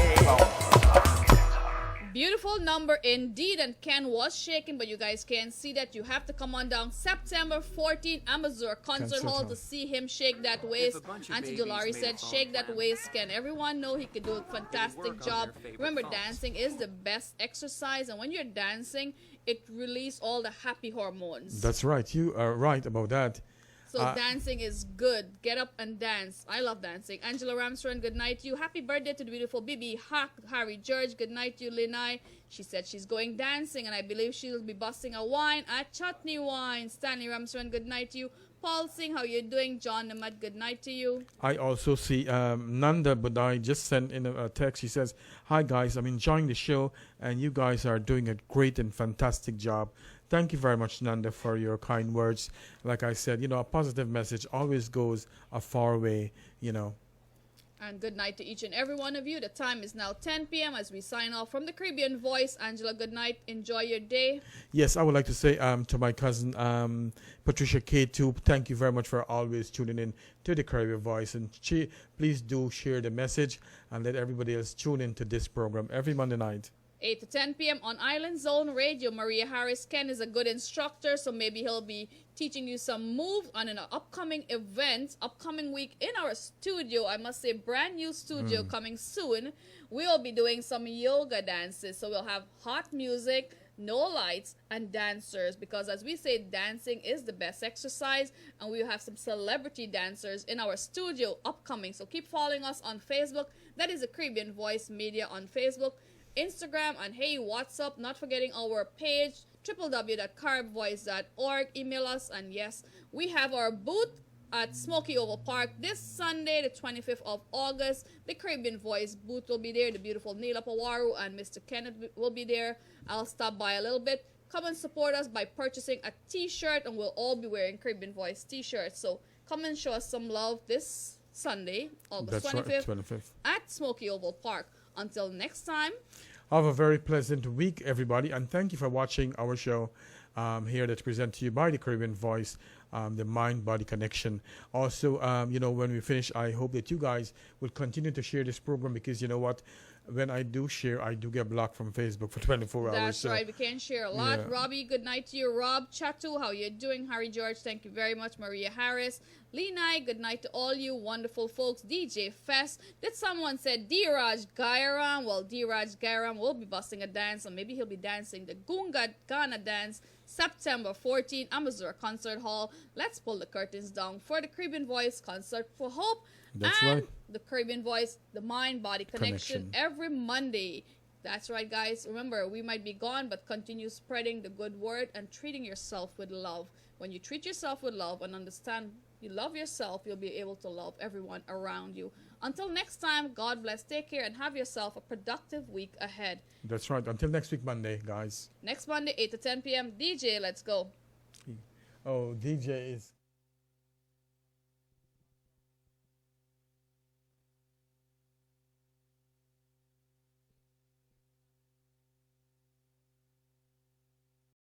[SPEAKER 3] Beautiful number indeed, and Ken was shaking, but you guys can see that. You have to come on down September 14th, Amazon Concert Hall to see him shake that waist. Auntie Dolari said, shake that waist, Ken. Everyone know he could do a fantastic job. Remember, dancing is the best exercise, and when you're dancing, it releases all the happy hormones.
[SPEAKER 5] That's right. You are right about that.
[SPEAKER 3] So dancing is good. Get up and dance. I love dancing. Angela Ramsren, good night to you. Happy birthday to the beautiful Bibi Hack. Harry George, good night to you. Linai, she said she's going dancing, and I believe she'll be busting a wine at Chutney Wine. Stanley Ramsren, good night to you. Paul Singh, how you doing? John Namad, good night to you.
[SPEAKER 5] I also see Nanda Budai just sent in a text. She says, "Hi guys, I'm enjoying the show, and you guys are doing a great and fantastic job." Thank you very much, Nanda, for your kind words. Like I said, a positive message always goes a far way,
[SPEAKER 3] And good night to each and every one of you. The time is now 10 p.m. as we sign off from the Caribbean Voice. Angela, good night. Enjoy your day.
[SPEAKER 5] Yes, I would like to say to my cousin Patricia K2, thank you very much for always tuning in to the Caribbean Voice. And please do share the message and let everybody else tune in to this program every Monday night.
[SPEAKER 3] 8 to 10 p.m. on Island Zone Radio. Maria Harris. Ken is a good instructor, so maybe he'll be teaching you some moves on an upcoming event, upcoming week in our studio. I must say, brand new studio coming soon. We'll be doing some yoga dances, so we'll have hot music, no lights, and dancers, because as we say, dancing is the best exercise, and we'll have some celebrity dancers in our studio upcoming. So keep following us on Facebook. That is the Caribbean Voice Media on Facebook, Instagram, and hey, what's up? Not forgetting our page, www.caribvoice.org. Email us, and yes, we have our booth at Smoky Oval Park this Sunday, the 25th of August. The Caribbean Voice booth will be there. The beautiful Neela Pawaru and Mr. Kenneth will be there. I'll stop by a little bit. Come and support us by purchasing a t-shirt, and we'll all be wearing Caribbean Voice t-shirts. So come and show us some love this Sunday, August 25th, at Smoky Oval Park. Until next time,
[SPEAKER 5] have a very pleasant week, everybody, and thank you for watching our show here that's presented to you by the Caribbean Voice, the Mind-Body Connection. Also, when we finish, I hope that you guys will continue to share this program, because you know what? When I do share, I do get blocked from Facebook for 24 hours.
[SPEAKER 3] That's right. We can share a lot. Yeah. Robbie, good night to you. Rob Chatu, how you doing? Harry George, thank you very much. Maria Harris. Lenai, good night to all you wonderful folks. DJ Fest. Did someone said D-Raj Gairam? Well, D-Raj Gairam will be busting a dance, or maybe he'll be dancing the Gunga Ghana dance September 14th, Amazon Concert Hall. Let's pull the curtains down for the Caribbean Voice Concert for Hope.
[SPEAKER 5] That's
[SPEAKER 3] and
[SPEAKER 5] right.
[SPEAKER 3] The Caribbean Voice, the Mind-Body Connection every Monday. That's right, guys. Remember, we might be gone, but continue spreading the good word and treating yourself with love. When you treat yourself with love and understand you love yourself, you'll be able to love everyone around you. Until next time, God bless, take care, and have yourself a productive week ahead.
[SPEAKER 5] That's right. Until next week, Monday, guys.
[SPEAKER 3] Next Monday, 8 to 10 p.m. DJ, let's go.
[SPEAKER 5] Oh, DJ is...